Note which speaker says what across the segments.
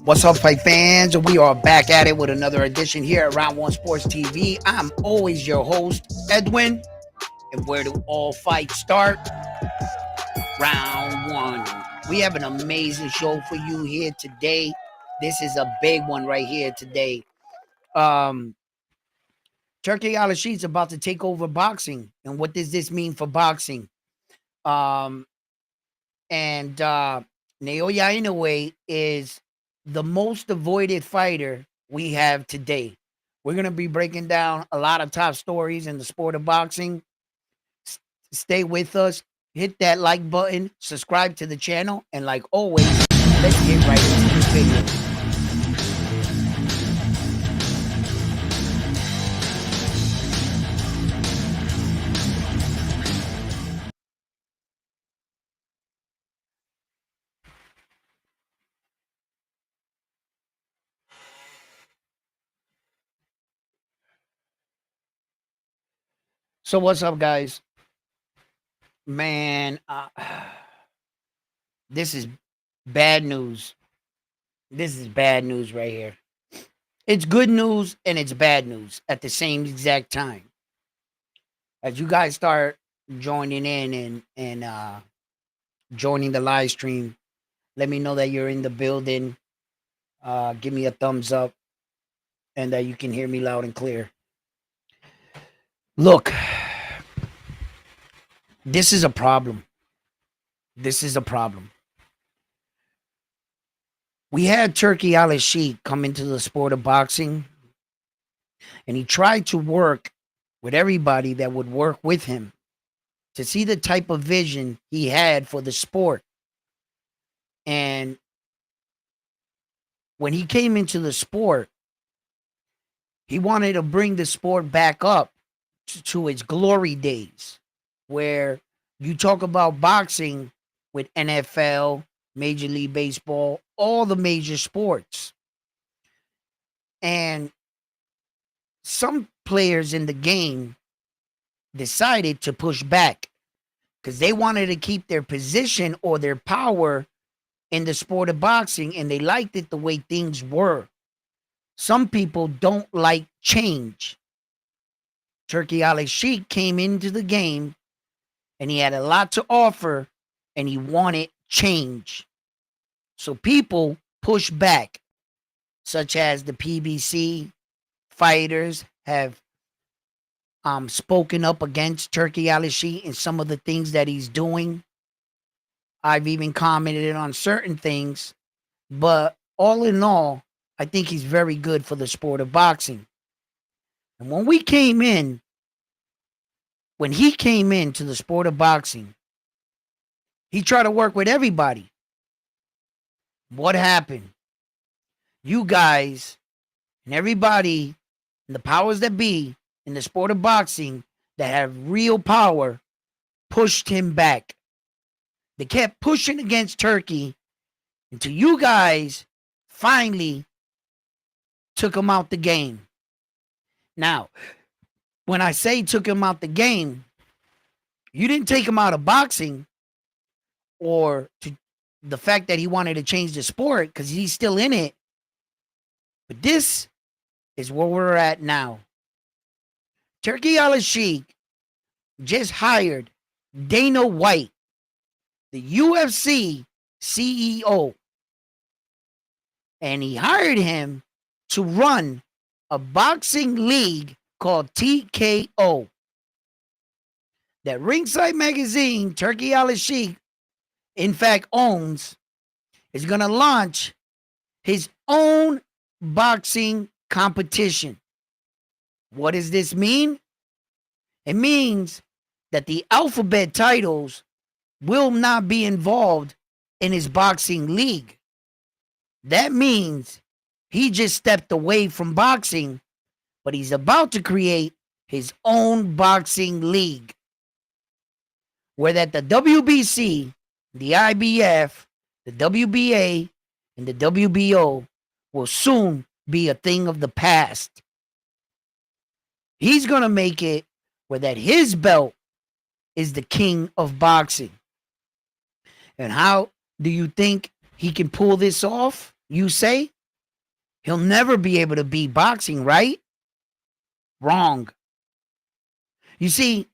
Speaker 1: What's up, fight fans? We are back at it with another edition here at Round One Sports TV. I'm always your host, Edwin. And where do all fights start? Round one. We have an amazing show for you here today. This is a big one right here today. Turki Alalshikh is about to take over boxing. And what does this mean for boxing? And Naoya Inoue is the most avoided fighter we have today. We're going to be breaking down a lot of top stories in the sport of boxing. Stay with us. Hit that like button. Subscribe to the channel. And like always, let's get right into this video. So what's up, guys? Man, this is bad news. This is bad news right here. It's good news and it's bad news at the same exact time. As you guys start joining in and joining the live stream, let me know that you're in the building. Give me a thumbs up and that you can hear me loud and clear. Look, this is a problem. This is a problem. We had Turki Alalshikh come into the sport of boxing, and he tried to work with everybody that would work with him to see the type of vision he had for the sport. And when he came into the sport, he wanted to bring the sport back up to its glory days, where you talk about boxing with NFL, Major League Baseball, all the major sports. And some players in the game decided to push back because they wanted to keep their position or their power in the sport of boxing, and they liked it the way things were. Some people don't like change. Turki Alalshikh came into the game and he had a lot to offer and he wanted change. So people push back, such as the PBC fighters have spoken up against Turki Alalshikh and some of the things that he's doing. I've even commented on certain things, but all in all, I think he's very good for the sport of boxing. And when he came into the sport of boxing, he tried to work with everybody. What happened? You guys and everybody and the powers that be in the sport of boxing that have real power pushed him back. They kept pushing against Turki until you guys finally took him out the game. Now, when I say took him out the game, you didn't take him out of boxing or to the fact that he wanted to change the sport, because he's still in it. But this is where we're at now. Turki Alalshikh just hired Dana White, the UFC CEO, and he hired him to run a boxing league called TKO. That Ringside Magazine, Turki Alalshikh, in fact, owns, is going to launch his own boxing competition. What does this mean? It means that the alphabet titles will not be involved in his boxing league. That means he just stepped away from boxing, but he's about to create his own boxing league, where that the WBC, the IBF, the WBA, and the WBO will soon be a thing of the past. He's going to make it where that his belt is the king of boxing. And how do you think he can pull this off? You say? He'll never be able to beat boxing, right? Wrong. You see,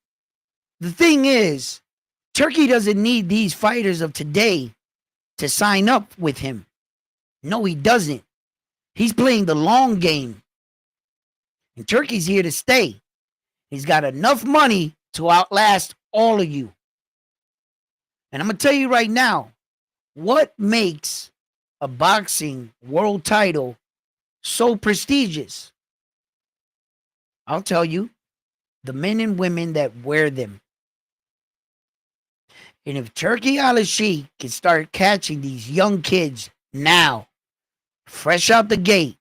Speaker 1: the thing is, Turkey doesn't need these fighters of today to sign up with him. No, he doesn't. He's playing the long game. And Turkey's here to stay. He's got enough money to outlast all of you. And I'm going to tell you right now, what makes a boxing world title so prestigious? I'll tell you, the men and women that wear them. And if Turki Alalshikh can start catching these young kids now, fresh out the gate,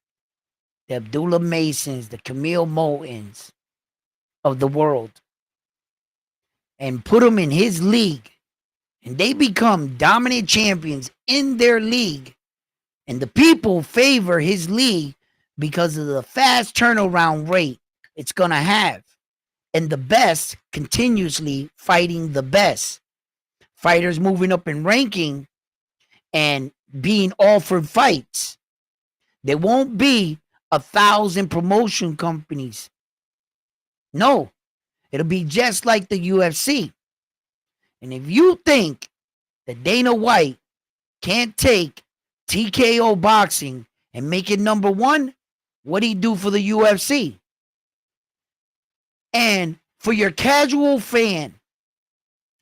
Speaker 1: the Abdullah Masons, the Camille Moultons of the world, and put them in his league, and they become dominant champions in their league, and the people favor his league because of the fast turnaround rate it's going to have, and the best continuously fighting the best. Fighters moving up in ranking and being offered fights. There won't be 1,000 promotion companies. No, it'll be just like the UFC. And if you think that Dana White can't take TKO boxing and make it number one, what'd he do for the UFC? And for your casual fan,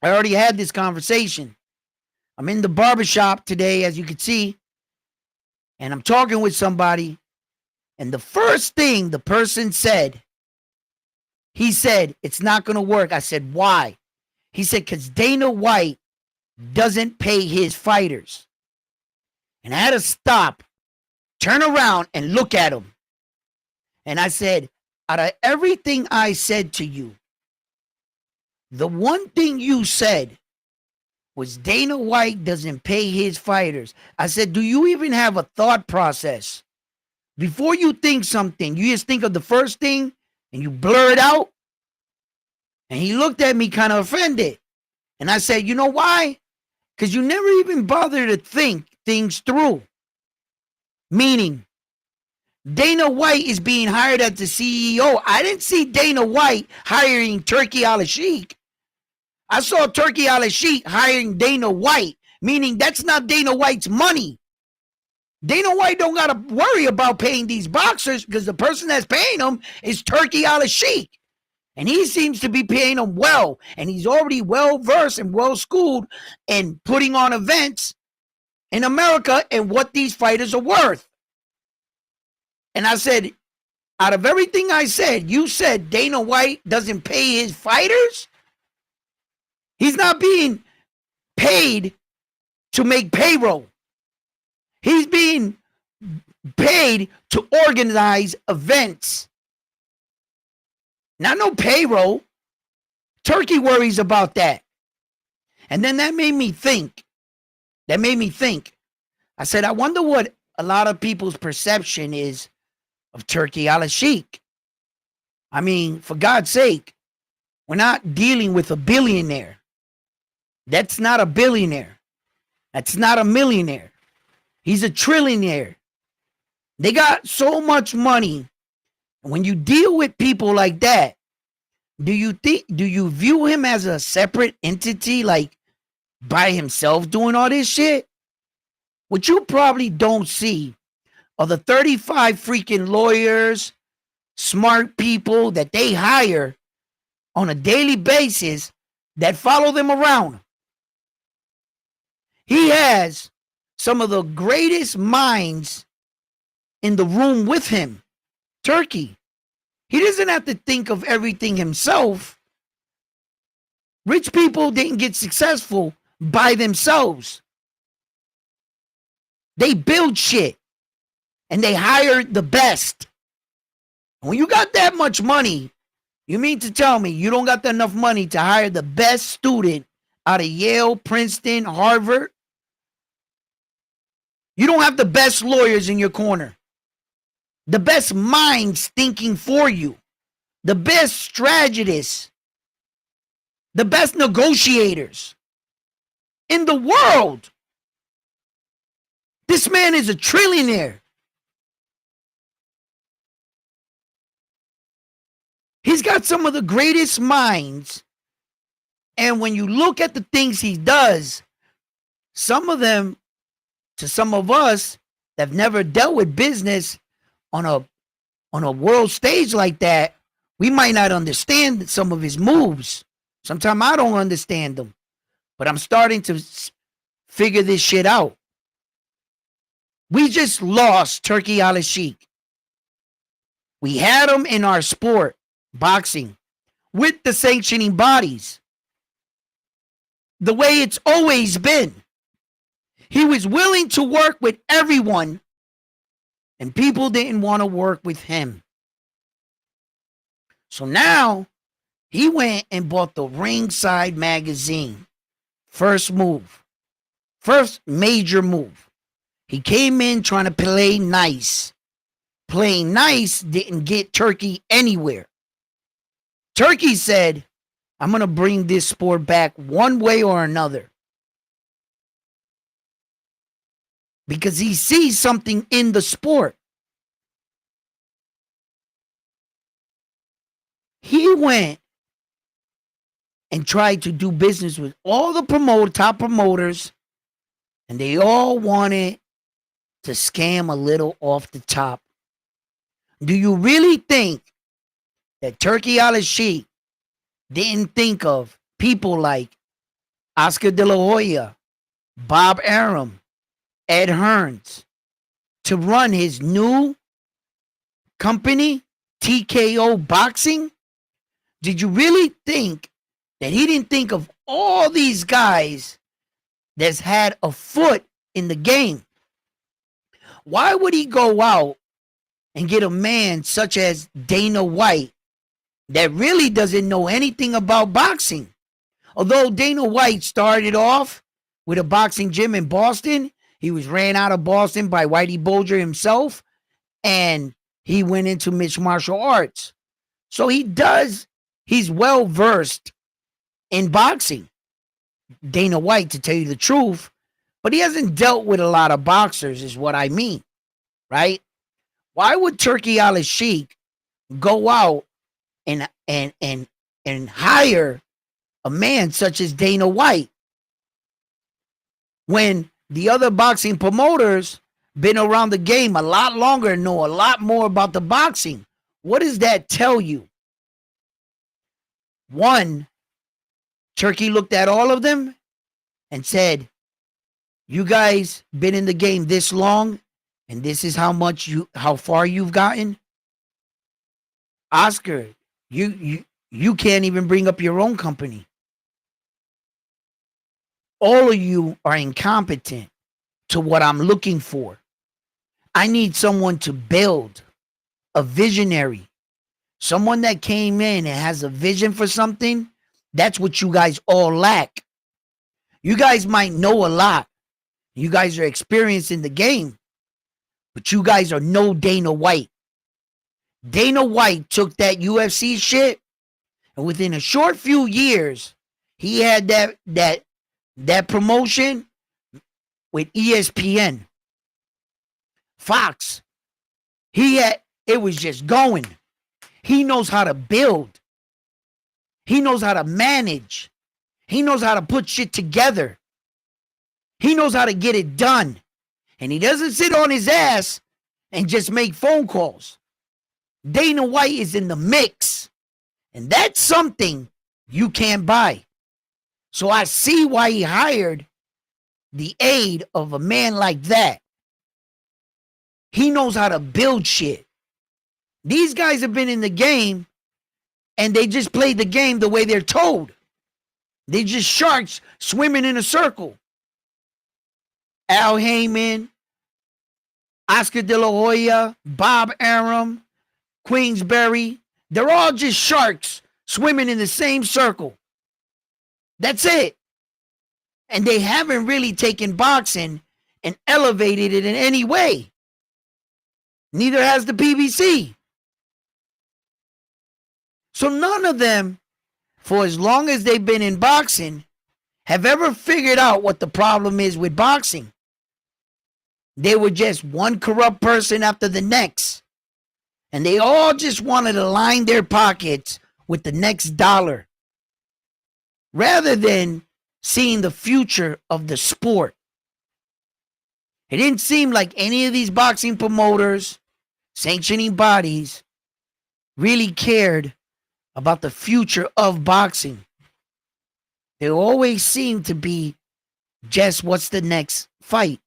Speaker 1: I already had this conversation. I'm in the barbershop today, as you can see, and I'm talking with somebody, and the first thing the person said, he said, it's not going to work. I said, why? He said, because Dana White doesn't pay his fighters. And I had to stop, turn around, and look at him. And I said, out of everything I said to you, the one thing you said was Dana White doesn't pay his fighters. I said, do you even have a thought process? Before you think something, you just think of the first thing and you blur it out? And he looked at me kind of offended. And I said, you know why? Because you never even bother to think things through. Meaning, Dana White is being hired as the CEO. I didn't see Dana White hiring Turki Alalshikh. I saw Turki Alalshikh hiring Dana White, meaning that's not Dana White's money. Dana White don't got to worry about paying these boxers because the person that's paying them is Turki Alalshikh. And he seems to be paying them well. And he's already well-versed and well-schooled in putting on events in America and what these fighters are worth. And I said, out of everything I said, you said Dana White doesn't pay his fighters? He's not being paid to make payroll. He's being paid to organize events. Not no payroll. Turkey worries about that. And then that made me think. I said, I wonder what a lot of people's perception is of Turki Alalshikh. I mean, for God's sake, we're not dealing with a billionaire. That's not a billionaire. That's not a millionaire. He's a trillionaire. They got so much money. When you deal with people like that, do you view him as a separate entity, like by himself doing all this shit? What you probably don't see are the 35 freaking lawyers, smart people that they hire on a daily basis that follow them around. He has some of the greatest minds in the room with him. Turkey. He doesn't have to think of everything himself. Rich people didn't get successful by themselves. They build shit and they hire the best. When you got that much money, you mean to tell me you don't got enough money to hire the best student out of Yale, Princeton, Harvard? You don't have the best lawyers in your corner. The best minds thinking for you. The best strategists. The best negotiators in the world. This man is a trillionaire. He's got some of the greatest minds. And when you look at the things he does, some of them, to some of us that have never dealt with business on a world stage like that, we might not understand some of his moves. Sometimes I don't understand them, but I'm starting to figure this shit out. We just lost Turki Alalshikh. We had him in our sport, boxing, with the sanctioning bodies. The way it's always been. He was willing to work with everyone, and people didn't want to work with him. So now he went and bought the Ringside magazine. First move. First major move. He came in trying to play nice. Playing nice didn't get Turki anywhere. Turki said, I'm going to bring this sport back one way or another. Because he sees something in the sport. He went and tried to do business with all the top promoters, and they all wanted to scam a little off the top. Do you really think that Turki Alalshikh didn't think of people like Oscar De La Hoya, Bob Arum, Ed Hearns to run his new company, TKO Boxing? Did you really think that he didn't think of all these guys that's had a foot in the game? Why would he go out and get a man such as Dana White that really doesn't know anything about boxing? Although Dana White started off with a boxing gym in Boston, he was ran out of Boston by Whitey Bulger himself, and he went into mixed martial arts. So he's well versed in boxing, Dana White, to tell you the truth, but he hasn't dealt with a lot of boxers, is what I mean, right? Why would Turki Alalshikh go out and hire a man such as Dana White when the other boxing promoters been around the game a lot longer and know a lot more about the boxing? What does that tell you? One, Turki looked at all of them and said, you guys been in the game this long, and this is how far you've gotten. Oscar, you can't even bring up your own company. All of you are incompetent to what I'm looking for. I need someone to build, a visionary, someone that came in and has a vision for something. That's what you guys all lack. You guys might know a lot. You guys are experienced in the game, but you guys are no Dana White. Dana White took that UFC shit, and within a short few years, he had that promotion with ESPN, Fox. It was just going. He knows how to build. He knows how to manage. He knows how to put shit together. He knows how to get it done. And he doesn't sit on his ass and just make phone calls. Dana White is in the mix. And that's something you can't buy. So I see why he hired the aid of a man like that. He knows how to build shit. These guys have been in the game and they just play the game the way they're told. They just sharks swimming in a circle. Al Heyman, Oscar De La Hoya, Bob Arum, Queensberry, they're all just sharks swimming in the same circle. That's it. And they haven't really taken boxing and elevated it in any way. Neither has the PBC. So none of them, for as long as they've been in boxing, have ever figured out what the problem is with boxing. They were just one corrupt person after the next. And they all just wanted to line their pockets with the next dollar rather than seeing the future of the sport. It didn't seem like any of these boxing promoters, sanctioning bodies, really cared about the future of boxing. They always seemed to be just what's the next fight?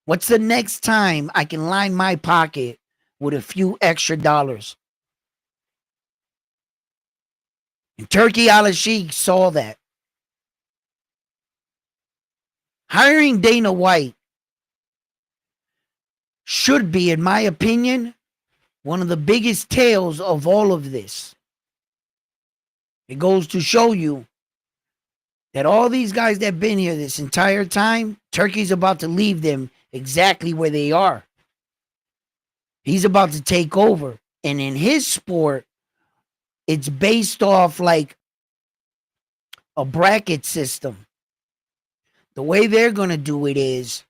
Speaker 1: What's the next time I can line my pocket with a few extra dollars? And Turki Alalshikh saw that. Hiring Dana White should be, in my opinion, one of the biggest tales of all of this. It goes to show you that all these guys that have been here this entire time, Turkey's about to leave them exactly where they are. He's about to take over. And in his sport, it's based off like a bracket system. The way they're going to do it is,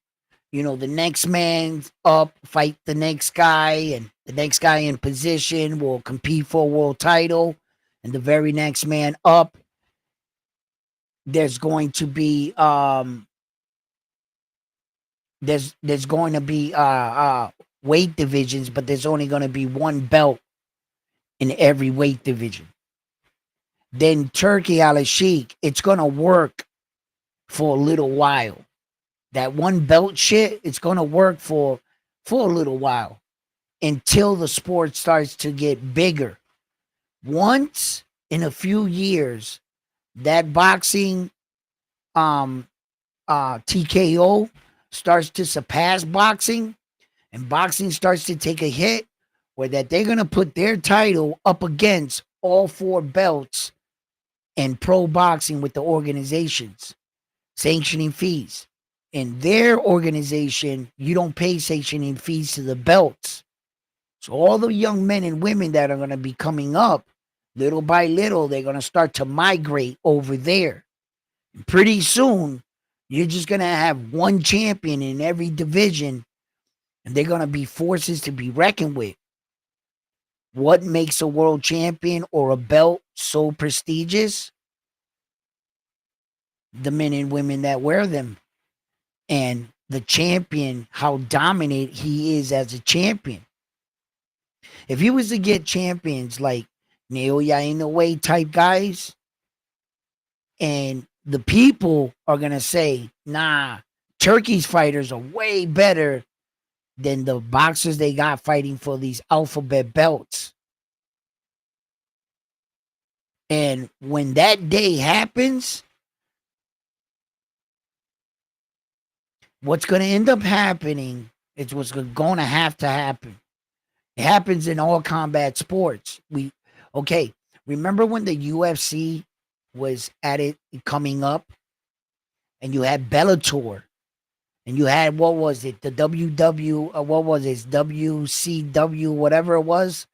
Speaker 1: you know, the next man up fight the next guy, and the next guy in position will compete for a world title, and the very next man up, there's going to be there's going to be weight divisions, but there's only going to be one belt in every weight division. Then Turki Alalshikh, it's going to work for a little while. That one belt shit, it's going to work for a little while until the sport starts to get bigger. Once in a few years, that boxing TKO starts to surpass boxing, and boxing starts to take a hit, where that they're going to put their title up against all four belts and pro boxing with the organizations sanctioning fees. In their organization, you don't pay sanctioning fees to the belts. So all the young men and women that are going to be coming up, little by little, they're going to start to migrate over there. And pretty soon, you're just going to have one champion in every division, and they're going to be forces to be reckoned with. What makes a world champion or a belt so prestigious? The men and women that wear them. And the champion, how dominant he is as a champion. If he was to get champions like Naoya inoue type guys, and the people are going to say, nah, Turkey's fighters are way better than the boxers they got fighting for these alphabet belts. And when that day happens, what's going to end up happening is what's going to have to happen. It happens in all combat sports. Remember when the UFC was at it coming up, and you had Bellator, and you had, what was it, the WCW, whatever it was.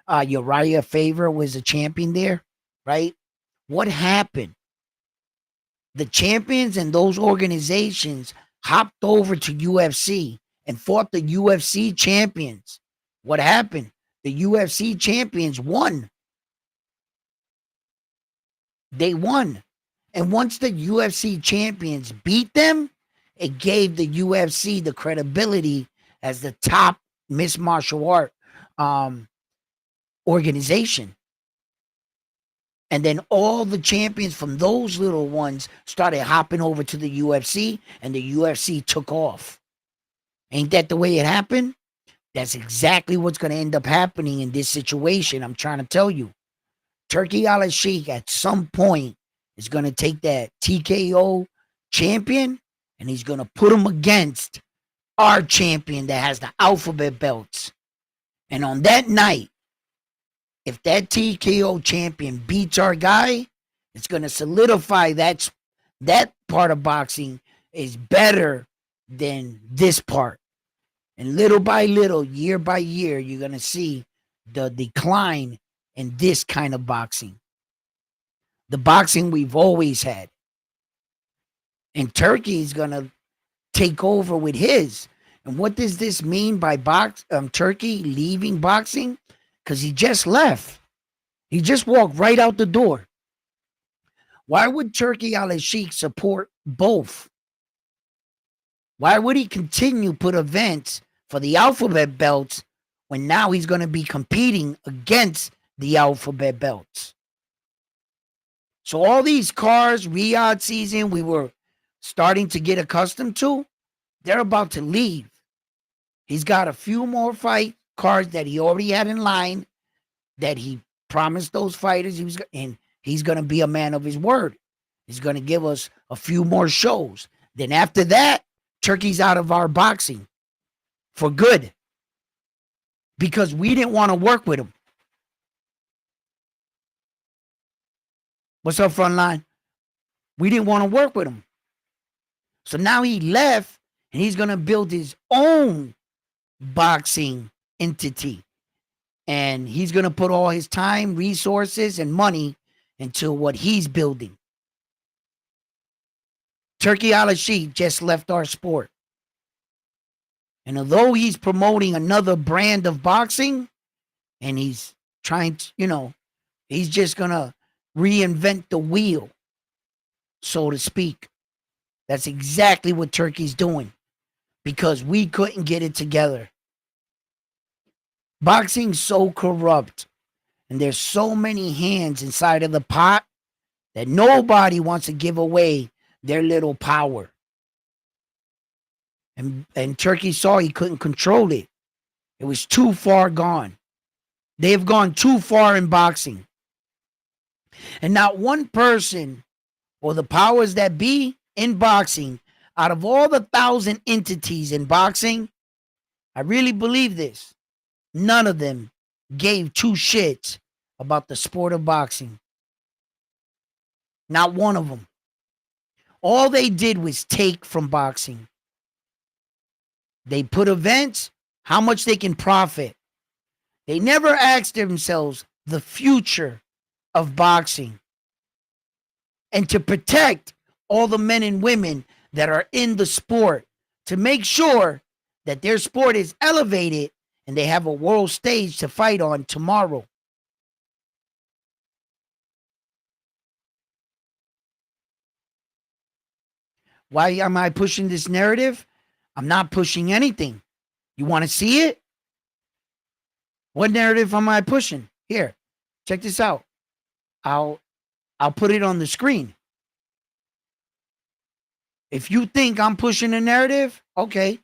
Speaker 1: Uriah Faber was a champion there, right? What happened? The champions and those organizations hopped over to UFC and fought the UFC champions. What happened? The UFC champions won. They won. And once the UFC champions beat them, it gave the UFC the credibility as the top mixed martial art organization. And then all the champions from those little ones started hopping over to the UFC, and the UFC took off. Ain't that the way it happened? That's exactly what's going to end up happening in this situation. I'm trying to tell you. Turki Alalshikh at some point is going to take that TKO champion, and he's going to put him against our champion that has the alphabet belts. And on that night, if that TKO champion beats our guy, it's going to solidify that part of boxing is better than this part. And little by little, year by year, you're going to see the decline in this kind of boxing. The boxing we've always had. And Turkey is going to take over with his. And what does this mean by Turkey leaving boxing? because he just left. He just walked right out the door. Why would Turki Alalshikh support both? Why would he continue put events for the alphabet belts when now he's going to be competing against the alphabet belts? So all these cars, Riyadh season, we were starting to get accustomed to, they're about to leave. He's got a few more fight cards that he already had in line that he promised those fighters and he's going to be a man of his word. He's going to give us a few more shows. Then after that, Turkey's out of our boxing for good because we didn't want to work with him. What's up, Frontline? We didn't want to work with him. So now he left and he's going to build his own boxing entity. And he's going to put all his time, resources, and money into what he's building. Turki Alalshikh just left our sport. And although he's promoting another brand of boxing, and he's trying to, he's just going to reinvent the wheel, so to speak. That's exactly what Turkey's doing because we couldn't get it together. Boxing's so corrupt and there's so many hands inside of the pot that nobody wants to give away their little power. And Turkey saw he couldn't control it. It was too far gone. They have gone too far in boxing. And not one person or the powers that be in boxing, out of all the 1,000 entities in boxing, I really believe this, none of them gave two shits about the sport of boxing. Not one of them. All they did was take from boxing. They put events, how much they can profit. They never asked themselves the future of boxing and to protect all the men and women that are in the sport, to make sure that their sport is elevated and they have a world stage to fight on tomorrow. Why am I pushing this narrative? I'm not pushing anything. You want to see it? What narrative am I pushing? Here, check this out. I'll put it on the screen. If you think I'm pushing a narrative, okay,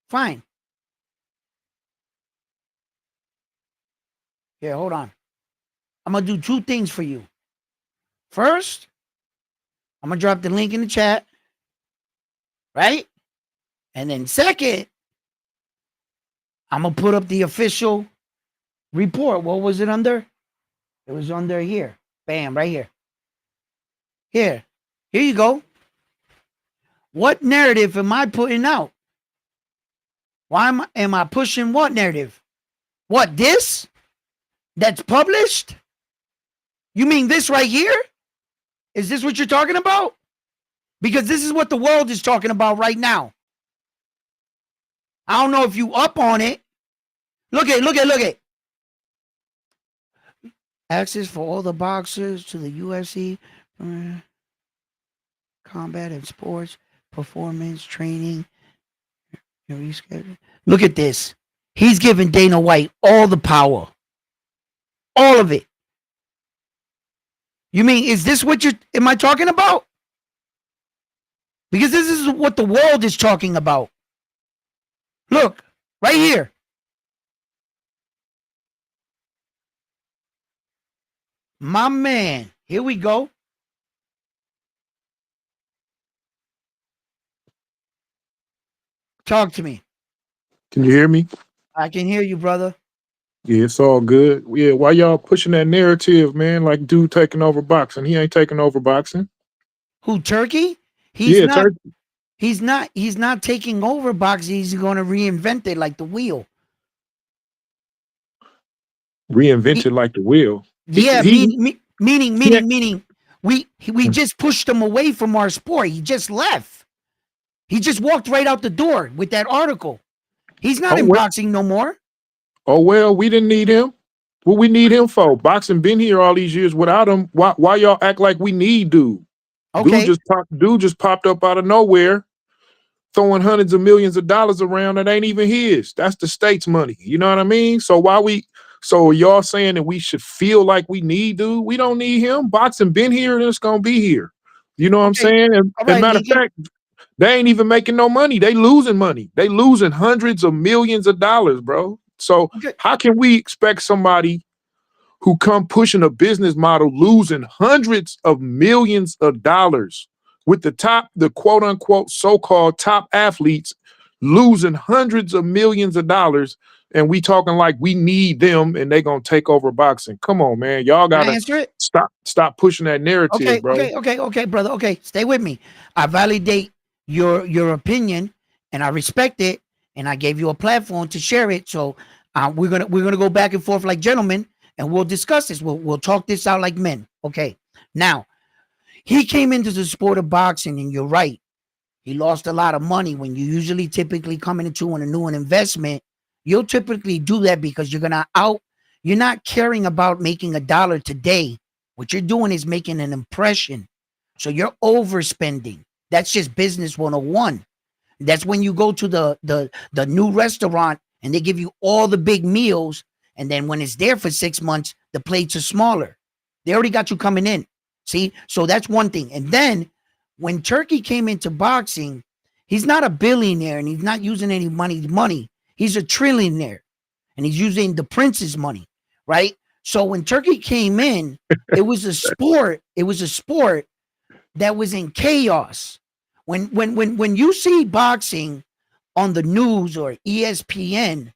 Speaker 1: fine. Here, hold on. I'm going to do two things for you. First, I'm going to drop the link in the chat, right? And then second, I'm going to put up the official report. What was it under? It was under here. Bam, right here. Here you go. What narrative am I putting out? Why am I pushing what narrative? What, this? That's published? You mean this right here? Is this what you're talking about? Because this is what the world is talking about right now. I don't know if you up on it. Look at. Access for all the boxers to the UFC, combat and sports, performance, training. Look at this. He's giving Dana White all the power. All of it. You mean, is this what am I talking about? Because this is what the world is talking about. Look, right here. My man, here we go. Talk to me.
Speaker 2: Can you hear me?
Speaker 1: I can hear you, brother.
Speaker 2: Yeah, it's all good. Yeah, why y'all pushing that narrative, man? Like dude taking over boxing. He ain't taking over boxing.
Speaker 1: Who, Turkey? He's
Speaker 2: Yeah,
Speaker 1: not.
Speaker 2: Turkey
Speaker 1: He's not taking over boxing. He's going to reinvent it like the wheel.
Speaker 2: reinvented like the wheel.
Speaker 1: Yeah,
Speaker 2: He yeah.
Speaker 1: meaning we just pushed him away from our sport. He just left. He just walked right out the door with that article. He's not
Speaker 2: Oh
Speaker 1: in
Speaker 2: well,
Speaker 1: boxing no more.
Speaker 2: oh well, we didn't need him. What we need him for? Boxing been here all these years without him. Why y'all act like we need dude?
Speaker 1: Okay,
Speaker 2: Dude just popped up out of nowhere, throwing hundreds of millions of dollars around that ain't even his. That's the state's money. You know what I mean? So y'all saying that we should feel like we need dude? We don't need him. Boxing been here and it's gonna be here. You know what I'm
Speaker 1: okay,
Speaker 2: saying?
Speaker 1: all
Speaker 2: And
Speaker 1: right,
Speaker 2: matter of
Speaker 1: Leaky.
Speaker 2: fact, they ain't even making no money. They losing money. They losing hundreds of millions of dollars, bro. So
Speaker 1: Okay,
Speaker 2: how can we expect somebody who come pushing a business model losing hundreds of millions of dollars with the quote unquote so-called top athletes losing hundreds of millions of dollars, and we talking like we need them and they gonna take over boxing? Come on, man. Y'all
Speaker 1: can I
Speaker 2: gotta
Speaker 1: answer it?
Speaker 2: stop pushing that narrative,
Speaker 1: Okay,
Speaker 2: bro.
Speaker 1: okay, brother. Okay, stay with me. I validate your opinion, and I respect it, and I gave you a platform to share it. So we're gonna go back and forth like gentlemen, and we'll discuss this. We'll talk this out like men. Okay. Now he came into the sport of boxing, and you're right. He lost a lot of money. When you usually typically coming into a new investment, you'll typically do that because you're not caring about making a dollar today. What you're doing is making an impression. So you're overspending. That's just business 101. That's when you go to the new restaurant and they give you all the big meals, and then when it's there for 6 months, the plates are smaller. They already got you coming in. See, so that's one thing. And then when Turkey came into boxing, he's not a billionaire and he's not using any money. He's a trillionaire and he's using the prince's money, right? So when Turkey came in, it was a sport. It was a sport that was in chaos. When you see boxing on the news or ESPN,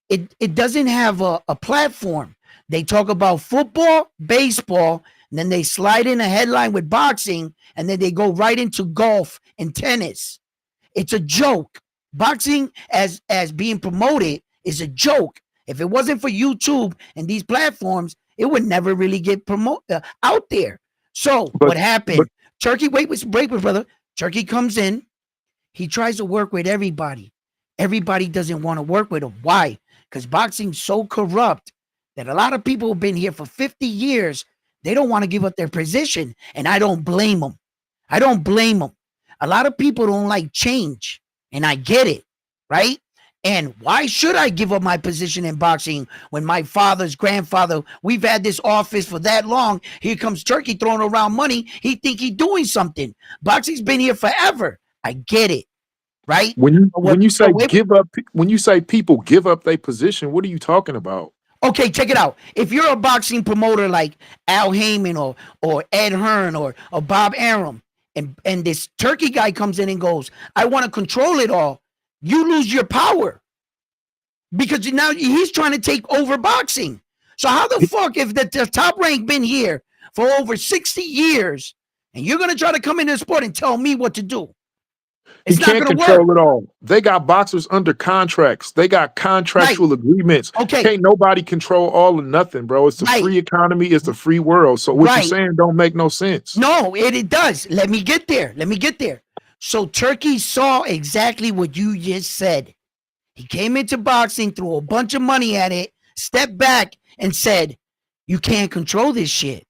Speaker 1: it doesn't have a platform. They talk about football, baseball, and then they slide in a headline with boxing, and then they go right into golf and tennis. It's a joke. Boxing as being promoted is a joke. If it wasn't for YouTube and these platforms, it would never really get out there. So
Speaker 2: But
Speaker 1: what
Speaker 2: but
Speaker 1: happened? Turkey, wait, brother. Turkey comes in. He tries to work with everybody. Everybody doesn't want to work with him. Why? Because boxing's so corrupt that a lot of people have been here for 50 years. They don't want to give up their position. And I don't blame them. I don't blame them. A lot of people don't like change. And I get it. Right? And why should I give up my position in boxing when my father's grandfather, we've had this office for that long? Here comes Turkey throwing around money. He think he's doing something. Boxing's been here forever. I get it, right?
Speaker 2: when you
Speaker 1: But
Speaker 2: when you
Speaker 1: so
Speaker 2: say
Speaker 1: wait,
Speaker 2: give up, when you say people give up their position, what are you talking about?
Speaker 1: okay, check it out. If you're a boxing promoter like Al Heyman or Ed Hearn or Bob Arum, and this Turkey guy comes in and goes, I want to control it all, you lose your power because now he's trying to take over boxing. So how the fuck if the top rank been here for over 60 years and you're gonna try to come in the sport and tell me what to do?
Speaker 2: He
Speaker 1: It's not
Speaker 2: can't
Speaker 1: gonna work.
Speaker 2: control it all. They got boxers under contracts. They got
Speaker 1: Right.
Speaker 2: contractual agreements.
Speaker 1: Okay.
Speaker 2: Can't nobody control all or nothing, bro. It's a
Speaker 1: Right.
Speaker 2: free economy. It's a free world. So what you're
Speaker 1: Right.
Speaker 2: saying don't make no sense.
Speaker 1: No, it does. Let me get there. Let me get there. So Turkey saw exactly what you just said. He came into boxing, threw a bunch of money at it, stepped back, and said, you can't control this shit.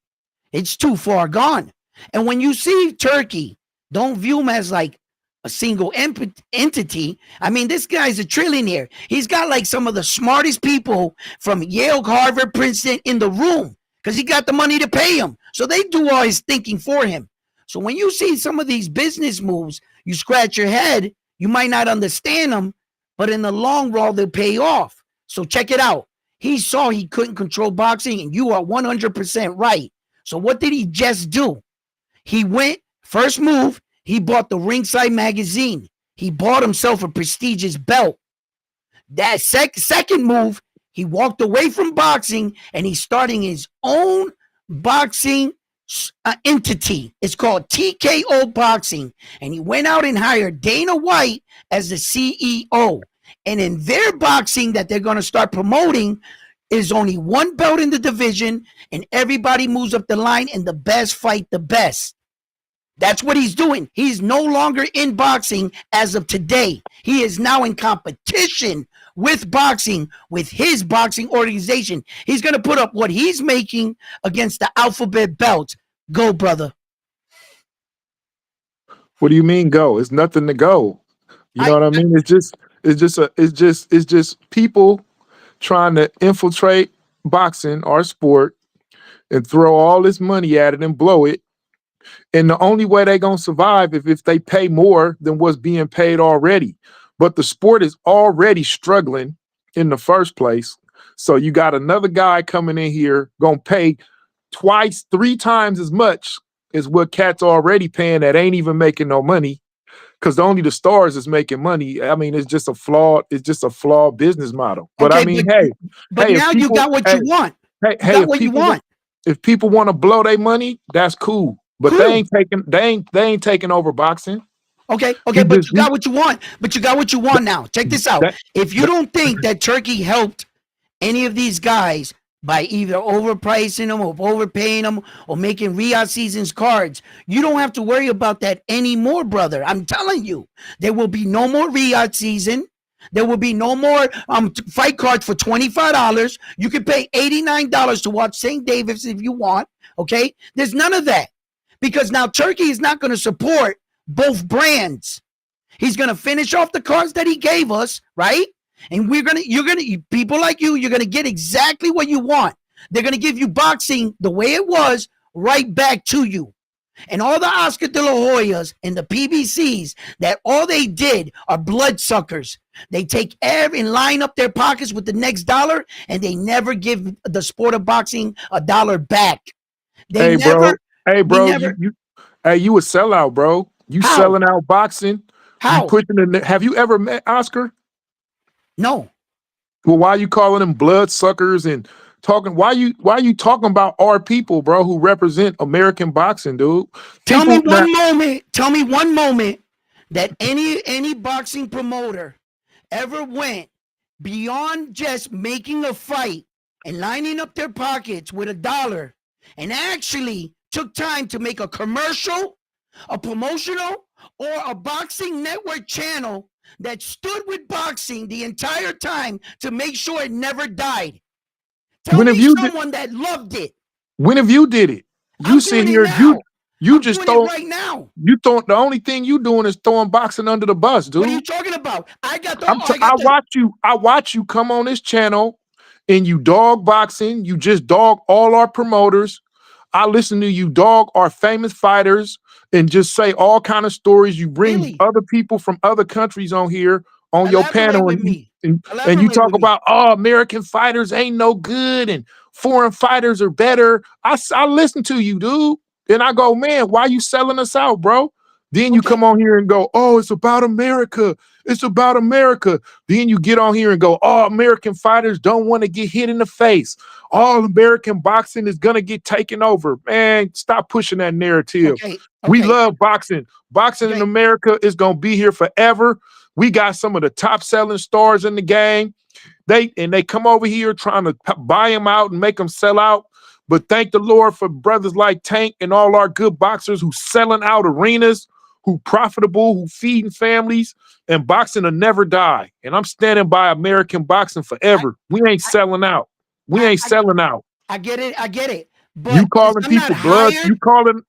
Speaker 1: It's too far gone. And when you see Turkey, don't view him as like a single entity. I mean, this guy's a trillionaire. He's got like some of the smartest people from Yale, Harvard, Princeton in the room because he got the money to pay him. So they do all his thinking for him. So when you see some of these business moves, you scratch your head. You might not understand them, but in the long run, they'll pay off. So check it out. He saw he couldn't control boxing, and you are 100% right. So what did he just do? He went, first move, he bought the Ringside magazine. He bought himself a prestigious belt. That second move, he walked away from boxing and he's starting his own boxing entity. It's called TKO Boxing. And he went out and hired Dana White as the CEO. And in their boxing that they're going to start promoting, is only one belt in the division, and everybody moves up the line, and the best fight the best. That's what he's doing. He's no longer in boxing as of today. He is now in competition with boxing, with his boxing organization. He's going to put up what he's making against the alphabet belt. Go, brother.
Speaker 2: What do you mean go? It's nothing to go. You know
Speaker 1: I
Speaker 2: what I mean? It's just people trying to infiltrate boxing, our sport, and throw all this money at it and blow it. And the only way they gonna survive if they pay more than what's being paid already. But the sport is already struggling in the first place. So you got another guy coming in here gonna pay twice, three times as much as what cats already paying that ain't even making no money. Because only the stars is making money. I mean, it's just a flawed business model. But I
Speaker 1: okay,
Speaker 2: mean,
Speaker 1: but
Speaker 2: if
Speaker 1: now you
Speaker 2: people,
Speaker 1: got what you want. You
Speaker 2: hey,
Speaker 1: got what you want.
Speaker 2: if people want to blow their money, that's cool. But
Speaker 1: Cool.
Speaker 2: they ain't taking over boxing.
Speaker 1: Okay,
Speaker 2: You
Speaker 1: but
Speaker 2: just
Speaker 1: you got what you want. But you got what you want now. Check this out.
Speaker 2: that,
Speaker 1: If you
Speaker 2: that
Speaker 1: don't think that Turkey helped any of these guys by either overpricing them or overpaying them or making Riyadh Seasons cards, you don't have to worry about that anymore, brother. I'm telling you, there will be no more Riyadh season. There will be no more fight cards for $25. You can pay $89 to watch St. David's if you want. Okay, there's none of that because now Turkey is not going to support both brands. He's going to finish off the cards that he gave us, right? And people like you're going to get exactly what you want. They're going to give you boxing the way it was right back to you. And all the Oscar de la Hoyas and the PBCs, that all they did are bloodsuckers. They take and line up their pockets with the next dollar, and they never give the sport of boxing a dollar back. They
Speaker 2: hey
Speaker 1: never,
Speaker 2: bro, hey
Speaker 1: we
Speaker 2: bro,
Speaker 1: never,
Speaker 2: you a sellout, bro. You
Speaker 1: how?
Speaker 2: selling out boxing. You
Speaker 1: How?
Speaker 2: pushing have you ever met Oscar?
Speaker 1: No.
Speaker 2: Well, why you calling them blood suckers and talking? Why you talking about our people, bro, who represent American boxing, dude?
Speaker 1: Tell me
Speaker 2: People now,
Speaker 1: one moment. Tell me one moment that any boxing promoter ever went beyond just making a fight and lining up their pockets with a dollar and actually took time to make a commercial, a promotional, or a boxing network channel that stood with boxing the entire time to make sure it never died. Tell
Speaker 2: when have
Speaker 1: me
Speaker 2: you did
Speaker 1: someone that loved it.
Speaker 2: when have you did it? You
Speaker 1: I'm
Speaker 2: sit
Speaker 1: doing it
Speaker 2: here,
Speaker 1: now.
Speaker 2: you
Speaker 1: I'm
Speaker 2: just
Speaker 1: doing it
Speaker 2: throw
Speaker 1: right now.
Speaker 2: you throw the only thing you doing is throwing boxing under the bus,
Speaker 1: What are you
Speaker 2: dude.
Speaker 1: talking about?
Speaker 2: I watch you come on this channel and you dog boxing, you just dog all our promoters. I listen to you dog our famous fighters and just say all kind of stories. You bring
Speaker 1: Really?
Speaker 2: other people from other countries on here on your
Speaker 1: Elaborate
Speaker 2: panel
Speaker 1: with me.
Speaker 2: and you
Speaker 1: Elaborate
Speaker 2: talk
Speaker 1: with me.
Speaker 2: about oh American fighters ain't no good and foreign fighters are better. I listen to you, dude, and I go, man, why you selling us out, bro? Then you
Speaker 1: Okay.
Speaker 2: come on here and go, oh, it's about America. It's about America. Then you get on here and go, oh, American fighters don't want to get hit in the face. All American boxing is going to get taken over. Man, stop pushing that narrative.
Speaker 1: Okay.
Speaker 2: We
Speaker 1: Okay.
Speaker 2: love boxing. Boxing in
Speaker 1: Okay.
Speaker 2: America is going to be here forever. We got some of the top selling stars in the game. They come over here trying to buy them out and make them sell out. But thank the Lord for brothers like Tank and all our good boxers who selling out arenas, who profitable, who feeding families, and boxing will never die. And I'm standing by American boxing
Speaker 1: I
Speaker 2: forever. We ain't
Speaker 1: I
Speaker 2: selling out. We
Speaker 1: I,
Speaker 2: ain't
Speaker 1: I,
Speaker 2: selling out.
Speaker 1: I get it. I get it.
Speaker 2: You
Speaker 1: But since
Speaker 2: calling
Speaker 1: I'm not
Speaker 2: people blood?
Speaker 1: hired,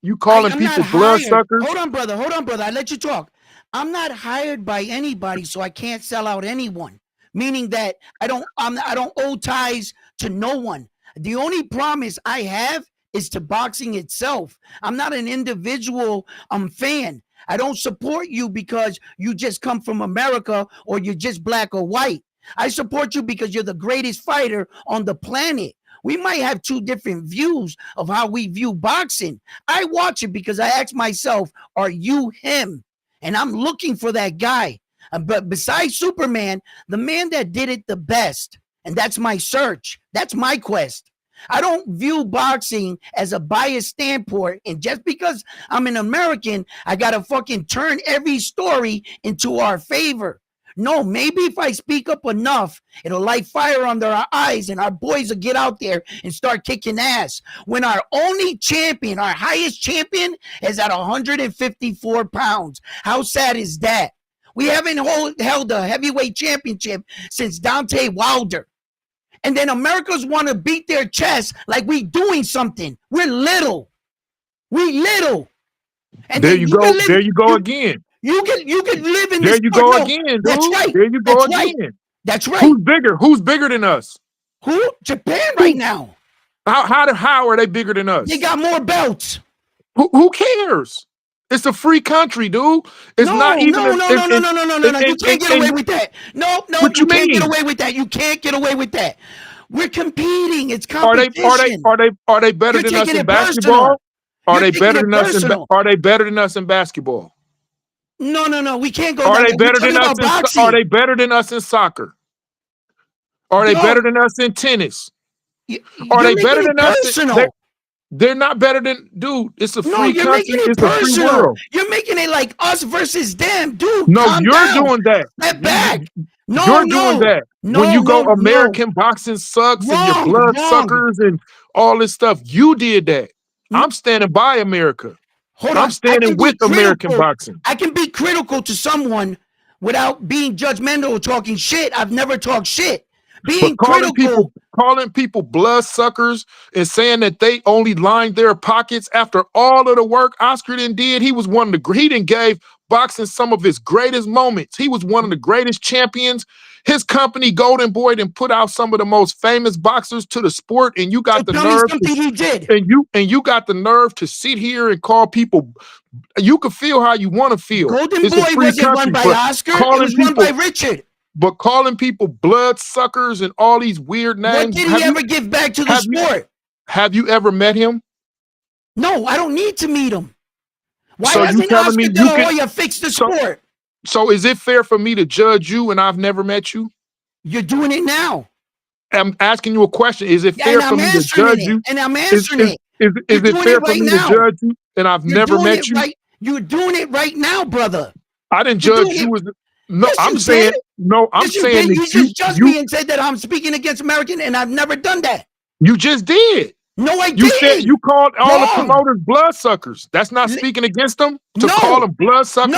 Speaker 2: You calling
Speaker 1: I'm not
Speaker 2: people blood
Speaker 1: hired.
Speaker 2: suckers?
Speaker 1: Hold on, brother. I let you talk. I'm not hired by anybody, so I can't sell out anyone. Meaning that I don't owe ties to no one. The only promise I have is to boxing itself. I'm not an individual fan. I don't support you because you just come from America or you're just black or white. I support you because you're the greatest fighter on the planet. We might have two different views of how we view boxing. I watch it because I ask myself, are you him? And I'm looking for that guy. But besides Superman, the man that did it the best, and that's my search, that's my quest. I don't view boxing as a biased standpoint. And just because I'm an American, I got to fucking turn every story into our favor. No, maybe if I speak up enough, it'll light fire under our eyes and our boys will get out there and start kicking ass. When our only champion, our highest champion, is at 154 pounds. How sad is that? We haven't held a heavyweight championship since Deontay Wilder. And then Americans want to beat their chest like we doing something. We're little. We little. And
Speaker 2: there
Speaker 1: then
Speaker 2: you go.
Speaker 1: live,
Speaker 2: There you go again.
Speaker 1: You can live in
Speaker 2: There
Speaker 1: this.
Speaker 2: you go again, dude.
Speaker 1: That's right.
Speaker 2: There you go
Speaker 1: That's
Speaker 2: again.
Speaker 1: right. That's right.
Speaker 2: Who's bigger? Who's bigger than us?
Speaker 1: Who? Japan right now.
Speaker 2: How are they bigger than us?
Speaker 1: They got more belts.
Speaker 2: Who cares? It's a free country, dude. It's not even.
Speaker 1: No. You can't get away with that. No, you can't get away with that. You can't get away with that. We're competing. It's competition.
Speaker 2: Are they better than us in basketball? Are they better than us in? Are they better than us in basketball?
Speaker 1: No. We can't go.
Speaker 2: Are they better than us? Are they better than us in soccer? Are they better than us in tennis? Are they better than us? They're not better than, dude. It's a free country. It's a free world.
Speaker 1: You're making it like us versus them, dude.
Speaker 2: No, you're doing that.
Speaker 1: Step back.
Speaker 2: You're doing that. When you go American boxing sucks and your blood suckers and all this stuff, you did that. I'm standing by America. I'm standing with American boxing.
Speaker 1: I can be critical to someone without being judgmental or talking shit. I've never talked shit. Being critical.
Speaker 2: Calling people blood suckers and saying that they only lined their pockets after all of the work Oscar did. He was one of the, he done gave boxing some of his greatest moments. He was one of the greatest champions. His company, Golden Boy, then put out some of the most famous boxers to the sport, and you got the nerve.
Speaker 1: He did.
Speaker 2: And you got the nerve to sit here and call people. You can feel how you want to feel.
Speaker 1: Golden Boy wasn't run by Oscar. It was run by Richard.
Speaker 2: But calling people blood suckers and all these weird names.
Speaker 1: What did he ever give back to the sport?
Speaker 2: Have you ever met him?
Speaker 1: No, I don't need to meet him. Why
Speaker 2: so
Speaker 1: hasn't Oscar De La Hoya fixed the sport?
Speaker 2: So is it fair for me to judge you and I've never met you?
Speaker 1: You're doing it now.
Speaker 2: I'm asking you a question. Is it fair for me to judge you?
Speaker 1: And I'm answering it.
Speaker 2: Is it fair for me to judge you and I've never met you?
Speaker 1: You're doing it right now, brother.
Speaker 2: I didn't judge you as no, yes, I'm saying no. I'm saying
Speaker 1: you just judged me and said that I'm speaking against American, and I've never done that.
Speaker 2: You just did.
Speaker 1: No, I didn't.
Speaker 2: You said you called all the promoters blood suckers. That's not speaking against them to call them blood suckers.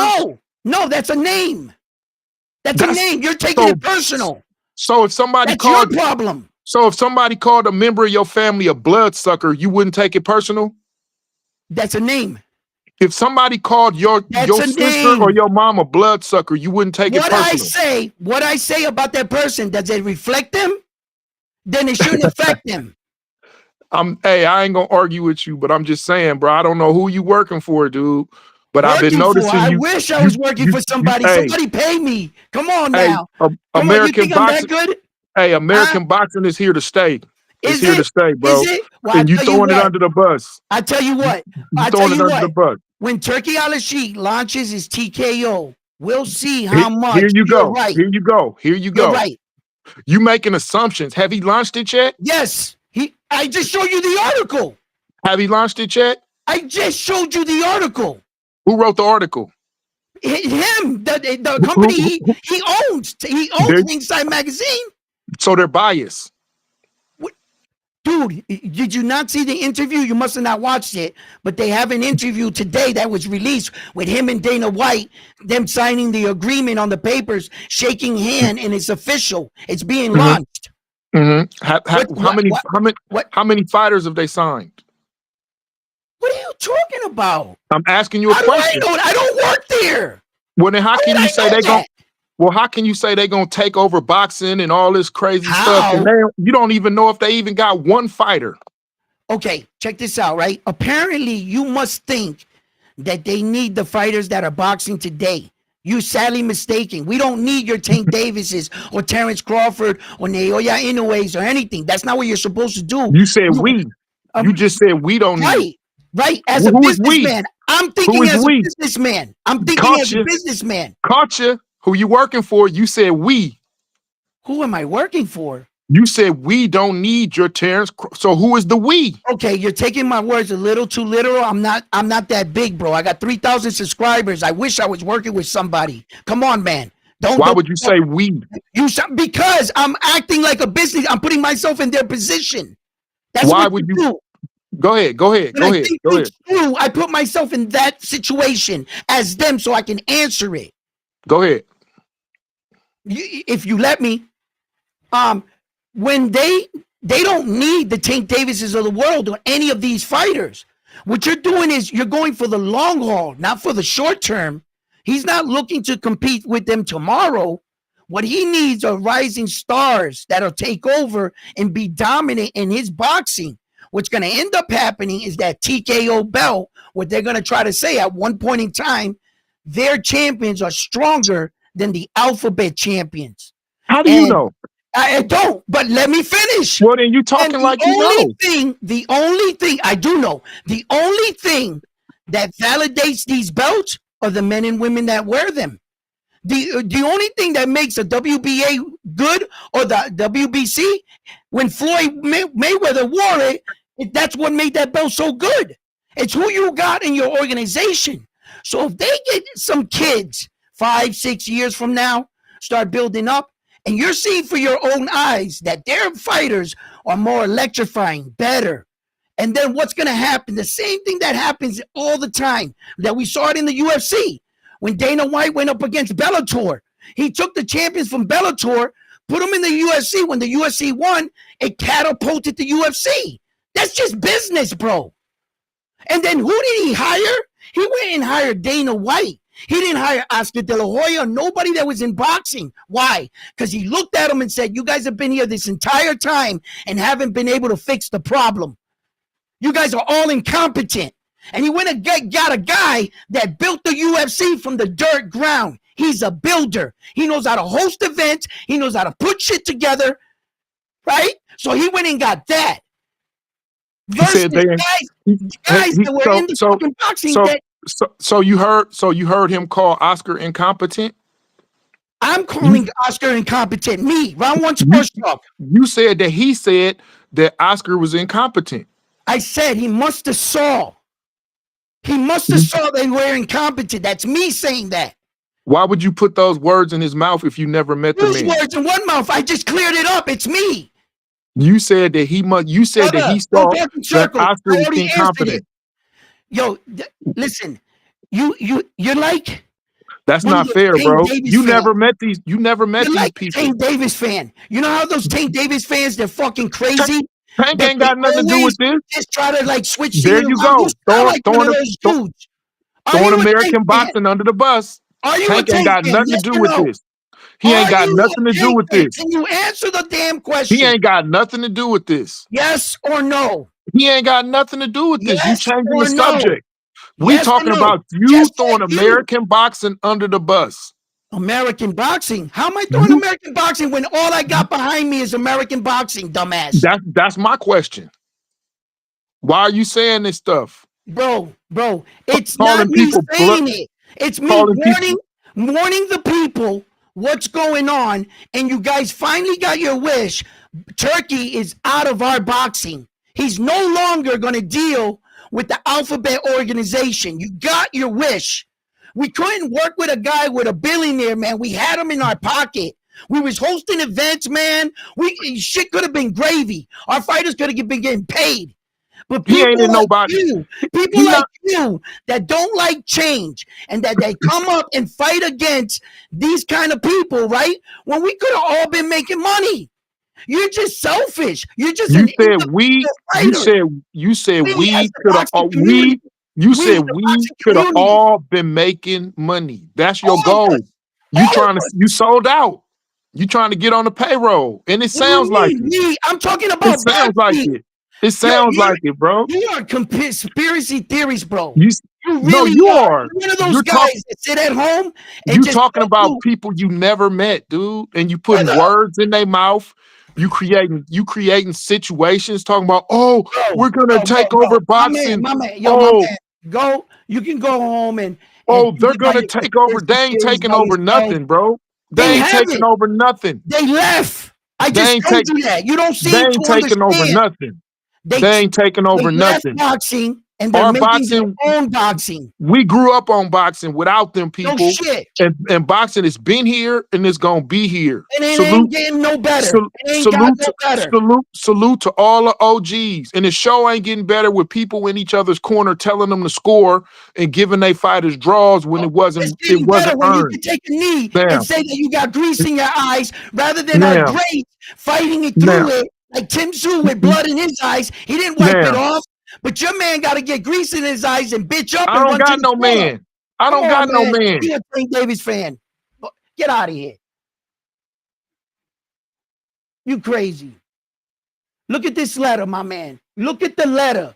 Speaker 1: No, that's a name. That's a name. You're taking it personal.
Speaker 2: So if somebody
Speaker 1: that's your problem.
Speaker 2: So if somebody called a member of your family a blood sucker, you wouldn't take it personal.
Speaker 1: That's a name.
Speaker 2: If somebody called your sister or your mom a blood sucker, you wouldn't take it personal.
Speaker 1: What I say about that person, does it reflect them? Then it shouldn't affect them.
Speaker 2: Hey, I ain't gonna argue with you, but I'm just saying, bro, I don't know who you working for, dude. But I've been noticing you.
Speaker 1: I wish I was working for somebody. Somebody pay me. Come on now.
Speaker 2: American boxing. Hey, American boxing is here to stay. It's here to stay, bro.
Speaker 1: Is it? Well,
Speaker 2: and you throwing it under the bus.
Speaker 1: I tell you what.
Speaker 2: You throwing it under the bus.
Speaker 1: When Turki Alalshikh launches his TKO, we'll see how much.
Speaker 2: Here you go.
Speaker 1: Right.
Speaker 2: Here you go. Here you go.
Speaker 1: You're right.
Speaker 2: You making assumptions. Have he launched it yet?
Speaker 1: Yes. I just showed you the article.
Speaker 2: Have he launched it yet?
Speaker 1: I just showed you the article.
Speaker 2: Who wrote the article?
Speaker 1: Him. The company he owns. He owns Ringside Magazine.
Speaker 2: So they're biased.
Speaker 1: Dude, did you not see the interview? You must have not watched it, but they have an interview today that was released with him and Dana White, them signing the agreement on the papers, shaking hand, and it's official. It's being launched.
Speaker 2: How many fighters have they signed?
Speaker 1: What are you talking about?
Speaker 2: I'm asking you a question.
Speaker 1: I don't work there.
Speaker 2: Well, then how can you say they're going? Well, how can you say they're going to take over boxing and all this crazy stuff? And you don't even know if they even got one fighter.
Speaker 1: Okay, check this out, right? Apparently, you must think that they need the fighters that are boxing today. You're sadly mistaken. We don't need your Tank Davises or Terrence Crawford or Naoya Inoue's or anything. That's not what you're supposed to do.
Speaker 2: You said we. You just said we don't need.
Speaker 1: Right. As a businessman, I'm thinking as a businessman. I'm thinking as a businessman.
Speaker 2: Caught you. Who you working for? You said we.
Speaker 1: Who am I working for?
Speaker 2: You said we don't need your Terrence. So who is the we?
Speaker 1: Okay, you're taking my words a little too literal. I'm not that big, bro. I got 3,000 subscribers. I wish I was working with somebody. Come on, man.
Speaker 2: Why
Speaker 1: Don't
Speaker 2: would you say we?
Speaker 1: because I'm acting like a business. I'm putting myself in their position. That's
Speaker 2: Why
Speaker 1: what
Speaker 2: would
Speaker 1: you
Speaker 2: you?
Speaker 1: do.
Speaker 2: Go ahead. Go ahead.
Speaker 1: When
Speaker 2: Go
Speaker 1: I
Speaker 2: ahead.
Speaker 1: think
Speaker 2: Go
Speaker 1: things
Speaker 2: ahead.
Speaker 1: through, I put myself in that situation as them so I can answer it.
Speaker 2: Go ahead.
Speaker 1: If you let me, when they don't need the Tank Davises of the world or any of these fighters. What you're doing is you're going for the long haul, not for the short term. He's not looking to compete with them tomorrow. What he needs are rising stars that'll take over and be dominant in his boxing. What's going to end up happening is that TKO belt, what they're going to try to say at one point in time, their champions are stronger than the alphabet champions.
Speaker 2: How do you
Speaker 1: And
Speaker 2: know?
Speaker 1: I don't, but let me finish.
Speaker 2: Well, then you
Speaker 1: And
Speaker 2: talking like you know.
Speaker 1: the only thing I do know, the only thing that validates these belts are the men and women that wear them. The only thing that makes a WBA good or the WBC, when Floyd Mayweather wore it, that's what made that belt so good. It's who you got in your organization. So if they get some kids 5, 6 years from now, start building up, and you're seeing for your own eyes that their fighters are more electrifying, better. And then what's going to happen? The same thing that happens all the time that we saw it in the UFC when Dana White went up against Bellator. He took the champions from Bellator, put them in the UFC. When the UFC won, it catapulted the UFC. That's just business, bro. And then who did he hire? He went and hired Dana White. He didn't hire Oscar De La Hoya, nobody that was in boxing. Why? Because he looked at him and said, you guys have been here this entire time and haven't been able to fix the problem. You guys are all incompetent. And he went and got a guy that built the UFC from the dirt ground. He's a builder. He knows how to host events. He knows how to put shit together, right? So he went and got that. Versus
Speaker 2: He said they.
Speaker 1: guys that were in the fucking boxing that
Speaker 2: So you heard him call Oscar incompetent?
Speaker 1: I'm calling Oscar incompetent. Me, round one sports talk.
Speaker 2: You said that he said that Oscar was incompetent.
Speaker 1: I said he must have saw. He must have saw they were incompetent. That's me saying that.
Speaker 2: Why would you put those words in his mouth if you never met the
Speaker 1: Those
Speaker 2: man?
Speaker 1: words in one mouth. I just cleared it up. It's me.
Speaker 2: You said that he must. You said that he saw that Oscar was incompetent.
Speaker 1: Yo, listen. You're like.
Speaker 2: That's not fair, bro. You
Speaker 1: fan.
Speaker 2: never met these. You never met
Speaker 1: You're
Speaker 2: these
Speaker 1: like
Speaker 2: people.
Speaker 1: Tank Davis fan. You know how those Tank Davis fans, they're fucking crazy.
Speaker 2: Tank ain't got nothing to do with this.
Speaker 1: Just try to like switch
Speaker 2: There
Speaker 1: things
Speaker 2: you
Speaker 1: around.
Speaker 2: go.
Speaker 1: You sound like one of those dudes.
Speaker 2: Throwing American boxing under the bus.
Speaker 1: Are you
Speaker 2: Tank
Speaker 1: a
Speaker 2: ain't got
Speaker 1: fan?
Speaker 2: nothing
Speaker 1: Yes
Speaker 2: to do
Speaker 1: or
Speaker 2: with
Speaker 1: no?
Speaker 2: this. He ain't got nothing to do with this.
Speaker 1: Can you answer the damn question?
Speaker 2: He ain't got nothing to do with this.
Speaker 1: Yes or no?
Speaker 2: He ain't got nothing to do with this. You
Speaker 1: Yes
Speaker 2: changing
Speaker 1: or
Speaker 2: the
Speaker 1: no?
Speaker 2: subject. We
Speaker 1: Yes or
Speaker 2: talking
Speaker 1: no?
Speaker 2: about you
Speaker 1: Just
Speaker 2: throwing
Speaker 1: like you.
Speaker 2: American boxing under the bus.
Speaker 1: American boxing? How am I throwing American boxing when all I got behind me is American boxing, dumbass?
Speaker 2: That's my question. Why are you saying this stuff?
Speaker 1: Bro, it's
Speaker 2: Calling
Speaker 1: not me
Speaker 2: people
Speaker 1: saying it. It's me
Speaker 2: calling
Speaker 1: warning the people what's going on, and you guys finally got your wish. Turkey is out of our boxing. He's no longer going to deal with the alphabet organization. You got your wish. We couldn't work with a guy with a billionaire, man. We had him in our pocket. We was hosting events, man. Shit could have been gravy. Our fighters could have been getting paid. But people like you that don't like change and that they come up and fight against these kind of people, right? When we could have all been making money. You're just selfish. You're just
Speaker 2: you said we could have all been making money. That's your goal. You sold out. You trying to get on the payroll. And it sounds like it.
Speaker 1: I'm talking about
Speaker 2: it sounds like it. It sounds like it, bro.
Speaker 1: You are conspiracy theories, bro.
Speaker 2: You are.
Speaker 1: You're one of those guys that sit at home and
Speaker 2: you talking about people you never met, dude, and you putting words in their mouth. You creating situations talking about, we're gonna take over boxing.
Speaker 1: My man, go. You can go home and
Speaker 2: they're gonna take over. They ain't taking over nothing, bro. They ain't taking over nothing.
Speaker 1: They left. I just told you that. You don't seem to understand.
Speaker 2: They ain't taking over nothing. They ain't taking over nothing.
Speaker 1: Boxing And they're
Speaker 2: Our
Speaker 1: making their
Speaker 2: boxing,
Speaker 1: own boxing.
Speaker 2: we grew up on boxing without them
Speaker 1: No
Speaker 2: people.
Speaker 1: shit.
Speaker 2: And boxing has been here and it's gonna be here.
Speaker 1: And it
Speaker 2: Salute,
Speaker 1: ain't getting no better. It ain't got
Speaker 2: salute,
Speaker 1: no better.
Speaker 2: salute to all the OGs. And the show ain't getting better with people in each other's corner telling them to score and giving their fighters draws when
Speaker 1: Oh,
Speaker 2: it
Speaker 1: it's
Speaker 2: wasn't
Speaker 1: getting better when you
Speaker 2: earned.
Speaker 1: can take a knee and
Speaker 2: Now,
Speaker 1: say that you got grease in your eyes rather than our
Speaker 2: now,
Speaker 1: greats fighting it through
Speaker 2: now,
Speaker 1: it like Tim Tszyu with blood in his eyes. He didn't wipe it
Speaker 2: now.
Speaker 1: off, but your man got to get grease in his eyes and bitch up
Speaker 2: I
Speaker 1: and
Speaker 2: don't
Speaker 1: run to
Speaker 2: got
Speaker 1: the
Speaker 2: no
Speaker 1: corner.
Speaker 2: man. I
Speaker 1: Come
Speaker 2: don't
Speaker 1: on,
Speaker 2: got no
Speaker 1: man.
Speaker 2: man.
Speaker 1: Be a Tank Davis fan. Get out of here. You crazy. Look at this letter, my man. Look at the letter.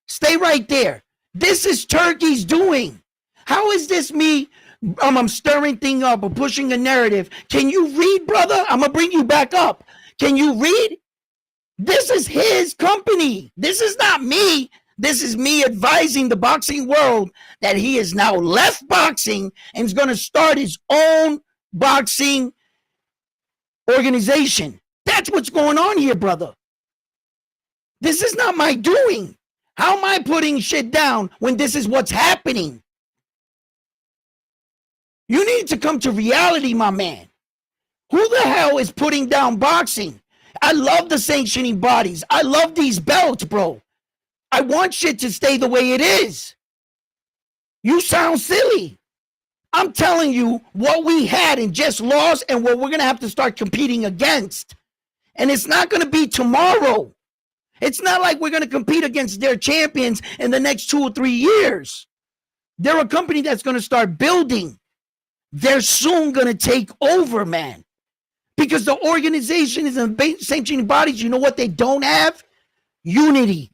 Speaker 1: Stay right there. This is Turkey's doing. How is this me? I'm stirring thing up or pushing a narrative. Can you read, brother? I'm gonna bring you back up. Can you read? This is his company. This is not me. This is me advising the boxing world that he is now left boxing and is going to start his own boxing organization. That's what's going on here, brother. This is not my doing. How am I putting shit down when this is what's happening? You need to come to reality, my man. Who the hell is putting down boxing? I love the sanctioning bodies. I love these belts, bro. I want shit to stay the way it is. You sound silly. I'm telling you what we had and just lost and what we're going to have to start competing against. And it's not going to be tomorrow. It's not like we're going to compete against their champions in the next 2 or 3 years. They're a company that's going to start building. They're soon going to take over, man. Because the organization is in sanctioning bodies. You know what they don't have? Unity.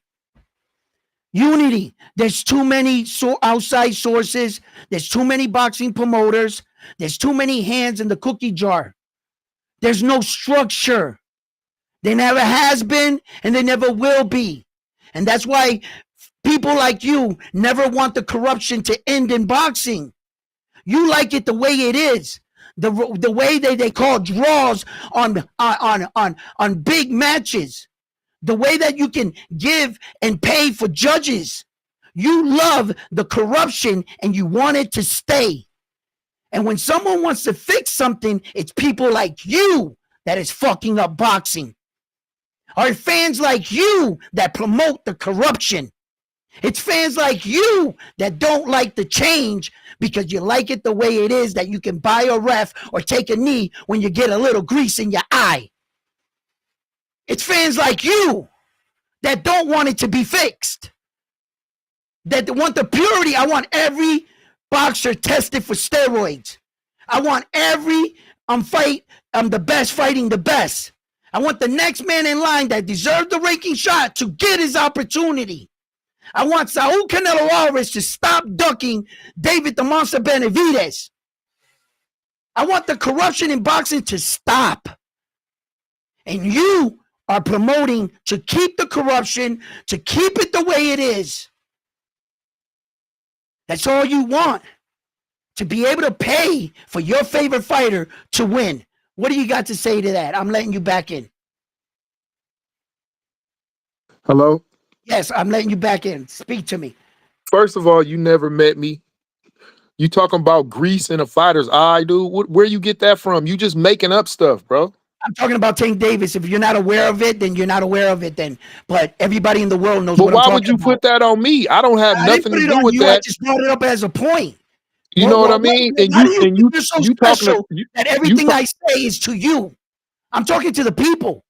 Speaker 1: Unity. There's too many outside sources. There's too many boxing promoters. There's too many hands in the cookie jar. There's no structure. There never has been and there never will be. And that's why people like you never want the corruption to end in boxing. You like it the way it is. The way they call draws on big matches. The way that you can give and pay for judges. You love the corruption and you want it to stay. And when someone wants to fix something, it's people like you that is fucking up boxing. Are fans like you that promote the corruption. It's fans like you that don't like the change because you like it the way it is, that you can buy a ref or take a knee when you get a little grease in your eye. It's fans like you that don't want it to be fixed, that want the purity. I want every boxer tested for steroids. I want every the best fighting the best. I want the next man in line that deserved the ranking shot to get his opportunity. I want Saul Canelo Alvarez to stop ducking David the Monster Benavidez. I want the corruption in boxing to stop. And you are promoting to keep the corruption, to keep it the way it is. That's all you want. To be able to pay for your favorite fighter to win. What do you got to say to that? I'm letting you back in.
Speaker 2: Hello?
Speaker 1: Yes, I'm letting you back in. Speak to me.
Speaker 2: First of all, you never met me. You talking about grease in a fighter's eye, dude? Where you get that from? You just making up stuff, bro.
Speaker 1: I'm talking about Tank Davis. If you're not aware of it, then you're not aware of it. Then, but everybody in the world knows
Speaker 2: But
Speaker 1: what I'm
Speaker 2: why
Speaker 1: talking
Speaker 2: would you
Speaker 1: about.
Speaker 2: put that on me? I don't have
Speaker 1: I didn't
Speaker 2: nothing
Speaker 1: put
Speaker 2: to
Speaker 1: it
Speaker 2: do
Speaker 1: on
Speaker 2: with
Speaker 1: you. I
Speaker 2: that.
Speaker 1: just brought it up as a point.
Speaker 2: You know what I mean? And
Speaker 1: Why do you think
Speaker 2: you
Speaker 1: you're so
Speaker 2: you talking
Speaker 1: special
Speaker 2: to,
Speaker 1: that everything I say is to you? I'm talking to the people.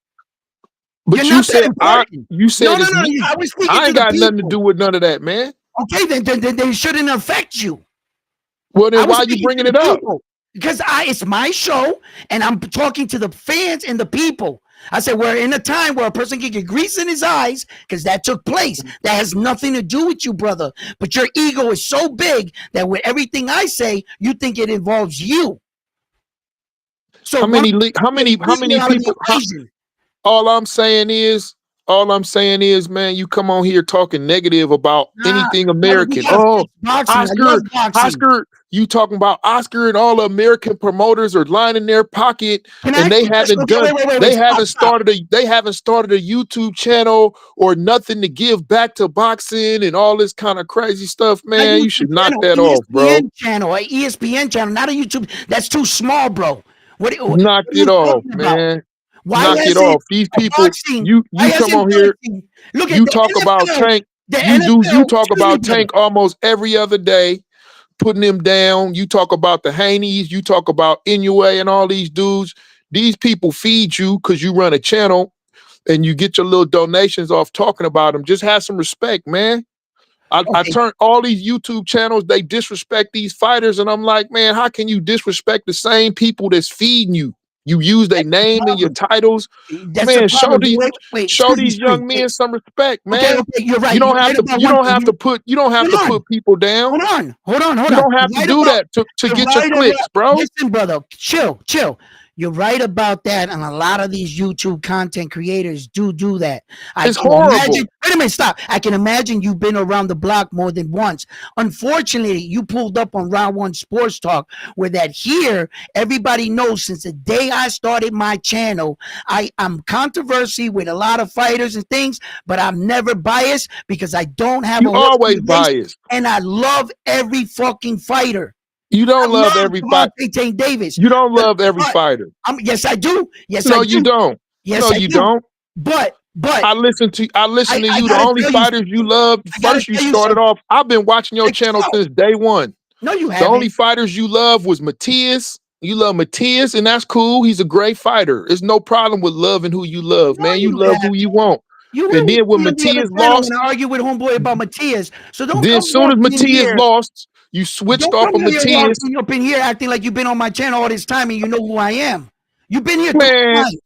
Speaker 2: but
Speaker 1: You're
Speaker 2: you
Speaker 1: not that
Speaker 2: said
Speaker 1: important.
Speaker 2: you said
Speaker 1: No.
Speaker 2: it's me.
Speaker 1: I was speaking
Speaker 2: I
Speaker 1: to
Speaker 2: ain't
Speaker 1: the
Speaker 2: got nothing to
Speaker 1: people.
Speaker 2: do with none of that, man.
Speaker 1: Okay, then they shouldn't affect you.
Speaker 2: Well,
Speaker 1: I
Speaker 2: then
Speaker 1: was
Speaker 2: why you
Speaker 1: speaking
Speaker 2: bringing
Speaker 1: to
Speaker 2: it
Speaker 1: the
Speaker 2: up?
Speaker 1: people because it's my show and I'm talking to the fans and the people. I said we're in a time where a person can get grease in his eyes because that took place. That has nothing to do with you, brother. But your ego is so big that with everything I say, you think it involves you. So
Speaker 2: How many people?
Speaker 1: out of the equation.
Speaker 2: All I'm saying is, all I'm saying is, man, you come on here talking negative about
Speaker 1: Nah,
Speaker 2: anything
Speaker 1: brother, we
Speaker 2: American.
Speaker 1: gotta
Speaker 2: Oh,
Speaker 1: fix boxing. I love
Speaker 2: Oscar,
Speaker 1: boxing.
Speaker 2: Oscar, you talking about Oscar and all the American promoters are lining their pocket
Speaker 1: Can I
Speaker 2: and
Speaker 1: ask
Speaker 2: they
Speaker 1: you a question?
Speaker 2: haven't
Speaker 1: Okay,
Speaker 2: done,
Speaker 1: wait. Stop, stop.
Speaker 2: they haven't started a YouTube channel or nothing to give back to boxing and all this kind of crazy stuff,
Speaker 1: Not
Speaker 2: man. You
Speaker 1: YouTube
Speaker 2: should knock
Speaker 1: channel,
Speaker 2: that off, bro.
Speaker 1: ESPN channel, not a YouTube. That's too small, bro. What
Speaker 2: Knock
Speaker 1: are
Speaker 2: it
Speaker 1: you
Speaker 2: off,
Speaker 1: talking about?
Speaker 2: man.
Speaker 1: Why
Speaker 2: Knock it
Speaker 1: hasn't
Speaker 2: off. These
Speaker 1: a
Speaker 2: people,
Speaker 1: boxing?
Speaker 2: you
Speaker 1: Why
Speaker 2: come
Speaker 1: hasn't
Speaker 2: on here,
Speaker 1: boxing? Look at
Speaker 2: you
Speaker 1: the
Speaker 2: talk about
Speaker 1: NFL.
Speaker 2: Tank.
Speaker 1: The
Speaker 2: You
Speaker 1: NFL.
Speaker 2: talk
Speaker 1: Excuse me,
Speaker 2: about
Speaker 1: brother.
Speaker 2: Tank almost every other day, putting him down. You talk about the Haneys, you talk about Inoue and all these dudes. These people feed you because you run a channel and you get your little donations off talking about them. Just have some respect, man. I
Speaker 1: Okay,
Speaker 2: turn all these YouTube channels, they disrespect these fighters, and I'm like, man, how can you disrespect the same people that's feeding you? You use their
Speaker 1: that's the
Speaker 2: name and your
Speaker 1: problem.
Speaker 2: titles.
Speaker 1: That's the
Speaker 2: Man,
Speaker 1: problem. Wait.
Speaker 2: show
Speaker 1: Excuse me.
Speaker 2: these young men some respect,
Speaker 1: Okay,
Speaker 2: man.
Speaker 1: you're right. You're right about one thing.
Speaker 2: You don't have
Speaker 1: Hold
Speaker 2: to
Speaker 1: on.
Speaker 2: put people down.
Speaker 1: Hold
Speaker 2: You
Speaker 1: on.
Speaker 2: don't have to do that to
Speaker 1: You're
Speaker 2: get your
Speaker 1: right
Speaker 2: clicks,
Speaker 1: about.
Speaker 2: bro.
Speaker 1: Listen, brother, chill. You're right about that, and a lot of these YouTube content creators do that. I
Speaker 2: It's
Speaker 1: can imagine.
Speaker 2: horrible.
Speaker 1: Wait a minute, stop. I can imagine you've been around the block more than once. Unfortunately, you pulled up on Round One Sports Talk, where that here everybody knows since the day I started my channel, I'm controversy with a lot of fighters and things, but I'm never biased because I don't have a
Speaker 2: You
Speaker 1: horse in
Speaker 2: always
Speaker 1: the race,
Speaker 2: biased.
Speaker 1: and I love every fucking fighter.
Speaker 2: You
Speaker 1: I
Speaker 2: don't love
Speaker 1: love
Speaker 2: every fight.
Speaker 1: Javante Tank Davis.
Speaker 2: You don't
Speaker 1: But,
Speaker 2: love every
Speaker 1: but
Speaker 2: fighter.
Speaker 1: yes, I do. Yes, I
Speaker 2: No, you
Speaker 1: do.
Speaker 2: don't.
Speaker 1: Yes,
Speaker 2: No,
Speaker 1: I
Speaker 2: you
Speaker 1: do.
Speaker 2: don't.
Speaker 1: But
Speaker 2: I listen to
Speaker 1: I
Speaker 2: you. The
Speaker 1: gotta
Speaker 2: only
Speaker 1: tell you
Speaker 2: fighters you
Speaker 1: something.
Speaker 2: loved
Speaker 1: I gotta
Speaker 2: first you
Speaker 1: tell you
Speaker 2: started
Speaker 1: something.
Speaker 2: off. I've been watching your
Speaker 1: Check this
Speaker 2: channel
Speaker 1: out.
Speaker 2: since day one.
Speaker 1: No, you
Speaker 2: The only
Speaker 1: haven't.
Speaker 2: fighters you love was Matias. You love Matias, and that's cool. He's a great fighter. There's no problem with loving who you love,
Speaker 1: No,
Speaker 2: man. You
Speaker 1: you
Speaker 2: love
Speaker 1: haven't.
Speaker 2: who you want.
Speaker 1: You were
Speaker 2: And
Speaker 1: with
Speaker 2: then when
Speaker 1: me on the other
Speaker 2: Matias
Speaker 1: channel when
Speaker 2: lost,
Speaker 1: I argued with homeboy about Matias. So don't
Speaker 2: then
Speaker 1: come
Speaker 2: soon as
Speaker 1: walking in
Speaker 2: Matias
Speaker 1: here.
Speaker 2: lost, you switched
Speaker 1: Don't
Speaker 2: off
Speaker 1: come
Speaker 2: of
Speaker 1: here
Speaker 2: Matias.
Speaker 1: walking up in here acting like you've been on my channel all this time and you know who I am. You've been here 3
Speaker 2: Man,
Speaker 1: times.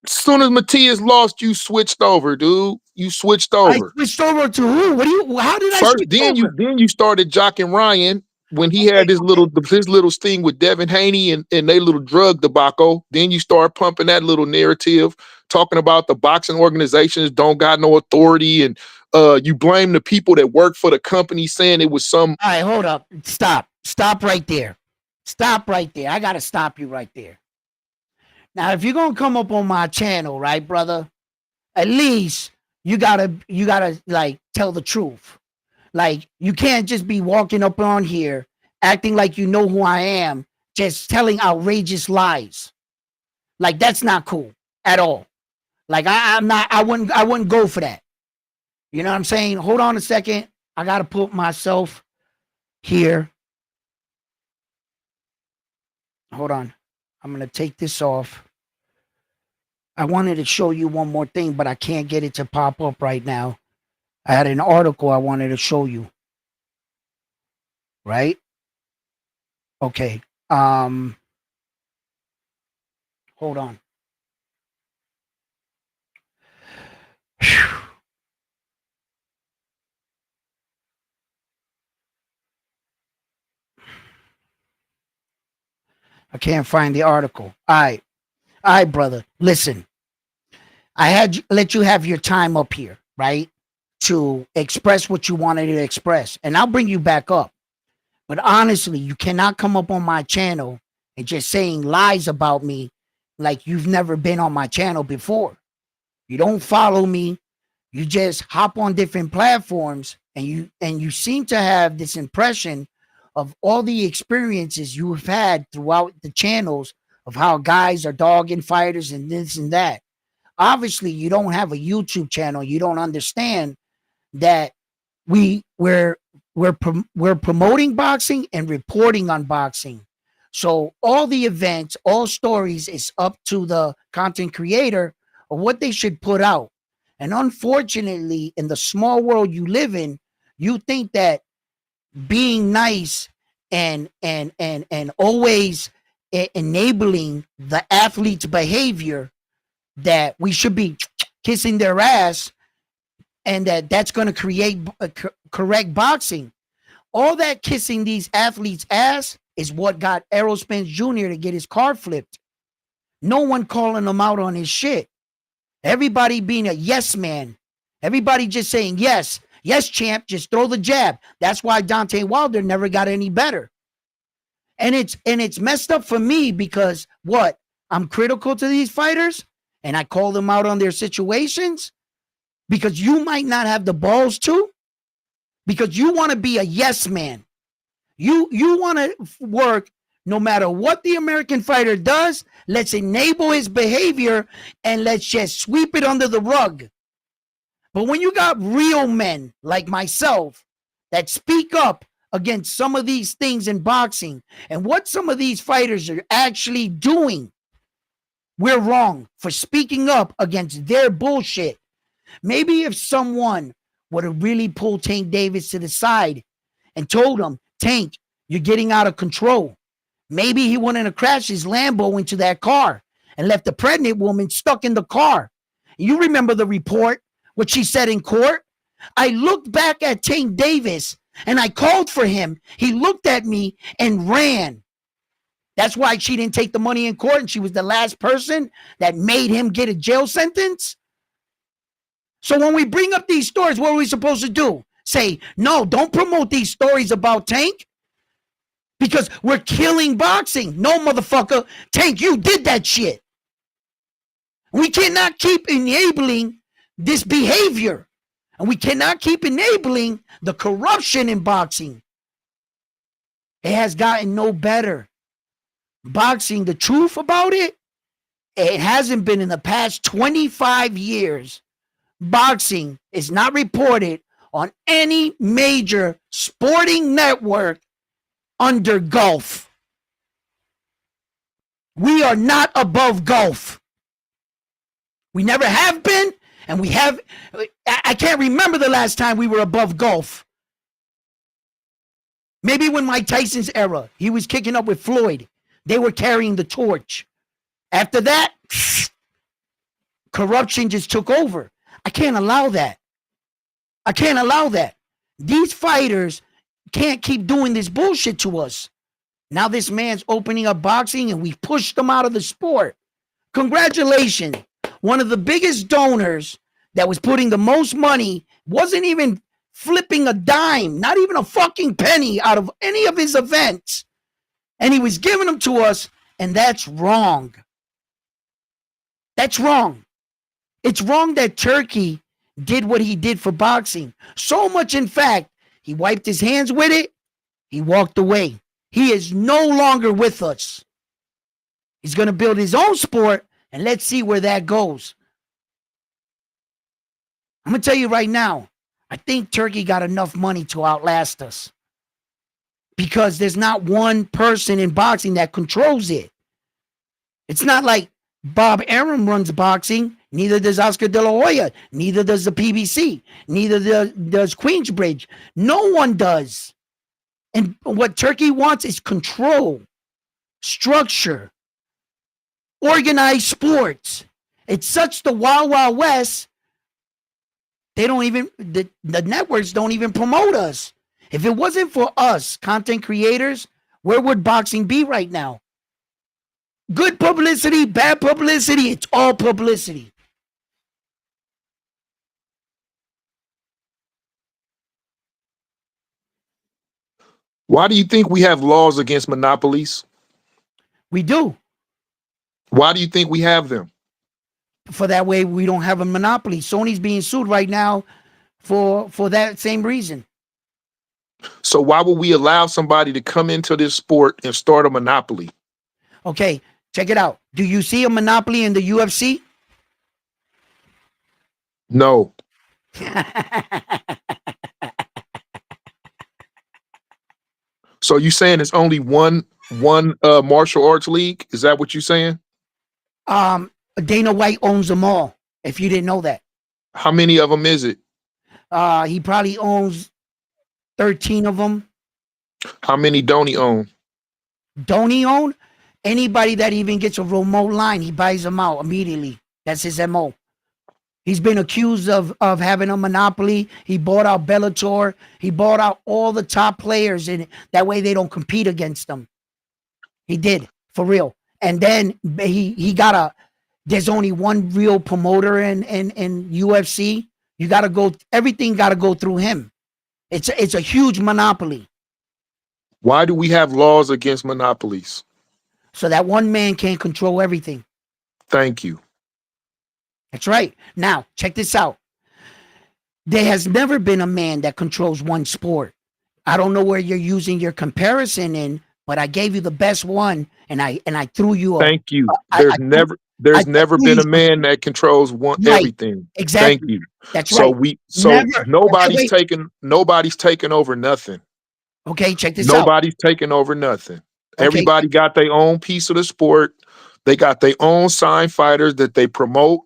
Speaker 2: soon as Matias lost, you switched over, dude. You switched
Speaker 1: I
Speaker 2: over.
Speaker 1: switched over to who? What do you? How did I
Speaker 2: First,
Speaker 1: switch over?
Speaker 2: then you started jocking Ryan when he
Speaker 1: Okay,
Speaker 2: had his little sting with Devin Haney and they little drug debacle. Then you start pumping that little narrative, talking about the boxing organizations don't got no authority, and you blame the people that work for the company, saying it was some.
Speaker 1: all right, hold up. Stop right there. Stop right there. I gotta stop you right there. Now, if you're gonna come up on my channel, right, brother, at least you gotta like tell the truth. Like you can't just be walking up on here acting like you know who I am, just telling outrageous lies. Like that's not cool at all. Like I'm not. I wouldn't go for that. You know what I'm saying? Hold on a second. I gotta put myself here. Hold on. I'm gonna take this off. I wanted to show you one more thing, but I can't get it to pop up right now. I had an article I wanted to show you, right? Okay. Um, hold on. I can't find the article. All right, brother. Listen, I had let you have your time up here, right? To express what you wanted to express. And I'll bring you back up. But honestly, you cannot come up on my channel and just saying lies about me like you've never been on my channel before. You don't follow me. You just hop on different platforms and you seem to have this impression of all the experiences you've had throughout the channels of how guys are dogging fighters and this and that. Obviously, you don't have a YouTube channel. You don't understand that we we're we're promoting boxing and reporting on boxing. So all the events, all stories is up to the content creator of what they should put out. And unfortunately, in the small world you live in, you think that being nice and always enabling the athlete's behavior that we should be kissing their ass and that's going to create correct boxing. All that kissing these athletes' ass is what got Errol Spence Jr. to get his car flipped. No one calling him out on his shit. Everybody being a yes man. Everybody just saying yes. Yes, champ, just throw the jab. That's why Deontay Wilder never got any better. And it's messed up for me because what? I'm critical to these fighters and I call them out on their situations because you might not have the balls to, because you want to be a yes man. You want to work no matter what the American fighter does. Let's enable his behavior and let's just sweep it under the rug. But when you got real men like myself that speak up against some of these things in boxing and what some of these fighters are actually doing, we're wrong for speaking up against their bullshit. Maybe if someone would have really pulled Tank Davis to the side and told him, Tank, you're getting out of control. Maybe he wouldn't have crashed his Lambo into that car and left the pregnant woman stuck in the car. You remember the report, what she said in court? I looked back at Tank Davis and I called for him. He looked at me and ran. That's why she didn't take the money in court and she was the last person that made him get a jail sentence. So when we bring up these stories, what are we supposed to do? Say, no, don't promote these stories about Tank because we're killing boxing. No, motherfucker. Tank, you did that shit. We cannot keep enabling this behavior. And we cannot keep enabling the corruption in boxing. It has gotten no better. Boxing, the truth about it, it hasn't been in the past 25 years. Boxing is not reported on any major sporting network under golf. We are not above golf. We never have been, and we have. I can't remember the last time we were above golf. Maybe when Mike Tyson's era, he was kicking up with Floyd. They were carrying the torch. After that, corruption just took over. I can't allow that. I can't allow that. These fighters can't keep doing this bullshit to us. Now this man's opening up boxing and we pushed him out of the sport. Congratulations. One of the biggest donors that was putting the most money wasn't even flipping a dime, not even a fucking penny out of any of his events. And he was giving them to us, and that's wrong. That's wrong. It's wrong that Turkey did what he did for boxing. So much, in fact, he wiped his hands with it. He walked away. He is no longer with us. He's going to build his own sport, and let's see where that goes. I'm going to tell you right now, I think Turkey got enough money to outlast us. Because there's not one person in boxing that controls it. It's not like Bob Arum runs boxing. Neither does Oscar De La Hoya. Neither does the PBC. Neither does Queensbridge. No one does. And what Turkey wants is control, structure, organized sports. It's such the wild, wild west. They don't even, the networks don't even promote us. If it wasn't for us, content creators, where would boxing be right now? Good publicity, bad publicity, it's all publicity.
Speaker 2: Why do you think we have laws against monopolies?
Speaker 1: We do.
Speaker 2: Why do you think we have them?
Speaker 1: For that way we don't have a monopoly. Sony's being sued right now for that same reason.
Speaker 2: So why would we allow somebody to come into this sport and start a monopoly?
Speaker 1: Okay, check it out. Do you see a monopoly in the UFC?
Speaker 2: No. So you saying it's only one martial arts league? Is that what you're saying?
Speaker 1: Dana White owns them all, if you didn't know that.
Speaker 2: How many of them is it?
Speaker 1: He probably owns 13 of them.
Speaker 2: How many don't he own?
Speaker 1: Don't he own? Anybody that even gets a remote line, he buys them out immediately. That's his MO. He's been accused of having a monopoly. He bought out Bellator. He bought out all the top players, and that way they don't compete against them. He did, for real. And then he got There's only one real promoter in UFC. You got to go. Everything got to go through him. It's a huge monopoly.
Speaker 2: Why do we have laws against monopolies?
Speaker 1: So that one man can't control everything.
Speaker 2: Thank you.
Speaker 1: That's right. Now, check this out. There has never been a man that controls one sport. I don't know where you're using your comparison in, but I gave you the best one, and I threw you a.
Speaker 2: Thank you.
Speaker 1: I, I, threw,
Speaker 2: There's
Speaker 1: I
Speaker 2: never
Speaker 1: threw
Speaker 2: been
Speaker 1: you
Speaker 2: a man that controls one
Speaker 1: right.
Speaker 2: everything. Thank
Speaker 1: Exactly.
Speaker 2: you.
Speaker 1: That's
Speaker 2: So
Speaker 1: right.
Speaker 2: so
Speaker 1: Never.
Speaker 2: nobody's
Speaker 1: Wait.
Speaker 2: taking over nothing.
Speaker 1: Okay, check this out.
Speaker 2: Nobody's taking over nothing.
Speaker 1: Okay,
Speaker 2: Everybody got their own piece of the sport. They got their own sign fighters that they promote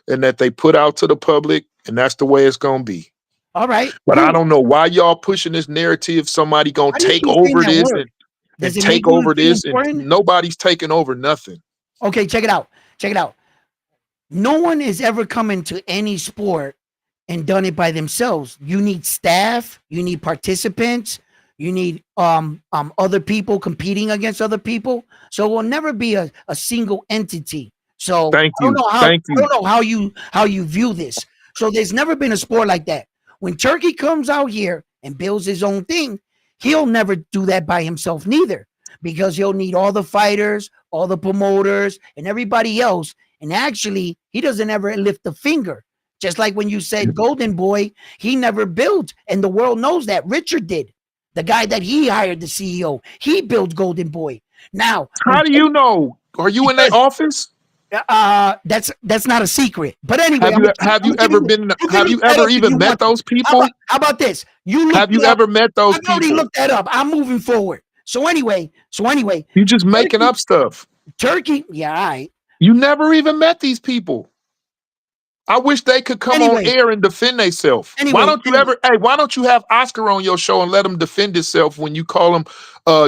Speaker 2: and that they put out to the public, and that's the way it's gonna be.
Speaker 1: all right,
Speaker 2: But I
Speaker 1: cool.
Speaker 2: don't know why y'all pushing this narrative. Somebody gonna
Speaker 1: How do you
Speaker 2: take
Speaker 1: keep saying
Speaker 2: over
Speaker 1: that
Speaker 2: this
Speaker 1: word? Does
Speaker 2: and
Speaker 1: it make
Speaker 2: take
Speaker 1: you
Speaker 2: over
Speaker 1: feel
Speaker 2: this, and
Speaker 1: important?
Speaker 2: nobody's taking over nothing.
Speaker 1: Okay, check it out. Check it out. No one has ever come into any sport and done it by themselves. You need staff, you need participants, you need other people competing against other people. So it will never be a single entity. So
Speaker 2: Thank you. Thank
Speaker 1: I
Speaker 2: you.
Speaker 1: don't know how you view this. So there's never been a sport like that. When Turkey comes out here and builds his own thing, he'll never do that by himself neither, because he'll need all the fighters, all the promoters, and everybody else. And actually, he doesn't ever lift a finger. Just like when you said Golden Boy, he never built, and the world knows that. Richard did. The guy that he hired, the CEO, he built Golden Boy. Now,
Speaker 2: How do you know? Are you in their
Speaker 1: because
Speaker 2: office?
Speaker 1: that's not a secret. But anyway,
Speaker 2: Have you
Speaker 1: I'm giving
Speaker 2: ever
Speaker 1: you,
Speaker 2: been?
Speaker 1: you can
Speaker 2: Have you
Speaker 1: look that
Speaker 2: ever
Speaker 1: up if
Speaker 2: even
Speaker 1: you
Speaker 2: met
Speaker 1: want to.
Speaker 2: those people?
Speaker 1: How about this? You look
Speaker 2: Have you
Speaker 1: it up.
Speaker 2: ever met those
Speaker 1: I've already
Speaker 2: people?
Speaker 1: looked that up. I'm moving forward. So anyway,
Speaker 2: You just making up stuff.
Speaker 1: Turkey, yeah, all right.
Speaker 2: You never even met these people. I wish they could come on
Speaker 1: Anyway,
Speaker 2: air and defend themselves. Why don't you ever? Hey, why don't you have Oscar on your show and let him defend himself when you call him?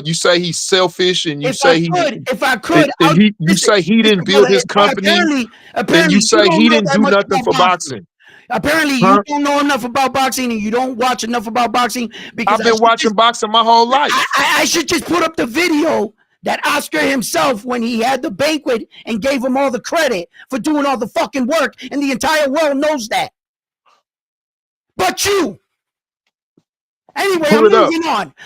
Speaker 2: You say he's selfish, and you say
Speaker 1: if I could, I'll
Speaker 2: you
Speaker 1: listen,
Speaker 2: say he didn't build
Speaker 1: brother.
Speaker 2: his company, and you
Speaker 1: Apparently, you
Speaker 2: say
Speaker 1: don't
Speaker 2: he
Speaker 1: know
Speaker 2: didn't
Speaker 1: that
Speaker 2: do
Speaker 1: much
Speaker 2: nothing
Speaker 1: about
Speaker 2: for
Speaker 1: boxing.
Speaker 2: boxing.
Speaker 1: Apparently, you
Speaker 2: Huh?
Speaker 1: don't know enough about boxing, and you don't watch enough about boxing, because
Speaker 2: I've been watching boxing my whole life.
Speaker 1: I should just put up the video that Oscar himself, when he had the banquet and gave him all the credit for doing all the fucking work, and the entire world knows that. But you. Anyway,
Speaker 2: Pull it up.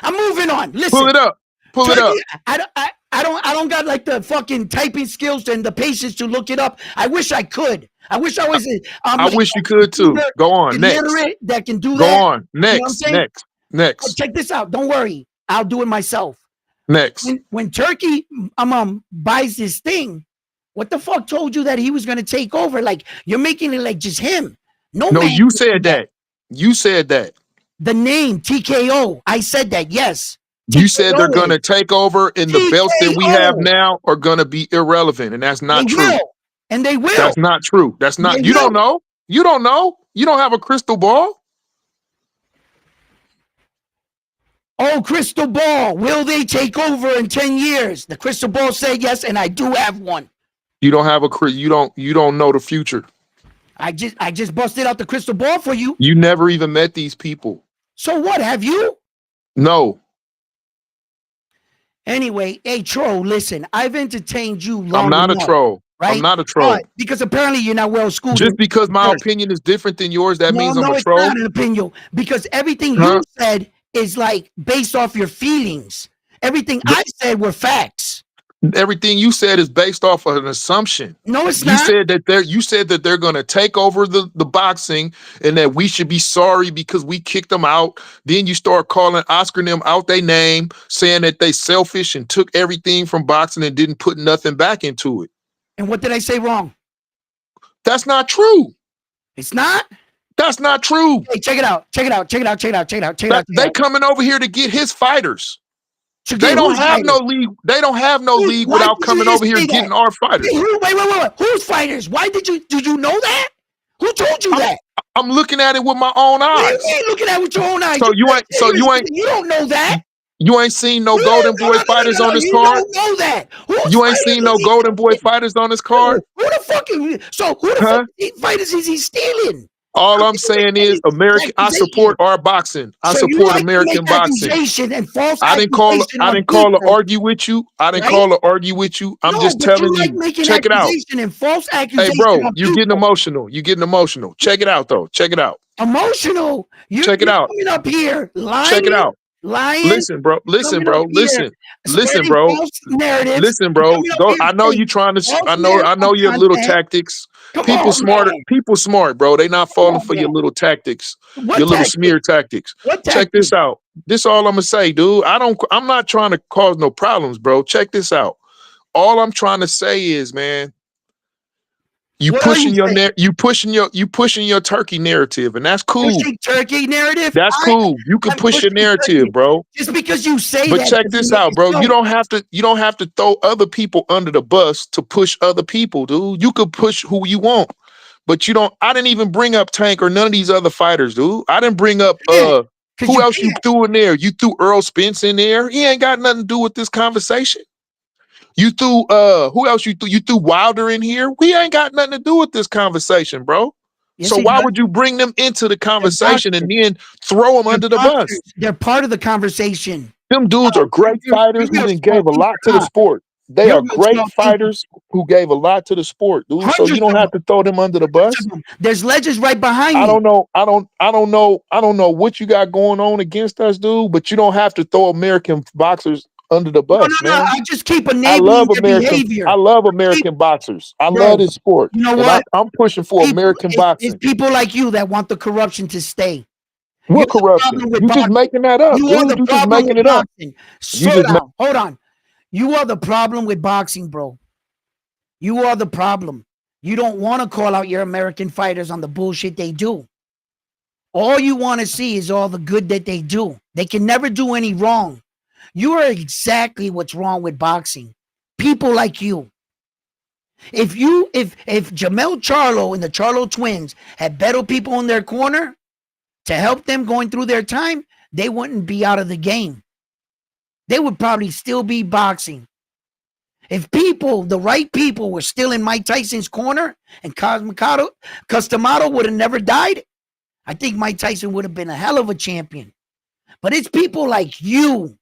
Speaker 1: I'm moving on.
Speaker 2: Pull
Speaker 1: Listen,
Speaker 2: it up. Pull it
Speaker 1: Turkey,
Speaker 2: up.
Speaker 1: I don't got like the fucking typing skills and the patience to look it up. I wish I could. I wish I was
Speaker 2: I
Speaker 1: like
Speaker 2: wish you could too. Go on. Next.
Speaker 1: illiterate that can do
Speaker 2: Go
Speaker 1: that.
Speaker 2: on.
Speaker 1: You know what I'm
Speaker 2: Next.
Speaker 1: saying?
Speaker 2: Next. Next.
Speaker 1: Check this out. Don't worry. I'll do it myself.
Speaker 2: Next.
Speaker 1: When Turkey buys this thing, what the fuck told you that he was gonna take over? Like, you're making it like just him. No man.
Speaker 2: You said that. You said that.
Speaker 1: The name TKO. I said that. Yes.
Speaker 2: You said they're going to take over, and the belts that we have now are going to be irrelevant, and that's not true.
Speaker 1: And they will.
Speaker 2: That's not true. That's not. You don't know. You don't know. You don't have a crystal ball.
Speaker 1: Oh, crystal ball. Will they take over in 10 years? The crystal ball said yes, and I do have one.
Speaker 2: You don't have a you don't know the future.
Speaker 1: I just busted out the crystal ball for you.
Speaker 2: You never even met these people.
Speaker 1: So what, have you?
Speaker 2: No.
Speaker 1: Anyway, hey, troll, listen, I've entertained you long
Speaker 2: I'm not
Speaker 1: enough,
Speaker 2: a troll.
Speaker 1: right?
Speaker 2: I'm not a troll.
Speaker 1: Because apparently you're not well schooled.
Speaker 2: Just because my opinion is different than yours, that means I'm a troll?
Speaker 1: No, it's not an opinion. Because everything you said is like based off your feelings. Everything I said were facts.
Speaker 2: Everything you said is based off of an assumption.
Speaker 1: No, it's not.
Speaker 2: You said that they're going to take over the boxing, and that we should be sorry because we kicked them out. Then you start calling Oscar and them out their name, saying that they selfish and took everything from boxing and didn't put nothing back into it.
Speaker 1: And what did I say wrong?
Speaker 2: That's not true.
Speaker 1: It's not?
Speaker 2: That's not true.
Speaker 1: Hey, check it out.
Speaker 2: They coming over here to get his fighters.
Speaker 1: They
Speaker 2: don't have no league. They don't have no league without coming over here getting our fighters.
Speaker 1: Wait. Whose fighters? Did you know that? Who told you that?
Speaker 2: I'm looking at it with my own eyes.
Speaker 1: You ain't looking at it with your own eyes.
Speaker 2: You
Speaker 1: don't know that.
Speaker 2: You ain't seen no Golden Boy fighters on this card?
Speaker 1: You don't know that.
Speaker 2: You ain't seen no Golden Boy fighters on this card?
Speaker 1: Who the fuck fighters is he stealing?
Speaker 2: All
Speaker 1: I'm
Speaker 2: I'm
Speaker 1: being
Speaker 2: saying is American. I
Speaker 1: accusation.
Speaker 2: support our boxing. I
Speaker 1: So you
Speaker 2: support
Speaker 1: like to make
Speaker 2: American boxing.
Speaker 1: accusation and false
Speaker 2: I didn't call.
Speaker 1: accusation
Speaker 2: I
Speaker 1: on
Speaker 2: didn't call to
Speaker 1: people,
Speaker 2: argue with you. I didn't
Speaker 1: right?
Speaker 2: call to argue with you. I'm
Speaker 1: No,
Speaker 2: just
Speaker 1: but you
Speaker 2: telling
Speaker 1: like
Speaker 2: you.
Speaker 1: making
Speaker 2: Check it out.
Speaker 1: accusation and false
Speaker 2: Hey,
Speaker 1: accusation
Speaker 2: bro,
Speaker 1: on
Speaker 2: you getting
Speaker 1: people.
Speaker 2: emotional. You getting emotional. Check it out, though. Check it out.
Speaker 1: Emotional.
Speaker 2: Check it
Speaker 1: You're
Speaker 2: out.
Speaker 1: coming up here
Speaker 2: Check it
Speaker 1: lying,
Speaker 2: out.
Speaker 1: lying,
Speaker 2: Listen, bro. Listen,
Speaker 1: coming up
Speaker 2: bro.
Speaker 1: here
Speaker 2: Listen. Listen,
Speaker 1: spreading
Speaker 2: bro.
Speaker 1: false narratives,
Speaker 2: Listen,
Speaker 1: and
Speaker 2: bro.
Speaker 1: coming up
Speaker 2: Go.
Speaker 1: here
Speaker 2: I know you
Speaker 1: saying
Speaker 2: trying to.
Speaker 1: false
Speaker 2: I know.
Speaker 1: narrative
Speaker 2: I know your little
Speaker 1: content.
Speaker 2: tactics.
Speaker 1: Come
Speaker 2: People
Speaker 1: on,
Speaker 2: smarter.
Speaker 1: man.
Speaker 2: People smart, bro. They not
Speaker 1: Come
Speaker 2: falling
Speaker 1: on,
Speaker 2: for your
Speaker 1: man.
Speaker 2: little tactics. Your
Speaker 1: What
Speaker 2: little
Speaker 1: tactic?
Speaker 2: smear tactics.
Speaker 1: What
Speaker 2: Check this
Speaker 1: tactic?
Speaker 2: out. This all I'm gonna say, dude. I'm not trying to cause no problems, bro. Check this out. All I'm trying to say is, man,
Speaker 1: What are you saying?
Speaker 2: you pushing your turkey narrative, and that's cool.
Speaker 1: Pushing turkey narrative?
Speaker 2: That's cool. You can
Speaker 1: I'm
Speaker 2: push your
Speaker 1: pushing
Speaker 2: narrative,
Speaker 1: turkey.
Speaker 2: bro.
Speaker 1: Just because you say
Speaker 2: But
Speaker 1: that
Speaker 2: check
Speaker 1: doesn't
Speaker 2: this
Speaker 1: make
Speaker 2: out,
Speaker 1: it
Speaker 2: bro.
Speaker 1: so.
Speaker 2: You don't have to throw other people under the bus to push other people, dude. You could push who you want. But you don't. I didn't even bring up Tank or none of these other fighters, dude. I didn't bring up
Speaker 1: Yeah, because
Speaker 2: who
Speaker 1: you
Speaker 2: else you
Speaker 1: can't.
Speaker 2: threw in there? You threw Earl Spence in there. He ain't got nothing to do with this conversation. You threw who else you threw? You threw Wilder in here. We ain't got nothing to do with this conversation, bro.
Speaker 1: Yes,
Speaker 2: So
Speaker 1: he
Speaker 2: why
Speaker 1: does.
Speaker 2: would you bring them into the
Speaker 1: They're
Speaker 2: conversation and
Speaker 1: boxers.
Speaker 2: then throw them
Speaker 1: They're
Speaker 2: under the bus?
Speaker 1: boxers. They're part of the conversation.
Speaker 2: Them dudes are great
Speaker 1: You're
Speaker 2: fighters who
Speaker 1: real
Speaker 2: then
Speaker 1: slow.
Speaker 2: gave a
Speaker 1: Things
Speaker 2: lot to
Speaker 1: are
Speaker 2: the
Speaker 1: hot.
Speaker 2: sport. They
Speaker 1: You're
Speaker 2: are
Speaker 1: real
Speaker 2: great
Speaker 1: slow thinking.
Speaker 2: fighters who gave a lot to the sport, dude. So you
Speaker 1: Hundreds
Speaker 2: don't
Speaker 1: of them.
Speaker 2: have to throw them under the
Speaker 1: Hundreds
Speaker 2: bus.
Speaker 1: of them. There's legends right behind
Speaker 2: I
Speaker 1: me.
Speaker 2: don't know. I don't know what you got going on against us, dude, but you don't have to throw American boxers under the
Speaker 1: No, no,
Speaker 2: bus,
Speaker 1: no.
Speaker 2: man.
Speaker 1: I just keep enabling their
Speaker 2: I
Speaker 1: behavior.
Speaker 2: love
Speaker 1: I keep,
Speaker 2: American boxers. I love
Speaker 1: bro.
Speaker 2: this sport.
Speaker 1: You know
Speaker 2: And
Speaker 1: what?
Speaker 2: I'm pushing for
Speaker 1: People,
Speaker 2: American
Speaker 1: it's
Speaker 2: boxing.
Speaker 1: people like you that want the corruption to stay. You're
Speaker 2: What
Speaker 1: the
Speaker 2: corruption?
Speaker 1: problem with
Speaker 2: You just
Speaker 1: boxing.
Speaker 2: making that up,
Speaker 1: You are
Speaker 2: dude.
Speaker 1: the
Speaker 2: You just
Speaker 1: problem
Speaker 2: making
Speaker 1: with
Speaker 2: it up.
Speaker 1: boxing.
Speaker 2: You
Speaker 1: Slow
Speaker 2: just
Speaker 1: down. Hold on. You are the problem with boxing, bro. You are the problem. You don't want to call out your American fighters on the bullshit they do. All you want to see is all the good that they do. They can never do any wrong. You are exactly what's wrong with boxing. People like you. If Jamel Charlo and the Charlo twins had better people in their corner to help them going through their time, they wouldn't be out of the game. They would probably still be boxing. If people, the right people, were still in Mike Tyson's corner and Customado would have never died, I think Mike Tyson would have been a hell of a champion. But it's people like you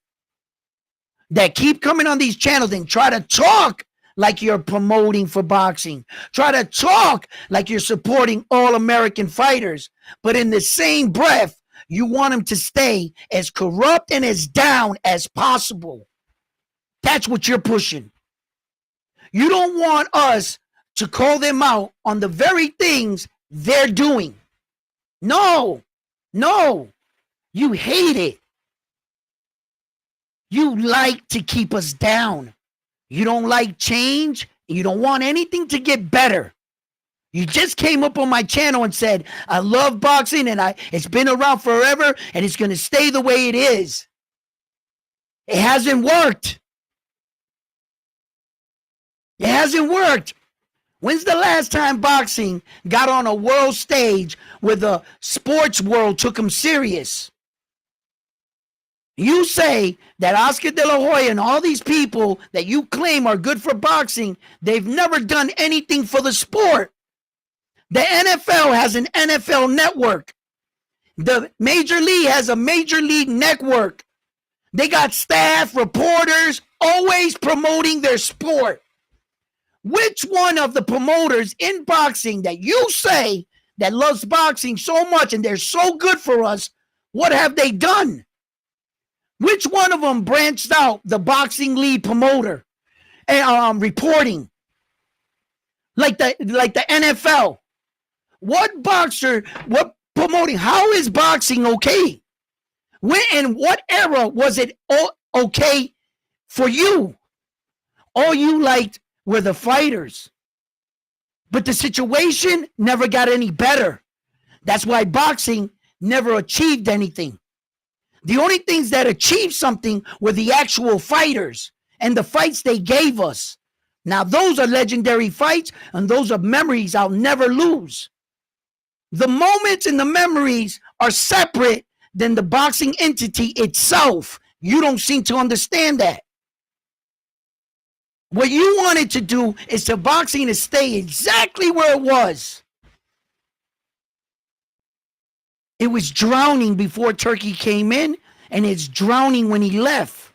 Speaker 1: that keep coming on these channels and try to talk like you're promoting for boxing. Try to talk like you're supporting all American fighters. But in the same breath, you want them to stay as corrupt and as down as possible. That's what you're pushing. You don't want us to call them out on the very things they're doing. No, no, you hate it. You like to keep us down. You don't like change. You don't want anything to get better. You just came up on my channel and said, I love boxing and it's been around forever and it's going to stay the way it is. It hasn't worked. It hasn't worked. When's the last time boxing got on a world stage where the sports world took them serious? You say that Oscar De La Hoya and all these people that you claim are good for boxing, they've never done anything for the sport. The NFL has an NFL network. The Major League has a Major League network. They got staff, reporters, always promoting their sport. Which one of the promoters in boxing that you say that loves boxing so much and they're so good for us, what have they done? Which one of them branched out the boxing league promoter and reporting like the NFL? What boxer? What promoting? How is boxing okay? When in what era was it okay for you? All you liked were the fighters, but the situation never got any better. That's why boxing never achieved anything. The only things that achieved something were the actual fighters and the fights they gave us. Now, those are legendary fights, and those are memories I'll never lose. The moments and the memories are separate than the boxing entity itself. You don't seem to understand that. What you wanted to do is for boxing to stay exactly where it was. It was drowning before Turkey came in, and it's drowning when he left.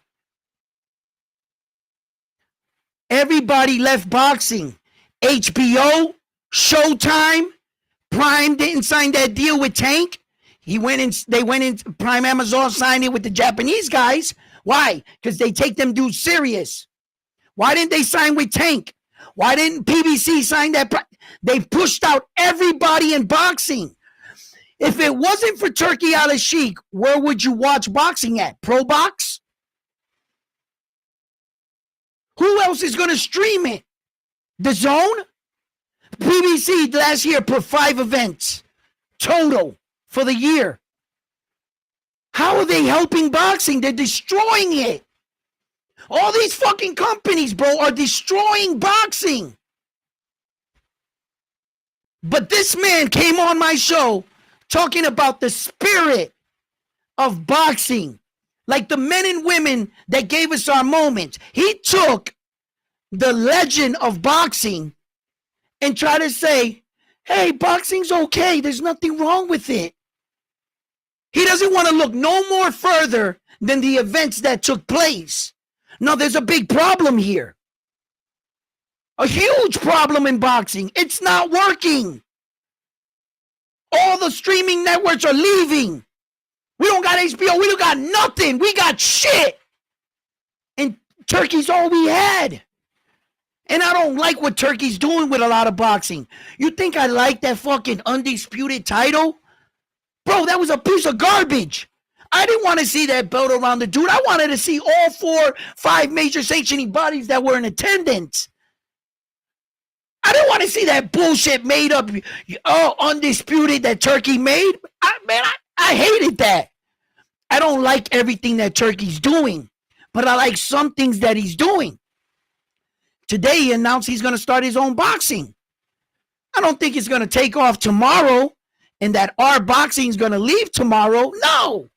Speaker 1: Everybody left boxing. HBO, Showtime, Prime didn't sign that deal with Tank. They went in, Prime Amazon signed it with the Japanese guys. Why? Because they take them dudes serious. Why didn't they sign with Tank? Why didn't PBC sign that? They pushed out everybody in boxing. If it wasn't for Turki Alalshikh, where would you watch boxing at? Pro Box? Who else is going to stream it? The Zone? PBC last year put 5 events total for the year. How are they helping boxing? They're destroying it. All these fucking companies, bro, are destroying boxing. But this man came on my show talking about the spirit of boxing, like the men and women that gave us our moments. He took the legend of boxing and tried to say, hey, boxing's okay. There's nothing wrong with it. He doesn't want to look no more further than the events that took place. No, there's a big problem here. A huge problem in boxing. It's not working. All the streaming networks are leaving. We don't got HBO. We don't got nothing. We got shit. And Turkey's all we had. And I don't like what Turkey's doing with a lot of boxing. You think I like that fucking undisputed title? Bro, that was a piece of garbage. I didn't want to see that belt around the dude. I wanted to see all 4, 5 major sanctioning bodies that were in attendance. I didn't want to see that bullshit made up, undisputed that Turkey made. I hated that. I don't like everything that Turkey's doing, but I like some things that he's doing. Today he announced he's going to start his own boxing. I don't think it's going to take off tomorrow and that our boxing is going to leave tomorrow. No,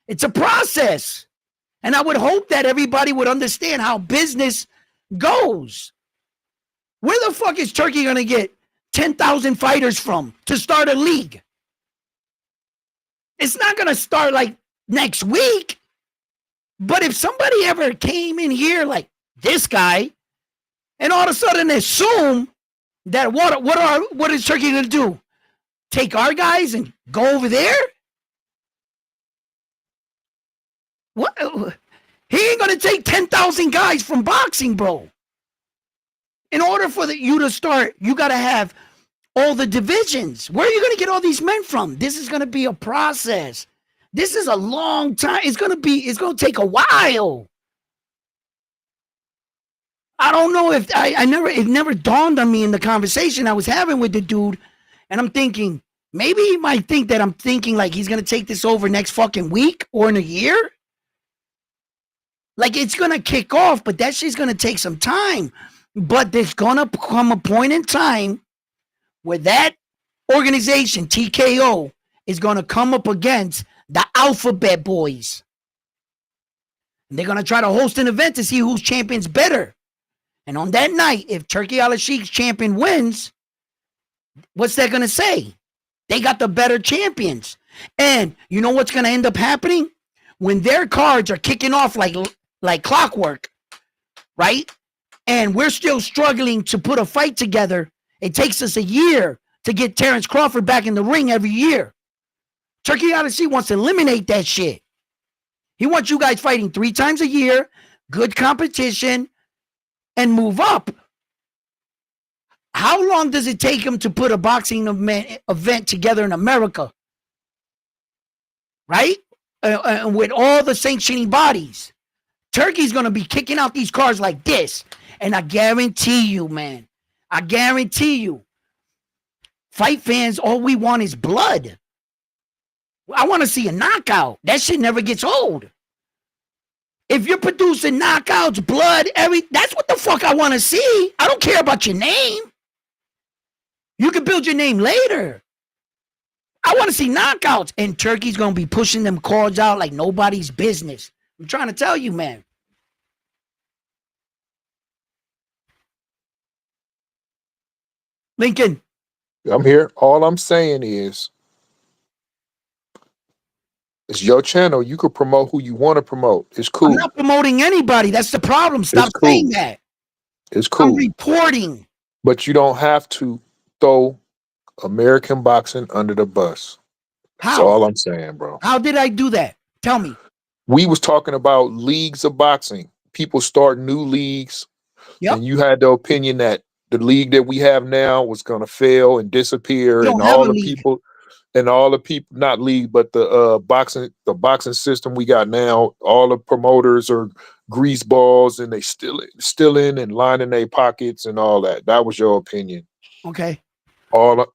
Speaker 1: it's a process. And I would hope that everybody would understand how business goes. Where the fuck is Turkey going to get 10,000 fighters from to start a league? It's not going to start like next week. But if somebody ever came in here like this guy and all of a sudden assume that what is Turkey going to do? Take our guys and go over there? What? He ain't going to take 10,000 guys from boxing, bro. In order for you to start, you got to have all the divisions. Where are you going to get all these men from? This is going to be a process. This is a long time. It's going to take a while. I don't know if it never dawned on me in the conversation I was having with the dude. And I'm thinking, maybe he might think that I'm thinking like he's going to take this over next fucking week or in a year. Like it's going to kick off, but that shit's going to take some time. But there's going to come a point in time where that organization, TKO, is going to come up against the Alphabet Boys. And they're going to try to host an event to see whose champion's better. And on that night, if Turki Alalshikh's champion wins, what's that going to say? They got the better champions. And you know what's going to end up happening? When their cards are kicking off like clockwork, right? And we're still struggling to put a fight together. It takes us a year to get Terrence Crawford back in the ring every year. Turki Alalshikh wants to eliminate that shit. He wants you guys fighting 3 times a year, good competition, and move up. How long does it take him to put a boxing event together in America? Right? With all the sanctioning bodies. Turkey's going to be kicking out these cards like this. And I guarantee you, man, fight fans, all we want is blood. I want to see a knockout. That shit never gets old. If you're producing knockouts, blood, that's what the fuck I want to see. I don't care about your name. You can build your name later. I want to see knockouts. And Turkey's going to be pushing them cards out like nobody's business. I'm trying to tell you, man. Lincoln.
Speaker 2: I'm here. All I'm saying is It's your channel. You could promote who you want to promote. It's
Speaker 1: I'm
Speaker 2: cool.
Speaker 1: not promoting anybody. That's the problem.
Speaker 2: It's
Speaker 1: Stop saying
Speaker 2: cool.
Speaker 1: that.
Speaker 2: It's
Speaker 1: I'm
Speaker 2: cool.
Speaker 1: reporting.
Speaker 2: But you don't have to throw American boxing under the bus. That's
Speaker 1: How?
Speaker 2: all I'm saying, bro.
Speaker 1: How did I do that? Tell me.
Speaker 2: We was talking about leagues of boxing. People start new leagues,
Speaker 1: Yep.
Speaker 2: and you had the opinion that the league that we have now was going to fail and disappear,
Speaker 1: We
Speaker 2: and
Speaker 1: don't have a league.
Speaker 2: all the people, not league, but the boxing system we got now, all the promoters are grease balls, and they still in and lining their pockets and all that. That was your opinion.
Speaker 1: Okay.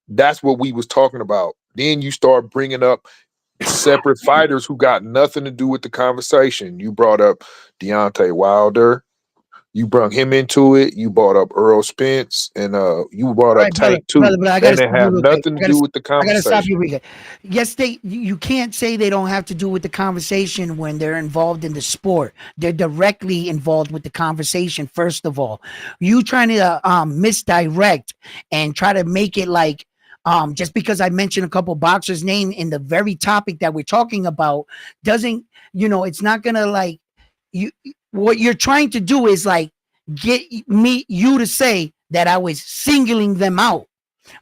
Speaker 2: That's what we was talking about. Then you start bringing up separate fighters who got nothing to do with the conversation. You brought up Deontay Wilder. You brought him into it. You brought up Earl Spence, and you brought
Speaker 1: All
Speaker 2: up
Speaker 1: right, brother,
Speaker 2: Tank too.
Speaker 1: brother, I
Speaker 2: They
Speaker 1: gotta
Speaker 2: didn't
Speaker 1: stop you
Speaker 2: have
Speaker 1: real quick.
Speaker 2: nothing to do with the
Speaker 1: I gotta stop
Speaker 2: conversation.
Speaker 1: you real quick. Yes, you can't say they don't have to do with the conversation when they're involved in the sport. They're directly involved with the conversation. First of all, you trying to misdirect and try to make it like just because I mentioned a couple boxers' name in the very topic that we're talking about doesn't, it's not gonna like you. What you're trying to do is like get you to say that I was singling them out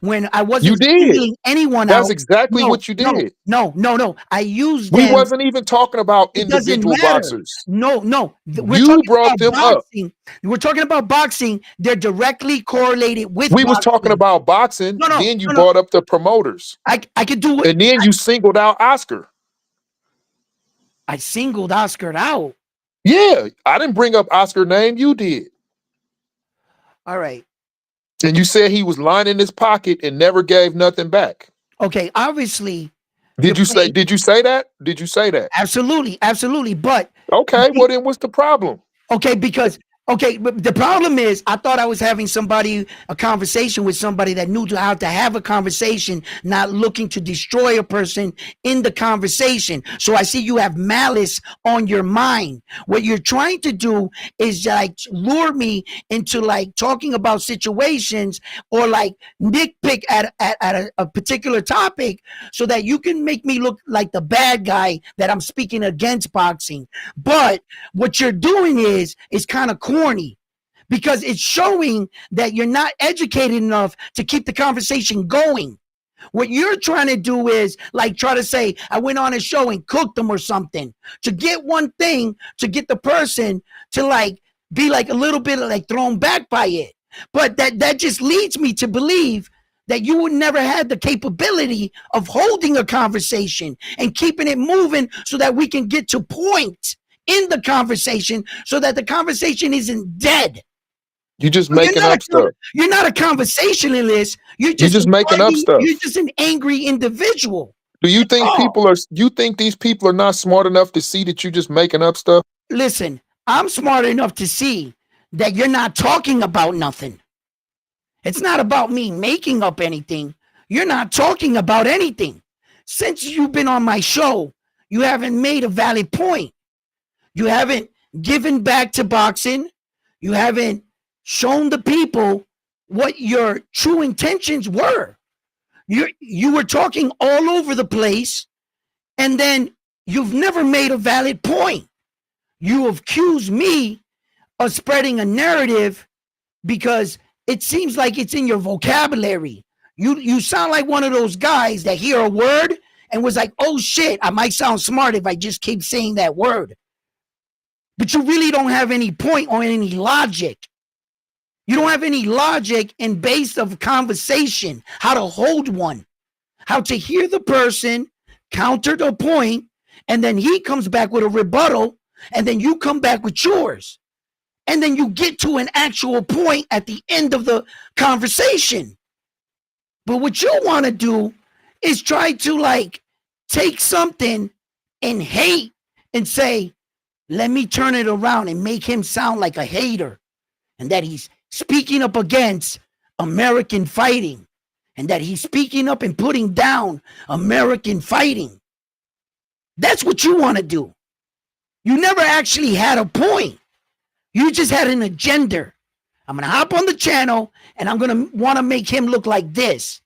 Speaker 1: when I
Speaker 2: You
Speaker 1: wasn't
Speaker 2: did.
Speaker 1: singling anyone
Speaker 2: That's
Speaker 1: out.
Speaker 2: exactly
Speaker 1: No,
Speaker 2: what you
Speaker 1: no,
Speaker 2: did.
Speaker 1: no, no, no. I used
Speaker 2: We
Speaker 1: them.
Speaker 2: wasn't even talking about
Speaker 1: It doesn't
Speaker 2: individual
Speaker 1: matter.
Speaker 2: boxers.
Speaker 1: No, no. We're
Speaker 2: You
Speaker 1: talking
Speaker 2: brought
Speaker 1: about
Speaker 2: them up.
Speaker 1: boxing. We're talking about boxing. They're directly correlated with
Speaker 2: We was talking
Speaker 1: boxing.
Speaker 2: about boxing.
Speaker 1: No, no,
Speaker 2: Then you
Speaker 1: no, no.
Speaker 2: brought up the promoters,
Speaker 1: I could do it.
Speaker 2: and then you singled out Oscar.
Speaker 1: I singled Oscar out.
Speaker 2: Yeah, I didn't bring up Oscar name. You did.
Speaker 1: All right.
Speaker 2: And you said he was lining his pocket and never gave nothing back.
Speaker 1: Okay. Obviously, you're
Speaker 2: Did you say?
Speaker 1: playing.
Speaker 2: Did you say that? Did you say that?
Speaker 1: Absolutely, absolutely. But
Speaker 2: Okay. Well, then what's the problem?
Speaker 1: okay, because but the problem is I thought I was having a conversation with somebody that knew how to have a conversation, not looking to destroy a person in the conversation. So I see you have malice on your mind. What you're trying to do is like lure me into like talking about situations or like nitpick at a particular topic so that you can make me look like the bad guy that I'm speaking against boxing. But what you're doing is kind of corny because it's showing that you're not educated enough to keep the conversation going. What you're trying to do is like try to say, I went on a show and cooked them or something to get one thing to get the person to like be like a little bit of like thrown back by it. But that just leads me to believe that you would never had the capability of holding a conversation and keeping it moving so that we can get to point in the conversation so that the conversation isn't dead.
Speaker 2: You just making up stuff.
Speaker 1: You're not a conversationalist. You're
Speaker 2: You
Speaker 1: just
Speaker 2: just
Speaker 1: an
Speaker 2: making up
Speaker 1: arguing,
Speaker 2: stuff.
Speaker 1: you're just an angry individual.
Speaker 2: Do you
Speaker 1: That's
Speaker 2: think
Speaker 1: all.
Speaker 2: you think these people are not smart enough to see that you're just making up stuff?
Speaker 1: Listen, I'm smart enough to see that you're not talking about nothing. It's not about me making up anything. You're not talking about anything. Since you've been on my show, you haven't made a valid point. You haven't given back to boxing. You haven't shown the people what your true intentions were. You were talking all over the place, and then you've never made a valid point. You accuse me of spreading a narrative because it seems like it's in your vocabulary. You sound like one of those guys that hear a word and was like, oh shit, I might sound smart if I just keep saying that word. But you really don't have any point or any logic. You don't have any logic in base of conversation, how to hold one, how to hear the person, counter the point, and then he comes back with a rebuttal, and then you come back with yours. And then you get to an actual point at the end of the conversation. But what you want to do is try to like take something and hate and say, let me turn it around and make him sound like a hater and that he's speaking up against American fighting and that he's speaking up and putting down American fighting. That's what you want to do. You never actually had a point. You just had an agenda. I'm going to hop on the channel and I'm going to want to make him look like this.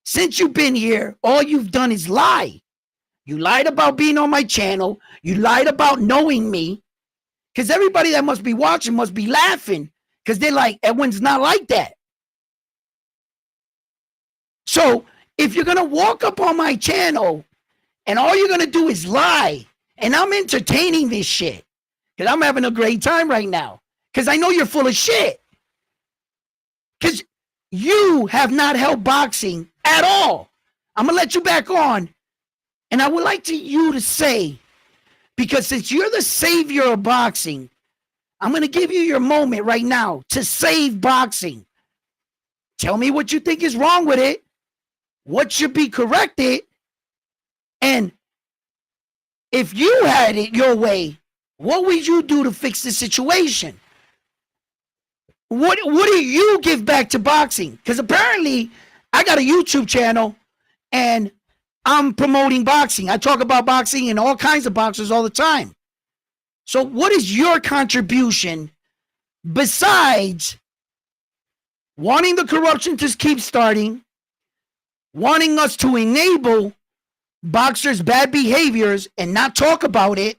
Speaker 1: Since you've been here, all you've done is lie. You lied about being on my channel. You lied about knowing me. Because everybody that must be watching must be laughing. Because they're like, Edwin's not like that. So if you're going to walk up on my channel and all you're going to do is lie, and I'm entertaining this shit, because I'm having a great time right now, because I know you're full of shit. Because you have not held boxing at all. I'm going to let you back on. And I would like you to say, because since you're the savior of boxing, I'm going to give you your moment right now to save boxing. Tell me what you think is wrong with it, what should be corrected, and if you had it your way, what would you do to fix the situation? What do you give back to boxing? Because apparently I got a YouTube channel and I'm promoting boxing. I talk about boxing and all kinds of boxers all the time. So what is your contribution besides wanting the corruption to keep starting, wanting us to enable boxers' bad behaviors and not talk about it?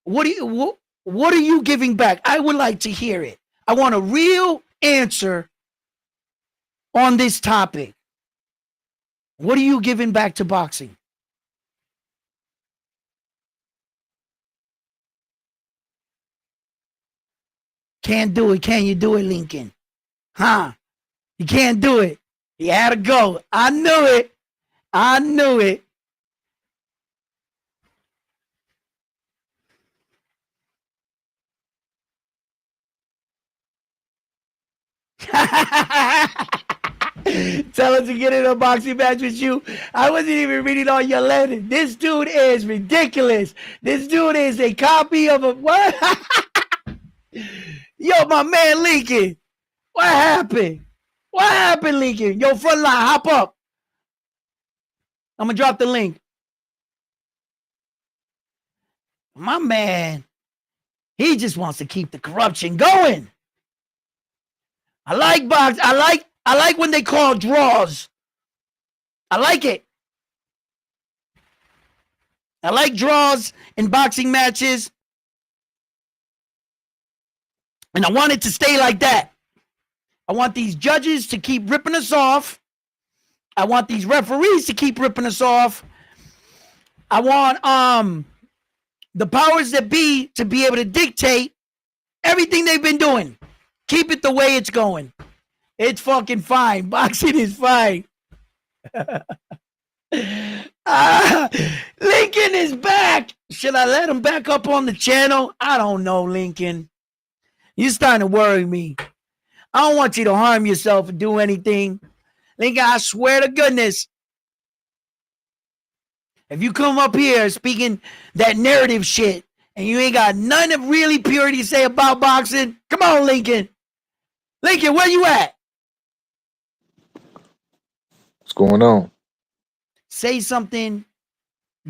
Speaker 1: What are you giving back? I would like to hear it. I want a real answer on this topic. What are you giving back to boxing? Can't do it. Can you do it, Lincoln? Huh? You can't do it. You had to go. I knew it. I knew it. Tell us to get in a boxing match with you. I wasn't even reading all your letters. This dude is ridiculous. This dude is a copy of a what? Yo, my man Lincoln. What happened? What happened, Lincoln? Yo, front line, hop up. I'm gonna drop the link. My man, he just wants to keep the corruption going. I like box. I like when they call draws. I like it. I like draws in boxing matches. And I want it to stay like that. I want these judges to keep ripping us off. I want these referees to keep ripping us off. I want the powers that be to be able to dictate everything they've been doing. Keep it the way it's going. It's fucking fine. Boxing is fine. Lincoln is back. Should I let him back up on the channel? I don't know, Lincoln. You're starting to worry me. I don't want you to harm yourself or do anything. Lincoln, I swear to goodness, if you come up here speaking that narrative shit and you ain't got none of really purity to say about boxing, come on, Lincoln. Lincoln, where you at?
Speaker 2: What's going on?
Speaker 1: Say something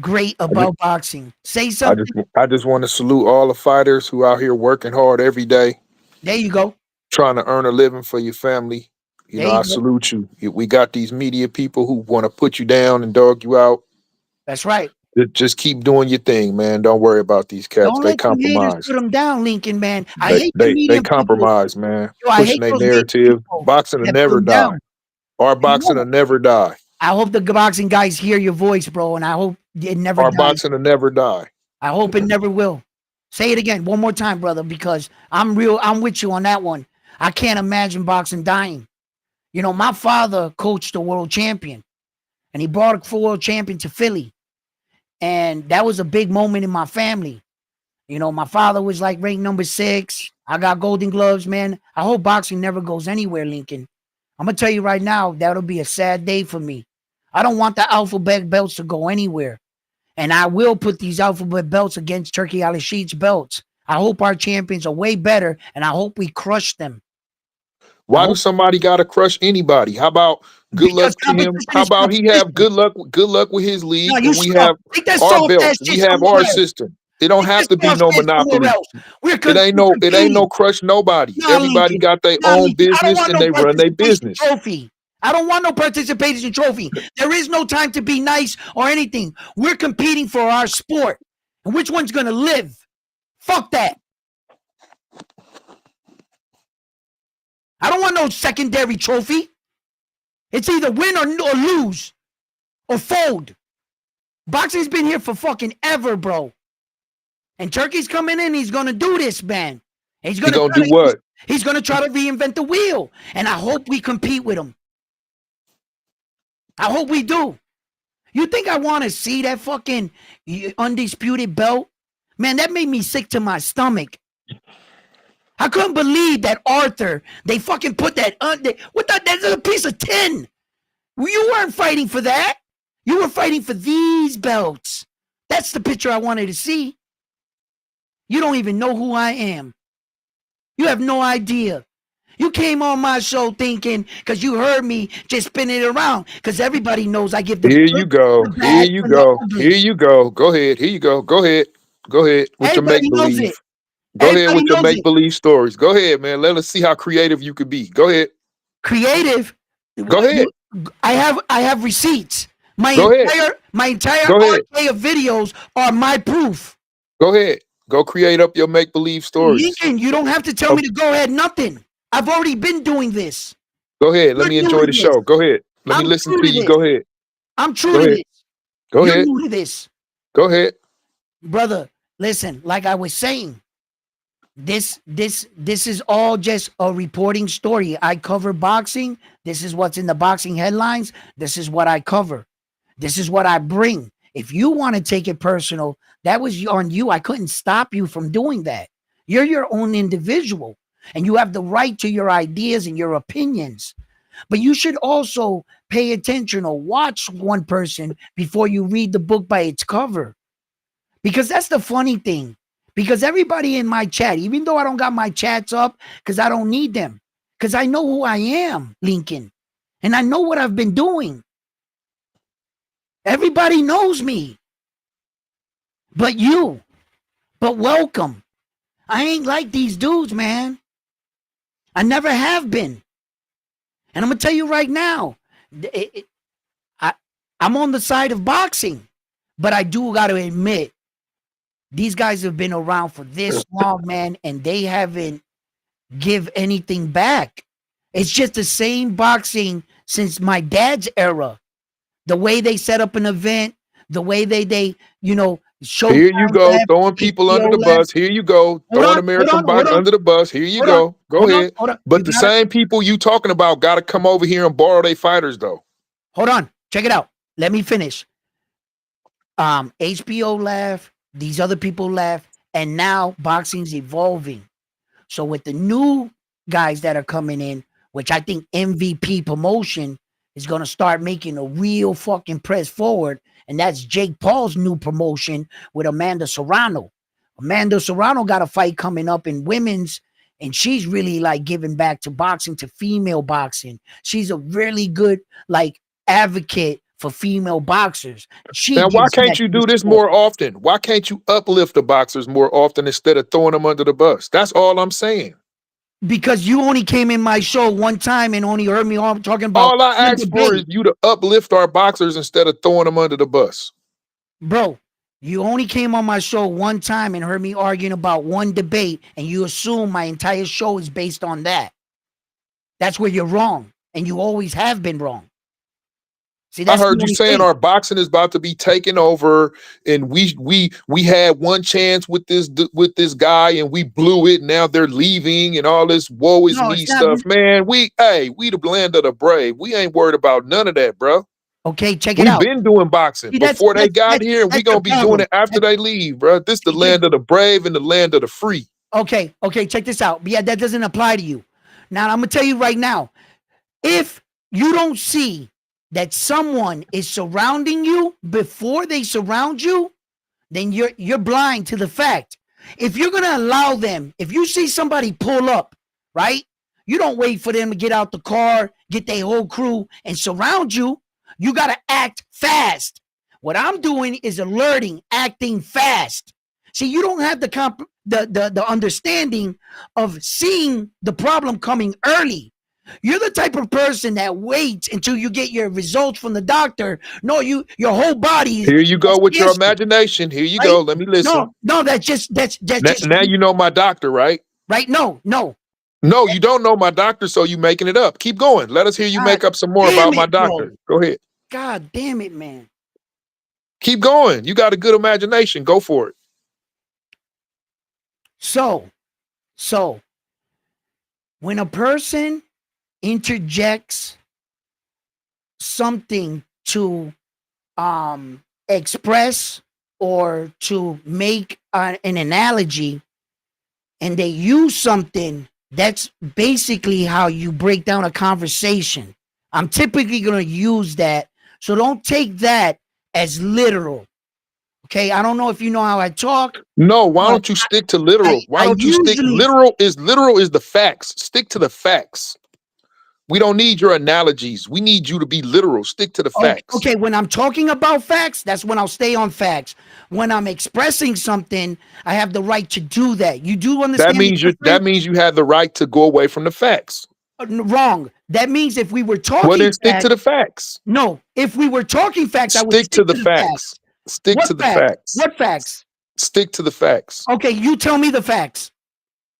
Speaker 1: great about boxing. Say something.
Speaker 2: I just want to salute all the fighters who out here working hard every day.
Speaker 1: There you go.
Speaker 2: Trying to earn a living for your family. You know, I salute you. We got these media people who want to put you down and dog you out.
Speaker 1: That's right.
Speaker 2: Just keep doing your thing, man. Don't worry about these cats.
Speaker 1: Don't
Speaker 2: they
Speaker 1: let
Speaker 2: compromise.
Speaker 1: Haters put them down, Lincoln, man. I
Speaker 2: They,
Speaker 1: hate
Speaker 2: they compromise,
Speaker 1: people.
Speaker 2: man.
Speaker 1: Yo,
Speaker 2: Pushing their narrative. Boxing will never die. Our boxing will never die.
Speaker 1: I hope the boxing guys hear your voice, bro, and I hope it never dies.
Speaker 2: Our boxing will never die.
Speaker 1: I hope it never will. Say it again one more time, brother, because I'm with you on that one. I can't imagine boxing dying. You know, my father coached a world champion, and he brought a world champion to Philly. And that was a big moment in my family. You know, my father was like ranked number 6. I got golden gloves, man. I hope boxing never goes anywhere, Lincoln. I'm going to tell you right now, that'll be a sad day for me. I don't want the alphabet belts to go anywhere. And I will put these alphabet belts against Turki Alalshikh's belts. I hope our champions are way better, and I hope we crush them.
Speaker 2: Why does somebody got to crush anybody? How about good luck to him? How about he have good luck with his league, and we have our belts. We have our system. It don't have to be no monopoly. It ain't no crush nobody. Everybody got their own business and they run their business.
Speaker 1: Trophy. I don't want no participation trophy. There is no time to be nice or anything. We're competing for our sport. And which one's going to live? Fuck that. I don't want no secondary trophy. It's either win or lose or fold. Boxing's been here for fucking ever, bro. And Turkey's coming in. He's going to do this, man. He's going
Speaker 2: to do what?
Speaker 1: He's going to try to reinvent the wheel. And I hope we compete with him. I hope we do. You think I want to see that fucking undisputed belt? Man, that made me sick to my stomach. I couldn't believe that Arthur, they fucking put that, that's a piece of tin. You weren't fighting for that. You were fighting for these belts. That's the picture I wanted to see. You don't even know who I am. You have no idea. You came on my show thinking, because you heard me just spinning it around, because everybody knows I give the
Speaker 2: Here you go. Here you go. Here you go. Go ahead. Here you go. Go ahead. Go ahead with your make-believe. Go ahead with your make-believe stories. Go ahead, man. Let us see how creative you could be. Go ahead.
Speaker 1: Creative?
Speaker 2: Go ahead.
Speaker 1: I have receipts. My entire array of videos are my proof.
Speaker 2: Go ahead. Go create up your make-believe stories.
Speaker 1: Lincoln, you don't have to tell me to go ahead. Nothing. I've already been doing this.
Speaker 2: Go ahead. Let me enjoy the show. Go ahead. Let me listen to you. Go ahead.
Speaker 1: I'm true to this.
Speaker 2: Go ahead.
Speaker 1: You're new to this.
Speaker 2: Go ahead.
Speaker 1: Brother, listen, like I was saying, this is all just a reporting story. I cover boxing. This is what's in the boxing headlines. This is what I cover. This is what I bring. If you want to take it personal, that was on you. I couldn't stop you from doing that. You're your own individual, and you have the right to your ideas and your opinions. But you should also pay attention or watch one person before you read the book by its cover. Because that's the funny thing. Because everybody in my chat, even though I don't got my chats up, because I don't need them, because I know who I am, Lincoln, and I know what I've been doing. Everybody knows me. But welcome. I ain't like these dudes, man. I never have been. And I'm going to tell you right now, I'm on the side of boxing, but I do got to admit, these guys have been around for this long, man, and they haven't give anything back. It's just the same boxing since my dad's era. The way they set up an event, the way they show.
Speaker 2: Here you go, throwing people under the bus. Here you go, throwing American boxing under the bus. Here you go. Go ahead. But the same people you talking about got to come over here and borrow their fighters, though.
Speaker 1: Hold on. Check it out. Let me finish. HBO left. These other people left. And now boxing's evolving. So with the new guys that are coming in, which I think MVP Promotion is going to start making a real fucking press forward. And that's Jake Paul's new promotion with Amanda Serrano. Amanda Serrano got a fight coming up in women's, and she's really like giving back to boxing, to female boxing. She's a really good like advocate for female boxers.
Speaker 2: Now, why can't you do this more often? Why can't you uplift the boxers more often instead of throwing them under the bus? That's all I'm saying.
Speaker 1: Because you only came in my show one time and only heard me all talking about.
Speaker 2: All I ask for is you to uplift our boxers instead of throwing them under the bus.
Speaker 1: Bro, you only came on my show one time and heard me arguing about one debate, and you assume my entire show is based on that. That's where you're wrong, and you always have been wrong. See,
Speaker 2: I heard you saying our boxing is about to be taken over, and we had one chance with this guy, and we blew it. Now they're leaving, and all this woe is me stuff. Man, we the land of the brave. We ain't worried about none of that, bro.
Speaker 1: Okay, check it out.
Speaker 2: We've been doing boxing before they got here, and we gonna be doing it after they leave, bro. This the land of the brave and the land of the free.
Speaker 1: Okay, check this out. Yeah, that doesn't apply to you. Now I'm gonna tell you right now, if you don't see that someone is surrounding you before they surround you, then you're blind to the fact. If you're gonna allow them, if you see somebody pull up, right? You don't wait for them to get out the car, get their whole crew, and surround you. You gotta act fast. What I'm doing is alerting, acting fast. See, you don't have the understanding of seeing the problem coming early. You're the type of person that waits until you get your results from the doctor. No, your whole body
Speaker 2: Here you
Speaker 1: has
Speaker 2: go with your
Speaker 1: cancer,
Speaker 2: imagination. Here you
Speaker 1: right?
Speaker 2: go. Let me listen.
Speaker 1: No, that's just
Speaker 2: Now you know my doctor, right?
Speaker 1: right. No.
Speaker 2: No, you don't know my doctor, so you making it up. Keep going. Let us hear you
Speaker 1: God
Speaker 2: make up some more
Speaker 1: damn
Speaker 2: about my
Speaker 1: it, bro.
Speaker 2: doctor. Go ahead.
Speaker 1: God damn it, man.
Speaker 2: Keep going. You got a good imagination. Go for it.
Speaker 1: So, so when a person interjects something to express or to make an analogy, and they use something, that's basically how you break down a conversation. I'm typically going to use that. So don't take that as literal. Okay. I don't know if you know how I talk,
Speaker 2: No, why
Speaker 1: but
Speaker 2: don't you stick to
Speaker 1: I,
Speaker 2: literal? Why
Speaker 1: I
Speaker 2: don't you stick
Speaker 1: usually,
Speaker 2: literal is the facts. Stick to the facts. We don't need your analogies. We need you to be literal. Stick to the facts.
Speaker 1: okay, when I'm talking about facts, that's when I'll stay on facts. When I'm expressing something, I have the right to do that. You do understand the
Speaker 2: That
Speaker 1: difference?
Speaker 2: means you have the right to go away from the facts.
Speaker 1: Wrong. That means if we were
Speaker 2: Well,
Speaker 1: talking
Speaker 2: then stick to
Speaker 1: facts,
Speaker 2: the facts.
Speaker 1: no, if we were talking facts, I would
Speaker 2: Stick to
Speaker 1: stick
Speaker 2: the
Speaker 1: to the facts.
Speaker 2: facts. Stick
Speaker 1: What
Speaker 2: to the
Speaker 1: facts?
Speaker 2: facts.
Speaker 1: What facts?
Speaker 2: Stick to the facts.
Speaker 1: Okay, you tell me the facts,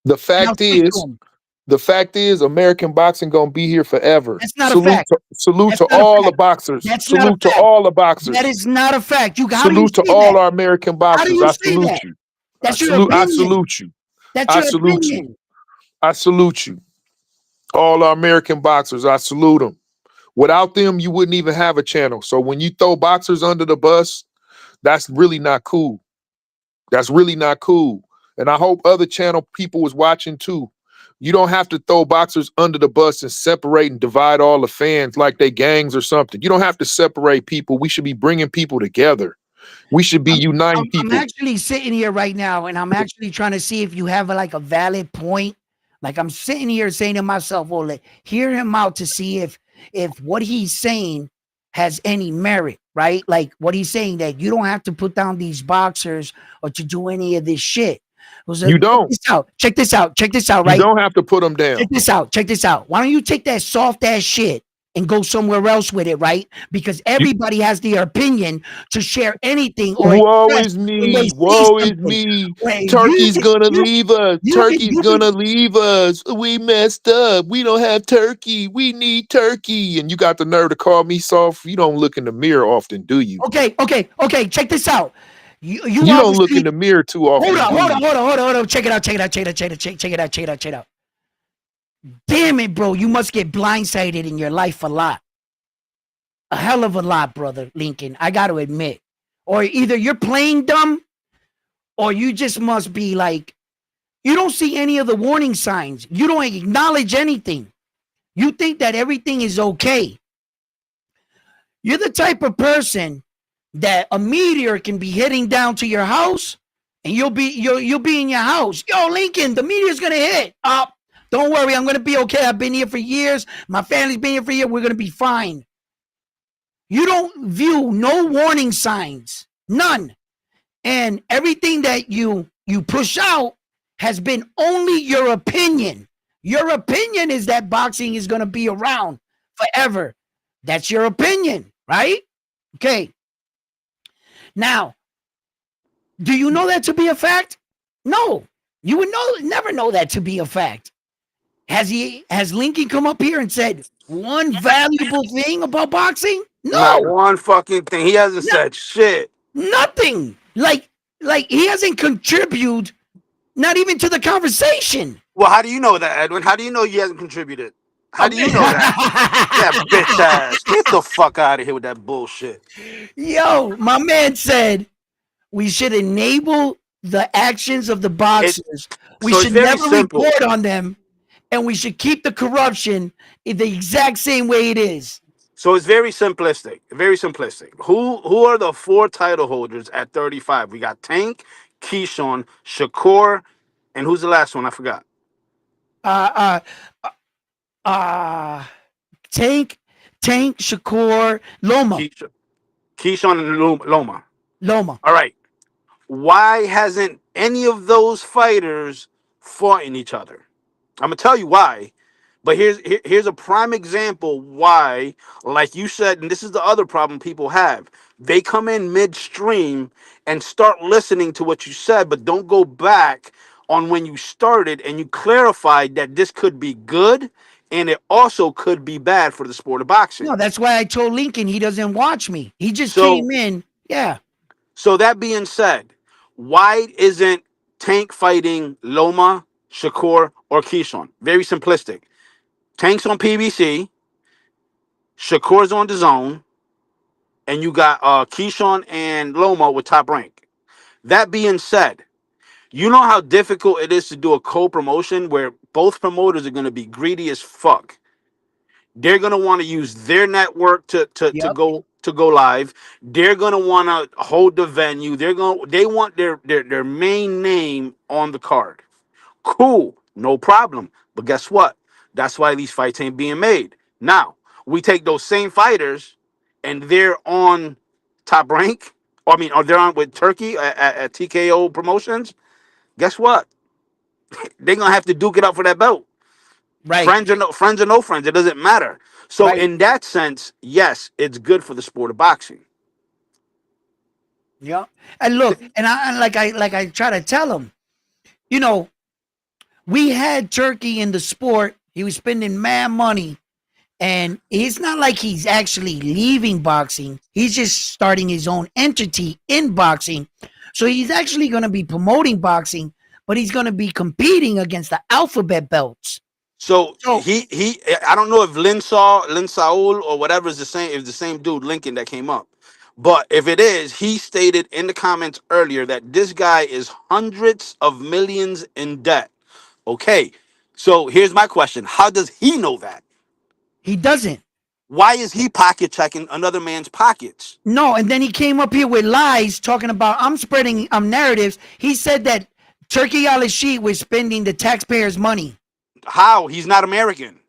Speaker 2: The
Speaker 1: and I'll
Speaker 2: fact
Speaker 1: stick to
Speaker 2: is,
Speaker 1: them.
Speaker 2: the fact is, American boxing gonna be here forever.
Speaker 1: That's not a fact.
Speaker 2: Salute
Speaker 1: That's
Speaker 2: to
Speaker 1: not a
Speaker 2: all the
Speaker 1: fact.
Speaker 2: boxers.
Speaker 1: That's not a
Speaker 2: Salute to
Speaker 1: fact.
Speaker 2: all the
Speaker 1: That
Speaker 2: boxers.
Speaker 1: is not a fact. How do you
Speaker 2: Salute to
Speaker 1: say
Speaker 2: all
Speaker 1: that?
Speaker 2: our American
Speaker 1: How do
Speaker 2: boxers.
Speaker 1: you
Speaker 2: I
Speaker 1: say
Speaker 2: salute
Speaker 1: that?
Speaker 2: you.
Speaker 1: That's your
Speaker 2: I
Speaker 1: opinion.
Speaker 2: salute you.
Speaker 1: That's
Speaker 2: I
Speaker 1: your
Speaker 2: salute you.
Speaker 1: opinion.
Speaker 2: I salute you. All our American boxers, I salute them. Without them, you wouldn't even have a channel. So when you throw boxers under the bus, that's really not cool. That's really not cool. And I hope other channel people was watching too. You don't have to throw boxers under the bus and separate and divide all the fans like they gangs or something. You don't have to separate people. We should be bringing people together. We should be uniting
Speaker 1: I'm
Speaker 2: people.
Speaker 1: actually sitting here right now, and I'm actually trying to see if you have like a valid point. Like I'm sitting here saying to myself, "Well, hear him out to see if what he's saying has any merit, right? Like what he's saying that you don't have to put down these boxers or to do any of this shit."
Speaker 2: You
Speaker 1: Check
Speaker 2: don't.
Speaker 1: this out. Check this out. Check this out.
Speaker 2: You
Speaker 1: Right.
Speaker 2: don't have to put them down.
Speaker 1: Check this out. Check this out. Why don't you take that soft ass shit and go somewhere else with it, right? Because
Speaker 2: You,
Speaker 1: everybody has their opinion to share anything or
Speaker 2: woe
Speaker 1: express
Speaker 2: is
Speaker 1: when they
Speaker 2: me.
Speaker 1: see
Speaker 2: Woe is
Speaker 1: something.
Speaker 2: me.
Speaker 1: When
Speaker 2: Turkey's gonna
Speaker 1: you
Speaker 2: leave us.
Speaker 1: you can
Speaker 2: Turkey's gonna leave us. We messed up. We don't have turkey. We need turkey. And you got the nerve to call me soft. You don't look in the mirror often, do you?
Speaker 1: okay. Check this out. You
Speaker 2: You don't look in
Speaker 1: obviously
Speaker 2: the mirror too
Speaker 1: hold
Speaker 2: often,
Speaker 1: on,
Speaker 2: do
Speaker 1: hold on,
Speaker 2: you?
Speaker 1: hold on, hold on, hold on. Check it out, check it out, check it out, check it out, check it out, check it out, check it out. Damn it, bro. You must get blindsided in your life a lot. A hell of a lot, brother Lincoln. I got to admit. Or either you're playing dumb or you just must be like, you don't see any of the warning signs. You don't acknowledge anything. You think that everything is okay. You're the type of person that a meteor can be heading down to your house and you'll be in your house. Yo, Lincoln, the meteor's gonna hit. Up. Don't worry, I'm gonna be okay. I've been here for years. My family's been here for years. We're gonna be fine. You don't view no warning signs. None. And everything that you push out has been only your opinion. Your opinion is that boxing is going to be around forever. That's your opinion, right? Okay. Now, do you know that to be a fact? No. You would never know that to be a fact. Has Lincoln come up here and said one valuable thing about boxing?
Speaker 3: Not
Speaker 1: No.
Speaker 3: one fucking thing. He hasn't
Speaker 1: No,
Speaker 3: said shit.
Speaker 1: nothing. Like he hasn't contributed not even to the conversation.
Speaker 3: Well, how do you know that, Edwin? How do you know he hasn't contributed? How do you know that?
Speaker 1: Okay.
Speaker 3: Yeah, bitch ass. Get the fuck out of here with that bullshit.
Speaker 1: Yo, my man said we should enable the actions of the
Speaker 3: It
Speaker 1: boxers. We
Speaker 3: so it's
Speaker 1: should
Speaker 3: very
Speaker 1: never
Speaker 3: simple.
Speaker 1: report on them, and we should keep the corruption in the exact same way it is.
Speaker 3: So it's very simplistic. Very simplistic. Who are the four title holders at 35? We got Tank, Keyshawn, Shakur, and who's the last one? I forgot.
Speaker 1: Uh, uh, uh, Tank, Tank, Shakur, Loma,
Speaker 3: Keyshawn, Keyshawn and Loma.
Speaker 1: Loma.
Speaker 3: All right. Why hasn't any of those fighters fought in each other? I'm gonna tell you why. But here's a prime example why, like you said, and this is the other problem people have. They come in midstream and start listening to what you said, but don't go back on when you started and you clarified that this could be good and it also could be bad for the sport of
Speaker 1: No,
Speaker 3: boxing.
Speaker 1: that's why I told Lincoln he doesn't watch me. He just
Speaker 3: So
Speaker 1: came in. Yeah.
Speaker 3: so that being said, why isn't Tank fighting Loma, Shakur, or Keyshawn? Very simplistic. Tank's on PBC, Shakur's on the zone, and you got Keyshawn and Loma with Top Rank. That being said, you know how difficult it is to do a co-promotion where both promoters are going to be greedy as fuck. They're going to want to use their network
Speaker 1: Yep.
Speaker 3: to go live. They're going to want to hold the venue. They want their main name on the card. Cool, no problem. But guess what? That's why these fights ain't being made. Now, we take those same fighters and they're on Top Rank. Or, I mean, or they're on with Turkey at TKO Promotions. Guess what? They're gonna have to duke it out for that belt.
Speaker 1: Right.
Speaker 3: Friends or no friends, it doesn't matter. So
Speaker 1: Right.
Speaker 3: in that sense, yes, it's good for the sport of boxing.
Speaker 1: Yeah. And look, and like I try to tell him, you know, we had Turkey in the sport. He was spending mad money. And it's not like he's actually leaving boxing. He's just starting his own entity in boxing. So he's actually going to be promoting boxing, but he's going to be competing against the alphabet belts.
Speaker 3: So
Speaker 1: So
Speaker 3: he I don't know if Lin Saul or whatever is the same, if the same dude Lincoln that came up. But if it is, he stated in the comments earlier that this guy is hundreds of millions in debt. Okay. So here's my question. How does he know that?
Speaker 1: he doesn't.
Speaker 3: Why is he pocket checking another man's pockets?
Speaker 1: No, and then he came up here with lies talking about I'm spreading narratives. He said that Turkey Alalshikh was spending the taxpayers' money.
Speaker 3: How? He's not American.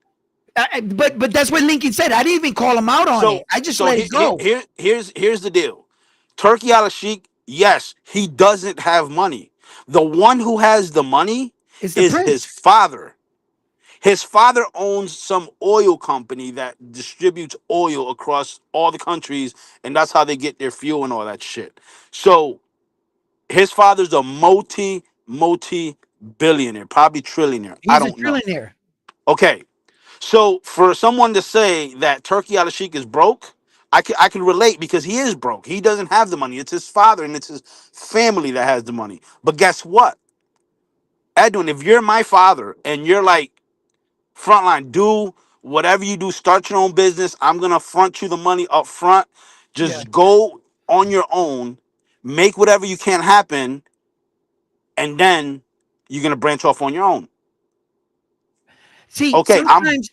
Speaker 1: But that's what Lincoln said. I didn't even call him out on it.
Speaker 3: So
Speaker 1: I just let it go.
Speaker 3: here's the deal. Turkey Alalshikh, yes, he doesn't have money. The one who has the money
Speaker 1: It's the
Speaker 3: is his
Speaker 1: prince.
Speaker 3: father. His father owns some oil company that distributes oil across all the countries, and that's how they get their fuel and all that shit. So his father's a multi billionaire, probably trillionaire. I
Speaker 1: He's a
Speaker 3: don't know.
Speaker 1: trillionaire.
Speaker 3: Okay, so for someone to say that Turkey Al-Sheikh is broke, I can relate because he is broke. He doesn't have the money. It's his father and it's his family that has the money. But guess what, Edwin? If you're my father and you're like, frontline, do whatever you do, start your own business. I'm gonna front you the money up front.
Speaker 1: Yeah.
Speaker 3: Just go on your own, make whatever you can happen, and then you're gonna branch off on your own.
Speaker 1: See,
Speaker 3: Okay, I'm
Speaker 1: sometimes,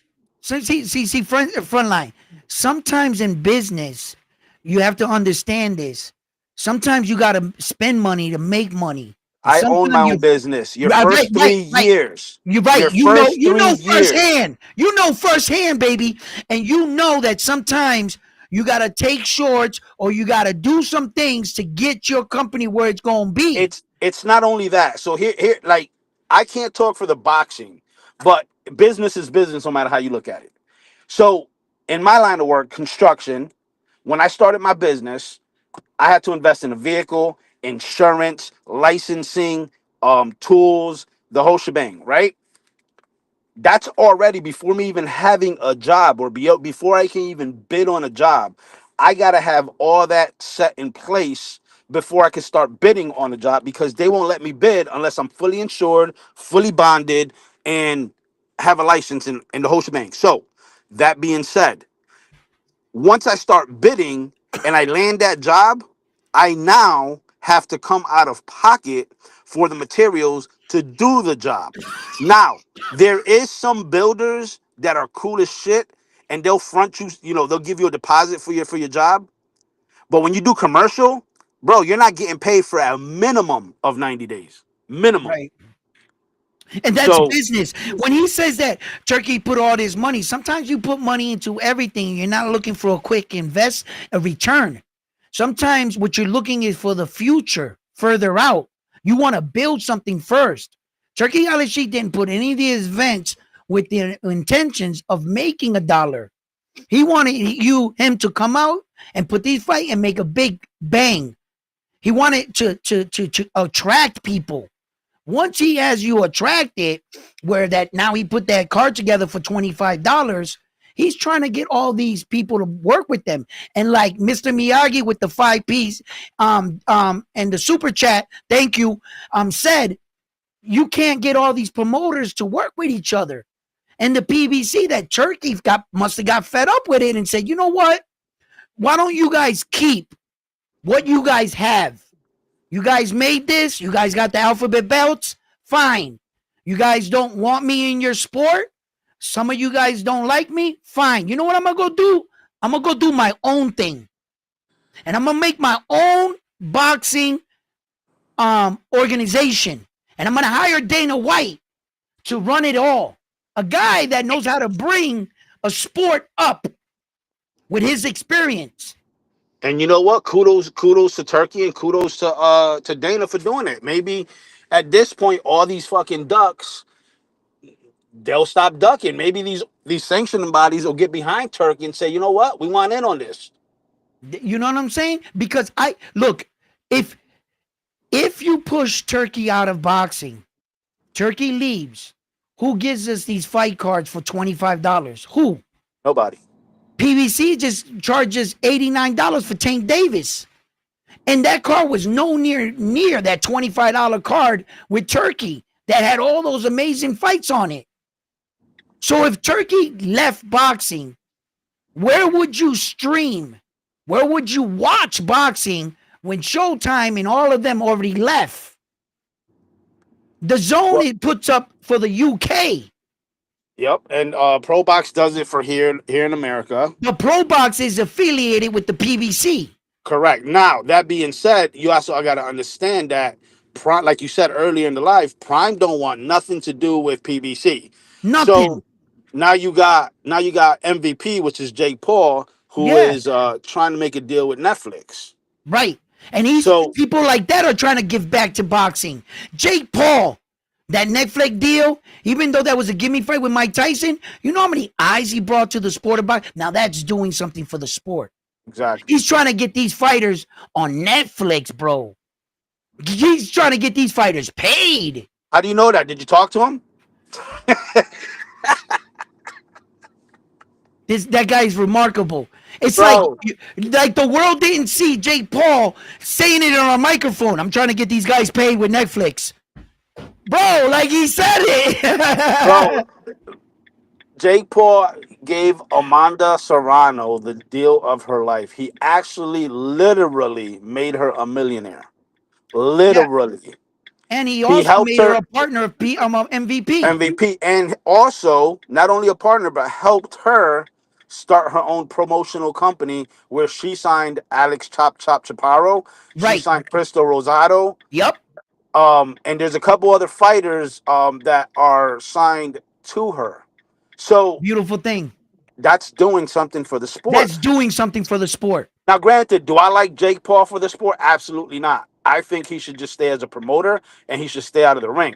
Speaker 1: front line. Sometimes in business, you have to understand this. Sometimes you got to spend money to make money, and
Speaker 3: I own my
Speaker 1: sometimes
Speaker 3: own business. Your
Speaker 1: right,
Speaker 3: first three
Speaker 1: right, right.
Speaker 3: years.
Speaker 1: You're right.
Speaker 3: Your first
Speaker 1: You
Speaker 3: three
Speaker 1: know
Speaker 3: years.
Speaker 1: firsthand. You know firsthand, baby, and you know that sometimes you got to take shorts or you got to do some things to get your company where it's gonna be.
Speaker 3: It's not only that. So here like I can't talk for the boxing, but business is business no matter how you look at it. So in my line of work, construction, when I started my business, I had to invest in a vehicle, insurance, licensing, tools, the whole shebang, right? That's already before me even having a job or before I can even bid on a job. I got to have all that set in place before I can start bidding on a job because they won't let me bid unless I'm fully insured, fully bonded, and have a license in the whole shebang. So, that being said, once I start bidding and I land that job, I now have to come out of pocket for the materials to do the job. Now, there is some builders that are cool as shit and they'll front you, they'll give you a deposit for your job. But when you do commercial, bro, you're not getting paid for a minimum of 90 days. Minimum.
Speaker 1: Right. And that's
Speaker 3: So
Speaker 1: business. When he says that Turkey put all this money, sometimes you put money into everything. You're not looking for a quick a return. Sometimes what you're looking is for the future, further out. You want to build something first. Turkey Alalshikh didn't put any of these events with the intentions of making $1. He wanted him to come out and put these fight and make a big bang. He wanted to attract people. Once he has you attracted, where that now he put that card together for $25, he's trying to get all these people to work with them. And like Mr. Miyagi with the 5 piece, and the super chat, thank you, said you can't get all these promoters to work with each other. And the PBC, that Turkey must have got fed up with it and said, you know what? Why don't you guys keep what you guys have? You guys made this. You guys got the alphabet belts. Fine. You guys don't want me in your sport. Some of you guys don't like me. Fine. You know what I'm going to go do? I'm going to go do my own thing. And I'm going to make my own boxing organization. And I'm going to hire Dana White to run it all. A guy that knows how to bring a sport up with his experience.
Speaker 3: And you know what? Kudos to Turkey and kudos to Dana for doing it. Maybe at this point, all these fucking ducks, they'll stop ducking. Maybe these sanctioning bodies will get behind Turkey and say, you know what? We want in on this.
Speaker 1: You know what I'm saying? Because if you push Turkey out of boxing, Turkey leaves. Who gives us these fight cards for $25? Who?
Speaker 3: Nobody.
Speaker 1: PBC just charges $89 for Tank Davis. And that card was no near that $25 card with Turkey that had all those amazing fights on it. So if Turkey left boxing, where would you stream? Where would you watch boxing when Showtime and all of them already left? The Zone it puts up for the UK.
Speaker 3: Yep, and Pro Box does it for here in America.
Speaker 1: The Pro Box is affiliated with the PBC.
Speaker 3: Correct. Now, that being said, you also got to understand that Prime, like you said earlier in the live, Prime don't want nothing to do with PBC.
Speaker 1: Nothing.
Speaker 3: So now you got MVP, which is Jake Paul, who
Speaker 1: Yeah.
Speaker 3: is trying to make a deal with Netflix.
Speaker 1: Right. And people like that are trying to give back to boxing. Jake Paul, that Netflix deal, even though that was a gimme fight with Mike Tyson, you know how many eyes he brought to the sport of boxing? Now that's doing something for the sport.
Speaker 3: Exactly.
Speaker 1: He's trying to get these fighters on Netflix, bro. He's trying to get these fighters paid.
Speaker 3: How do you know that? Did you talk to him?
Speaker 1: That guy's remarkable. It's
Speaker 3: Bro.
Speaker 1: like the world didn't see Jake Paul saying it on a microphone. I'm trying to get these guys paid with Netflix. Bro, like he said it.
Speaker 3: Bro, Jake Paul gave Amanda Serrano the deal of her life. He actually literally made her a millionaire. Literally.
Speaker 1: And he also
Speaker 3: helped
Speaker 1: made her
Speaker 3: her
Speaker 1: a partner of MVP.
Speaker 3: MVP. And also, not only a partner, but helped her start her own promotional company where she signed Alex Chop Chop Chaparro. She
Speaker 1: Right.
Speaker 3: signed Cristo Rosado.
Speaker 1: Yep.
Speaker 3: And there's a couple other fighters that are signed to her. So
Speaker 1: Beautiful thing.
Speaker 3: that's doing something for the sport.
Speaker 1: That's doing something for the sport.
Speaker 3: Now, granted, do I like Jake Paul for the sport? Absolutely not. I think he should just stay as a promoter and he should stay out of the ring.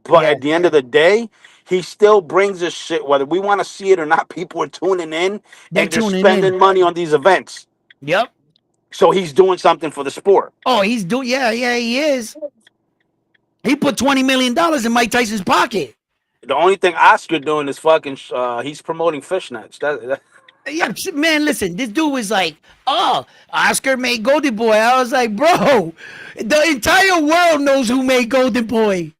Speaker 3: But at the end of the day, he still brings us shit, whether we want to see it or not. People are tuning in
Speaker 1: They're
Speaker 3: and they're
Speaker 1: tuning
Speaker 3: spending
Speaker 1: in.
Speaker 3: money on these events.
Speaker 1: Yep.
Speaker 3: So he's doing something for the sport.
Speaker 1: Oh, he's doing. Yeah, he is. He put $20 million in Mike Tyson's pocket.
Speaker 3: The only thing Oscar doing is fucking. He's promoting fishnets.
Speaker 1: Yeah, man, listen, this dude was like, oh, Oscar made Golden Boy. I was like, bro, the entire world knows who made Golden Boy.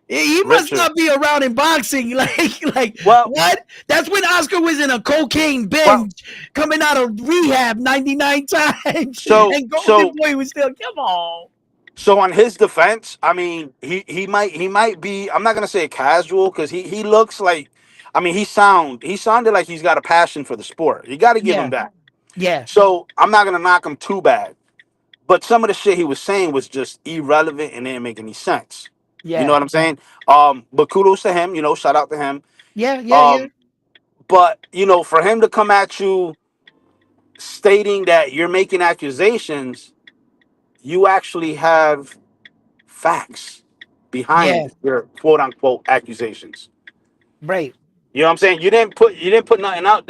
Speaker 1: He must
Speaker 3: Richard.
Speaker 1: not be around in boxing. Like
Speaker 3: Well-
Speaker 1: what? That's when Oscar was in a cocaine binge, coming out of rehab 99 times.
Speaker 3: So-
Speaker 1: and Golden
Speaker 3: so-
Speaker 1: Boy was still, come on.
Speaker 3: So on his defense, I mean, he might be. I'm not gonna say casual because he looks like. I mean, he sounded like he's got a passion for the sport. You got to give him that.
Speaker 1: Yeah.
Speaker 3: So I'm not gonna knock him too bad, but some of the shit he was saying was just irrelevant and didn't make any sense.
Speaker 1: Yeah.
Speaker 3: You know what I'm saying? But kudos to him. You know, shout out to him.
Speaker 1: Yeah.
Speaker 3: But you know, for him to come at you stating that you're making accusations, you actually have facts behind your quote unquote accusations.
Speaker 1: Right.
Speaker 3: You know what I'm saying? You didn't put nothing out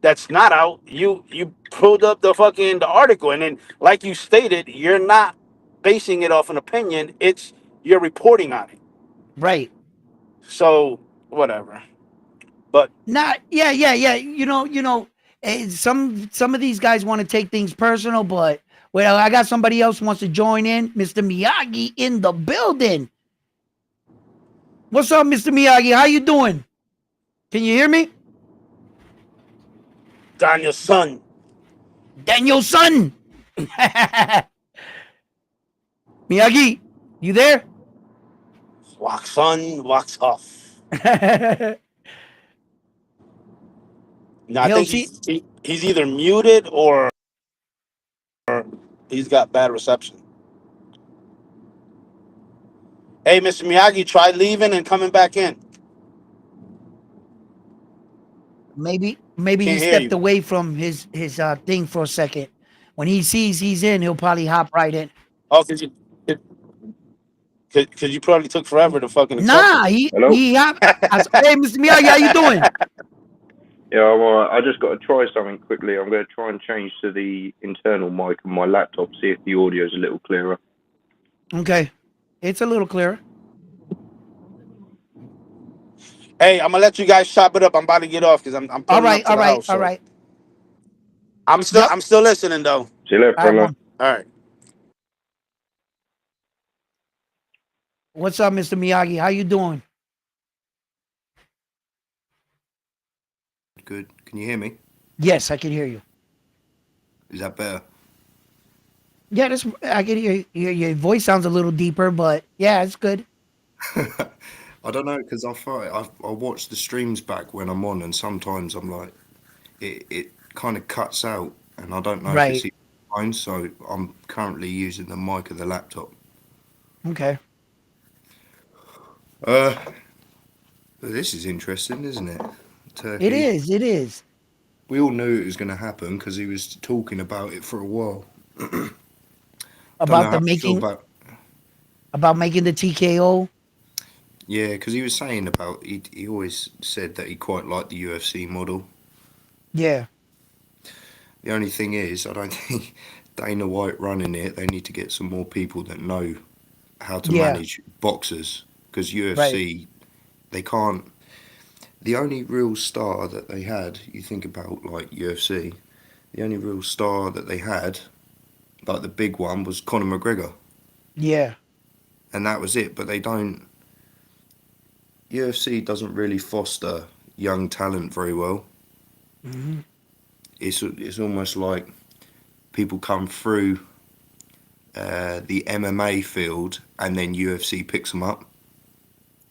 Speaker 3: that's not out. You pulled up the article, and then like you stated, you're not basing it off an opinion. It's you're reporting on it.
Speaker 1: Right.
Speaker 3: So whatever. But
Speaker 1: Not yeah. Some of these guys want to take things personal, but well, I got somebody else who wants to join in. Mr. Miyagi in the building. What's up, Mr. Miyagi? How you doing? Can you hear me?
Speaker 3: Daniel's son,
Speaker 1: Daniel son. Miyagi, you there?
Speaker 3: wax on, wax off. No, I
Speaker 1: He'll
Speaker 3: think
Speaker 1: see.
Speaker 3: he's either muted or he's got bad reception. Hey, Mr. Miyagi, try leaving and coming back in.
Speaker 1: Maybe he
Speaker 3: Can't hear
Speaker 1: stepped
Speaker 3: you.
Speaker 1: away from his thing for a second. When he sees he's in, he'll probably hop right in.
Speaker 3: Oh, cause you probably took forever to fucking accept
Speaker 1: Nah,
Speaker 3: it.
Speaker 4: Hello?
Speaker 1: hey, Mr. Miyagi, how you doing?
Speaker 4: Yeah, I'm alright. I just got to try something quickly. I'm going to try and change to the internal mic on my laptop, see if the audio is a little clearer.
Speaker 1: Okay, it's a little clearer.
Speaker 3: Hey, I'm gonna let you guys chop it up. I'm about to get off because I'm
Speaker 1: All
Speaker 3: pulling up
Speaker 1: right,
Speaker 3: to
Speaker 1: all
Speaker 3: the
Speaker 1: right,
Speaker 3: house.
Speaker 1: all
Speaker 3: So
Speaker 1: right.
Speaker 3: I'm still
Speaker 1: Yep.
Speaker 3: I'm still listening though.
Speaker 4: See you later,
Speaker 1: All right,
Speaker 4: fella.
Speaker 1: one.
Speaker 3: All right.
Speaker 1: What's up, Mr. Miyagi? How you doing?
Speaker 5: Good. Can you hear me?
Speaker 1: Yes, I can hear you.
Speaker 5: Is that better?
Speaker 1: Yeah, I can hear your voice sounds a little deeper, but yeah, it's good.
Speaker 5: I don't know because I watch the streams back when I'm on, and sometimes I'm like, it kind of cuts out, and I don't know if it's
Speaker 1: Right.
Speaker 5: even phone. So I'm currently using the mic of the laptop.
Speaker 1: Okay.
Speaker 5: Uh, this is interesting, isn't it?
Speaker 1: It
Speaker 5: Turkey.
Speaker 1: is. It is
Speaker 5: We all knew it was going to happen because he was talking about it for a while. Don't know
Speaker 1: about
Speaker 5: how
Speaker 1: the
Speaker 5: you feel
Speaker 1: making
Speaker 5: about.
Speaker 1: the TKO.
Speaker 5: Yeah, because he was saying about he always said that he quite liked the UFC model.
Speaker 1: Yeah.
Speaker 5: The only thing is, I don't think Dana White running it. They need to get some more people that know how to
Speaker 1: Yeah.
Speaker 5: manage boxers because
Speaker 1: Right.
Speaker 5: UFC they can't. The only real star that they had, you think about like UFC, the only real star that they had, like the big one, was Conor McGregor,
Speaker 1: Yeah.
Speaker 5: and that was it. But they don't. UFC doesn't really foster young talent very well.
Speaker 1: Hmm.
Speaker 5: It's almost like people come through the MMA field and then UFC picks them up.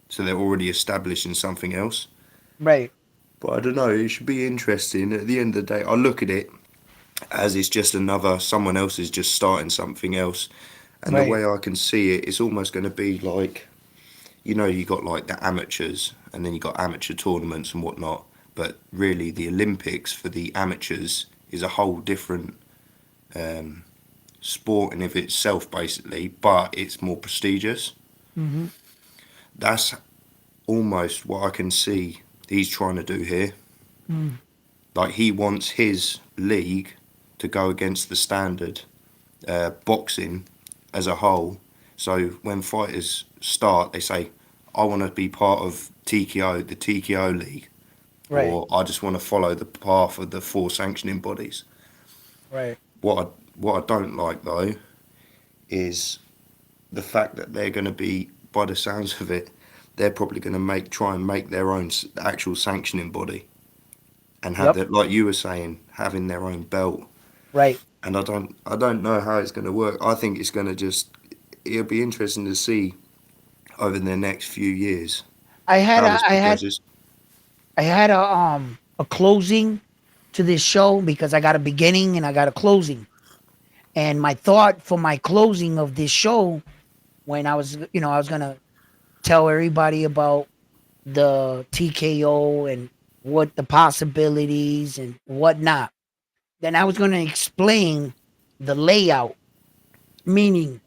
Speaker 5: So they're already established in something else.
Speaker 1: Right.
Speaker 5: But I don't know, it should be interesting. At the end of the day, I look at it as it's just another, someone else is just starting something else. And the
Speaker 1: Right.
Speaker 5: way I can see it, it's almost going to be like, you got like the amateurs and then you got amateur tournaments and whatnot. But really, the Olympics for the amateurs is a whole different um, sport in of itself, basically, but it's more prestigious.
Speaker 1: Hmm.
Speaker 5: That's almost what I can see he's trying to do here.
Speaker 1: Mm.
Speaker 5: Like he wants his league to go against the standard boxing as a whole. So when fighters start, they say, "I want to be part of TKO, the TKO league,"
Speaker 1: Right.
Speaker 5: or "I just want to follow the path of the four sanctioning bodies."
Speaker 1: Right.
Speaker 5: What I don't like though is the fact that they're going to be, by the sounds of it, they're probably going to try and make their own actual sanctioning body and have
Speaker 1: Yep.
Speaker 5: that, like you were saying, having their own belt.
Speaker 1: Right.
Speaker 5: And I don't know how it's going to work. I think it's going to it'll be interesting to see over the next few years
Speaker 1: I had
Speaker 5: how
Speaker 1: a
Speaker 5: this
Speaker 1: I had
Speaker 5: progresses.
Speaker 1: I had a closing to this show because I got a beginning and I got a closing. And my thought for my closing of this show, when I was gonna tell everybody about the TKO and what the possibilities and whatnot. Then I was gonna explain the layout, meaning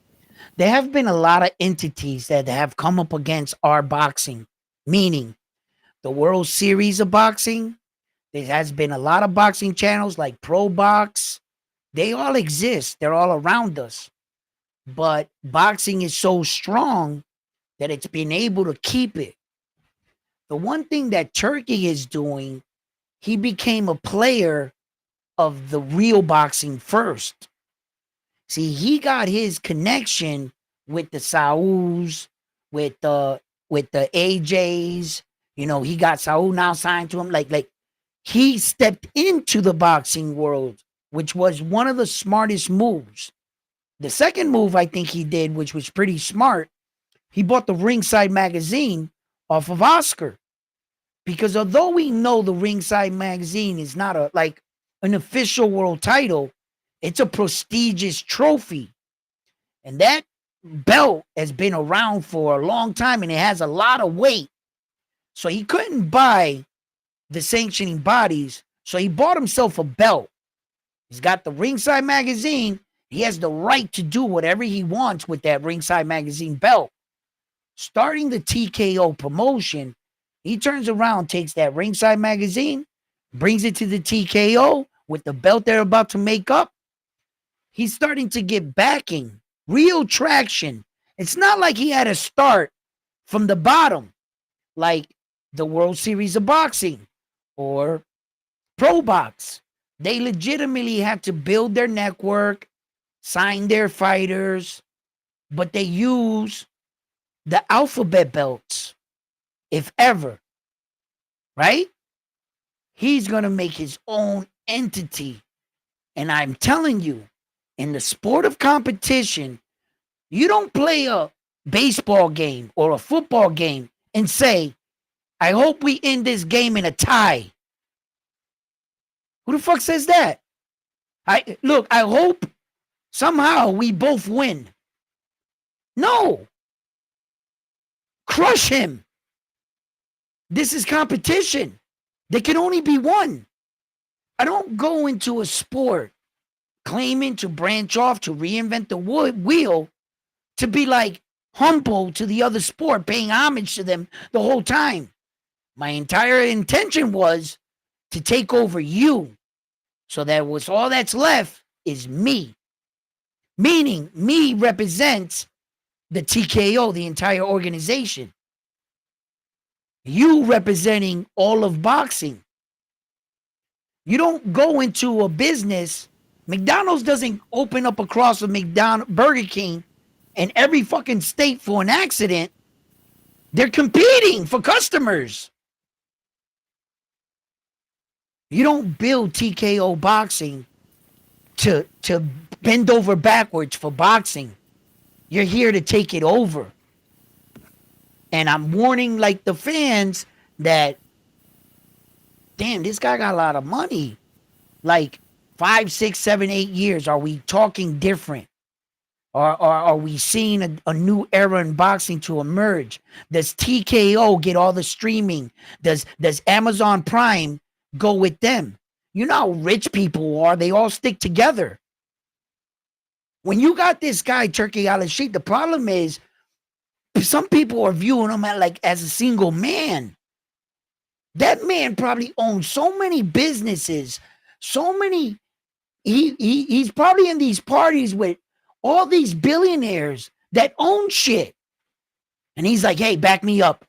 Speaker 1: there have been a lot of entities that have come up against our boxing, meaning the World Series of boxing. There has been a lot of boxing channels like Pro Box. They all exist. They're all around us. But boxing is so strong that it's been able to keep it. The one thing that Turkey is doing, he became a player of the real boxing first. See, he got his connection with the Sauls, with the AJs. You know, he got Saul now signed to him. Like he stepped into the boxing world, which was one of the smartest moves. The second move I think he did, which was pretty smart, he bought the Ringside magazine off of Oscar. Because although we know the Ringside magazine is not an official world title, it's a prestigious trophy. And that belt has been around for a long time and it has a lot of weight. So he couldn't buy the sanctioning bodies. So he bought himself a belt. He's got the Ringside magazine. He has the right to do whatever he wants with that Ringside magazine belt. Starting the TKO promotion, he turns around, takes that Ringside magazine, brings it to the TKO with the belt they're about to make up. He's starting to get backing, real traction. It's not like he had to start from the bottom, like the World Series of Boxing or Pro Box. They legitimately had to build their network, sign their fighters, but they use the alphabet belts, if ever, right? He's going to make his own entity. And I'm telling you, in the sport of competition, you don't play a baseball game or a football game and say, I hope we end this game in a tie. Who the fuck says that? I hope somehow we both win. No. Crush him. This is competition. There can only be one. I don't go into a sport claiming to branch off, to reinvent the wheel, to be like humble to the other sport, paying homage to them the whole time. My entire intention was to take over you, so that was all that's left is me. Meaning, me represents the TKO, the entire organization. You representing all of boxing. You don't go into a business. McDonald's doesn't open up across a Burger King in every fucking state for an accident. They're competing for customers. You don't build TKO boxing to bend over backwards for boxing. You're here to take it over. And I'm warning like the fans that, damn, this guy got a lot of money. Like 5, 6, 7, 8 years. Are we talking different? Or are we seeing a new era in boxing to emerge? Does TKO get all the streaming? Does Amazon Prime go with them? You know how rich people are. They all stick together. When you got this guy, Turki Alalshikh, the problem is some people are viewing him as a single man. That man probably owns so many businesses, so many. He's probably in these parties with all these billionaires that own shit. And he's like, hey, back me up.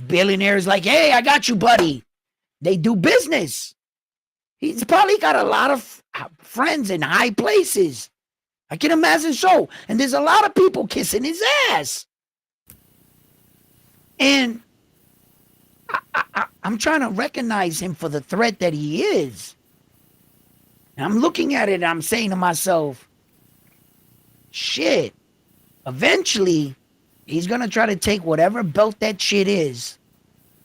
Speaker 1: Billionaires like, hey, I got you, buddy. They do business. He's probably got a lot of friends in high places. I can imagine so. And there's a lot of people kissing his ass. And I'm trying to recognize him for the threat that he is. And I'm looking at it and I'm saying to myself, shit, eventually he's going to try to take whatever belt that shit is,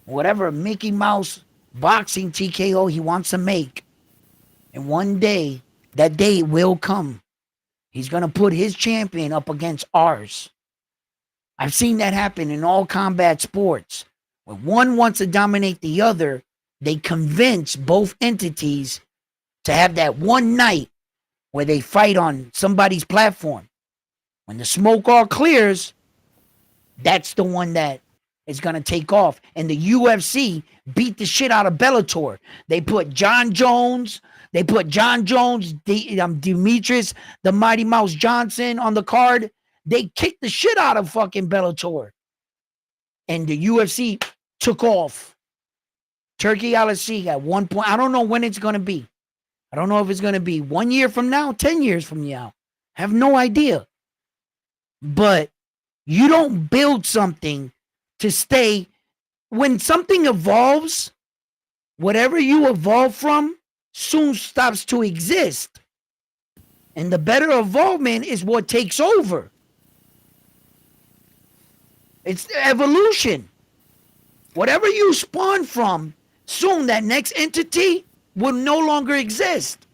Speaker 1: whatever Mickey Mouse boxing TKO he wants to make. And one day, that day will come. He's going to put his champion up against ours. I've seen that happen in all combat sports. When one wants to dominate the other, they convince both entities to have that one night where they fight on somebody's platform. When the smoke all clears, that's the one that is going to take off. And the UFC beat the shit out of Bellator. They put John Jones, Demetrius, the Mighty Mouse Johnson on the card. They kicked the shit out of fucking Bellator. And the UFC took off. Turki Alalshikh at one point. I don't know when it's going to be. I don't know if it's going to be 1 year from now, 10 years from now. I have no idea. But you don't build something to stay. When something evolves, whatever you evolve from soon stops to exist. And the better evolvement is what takes over. It's the evolution. Whatever you spawn from, soon that next entity will no longer exist.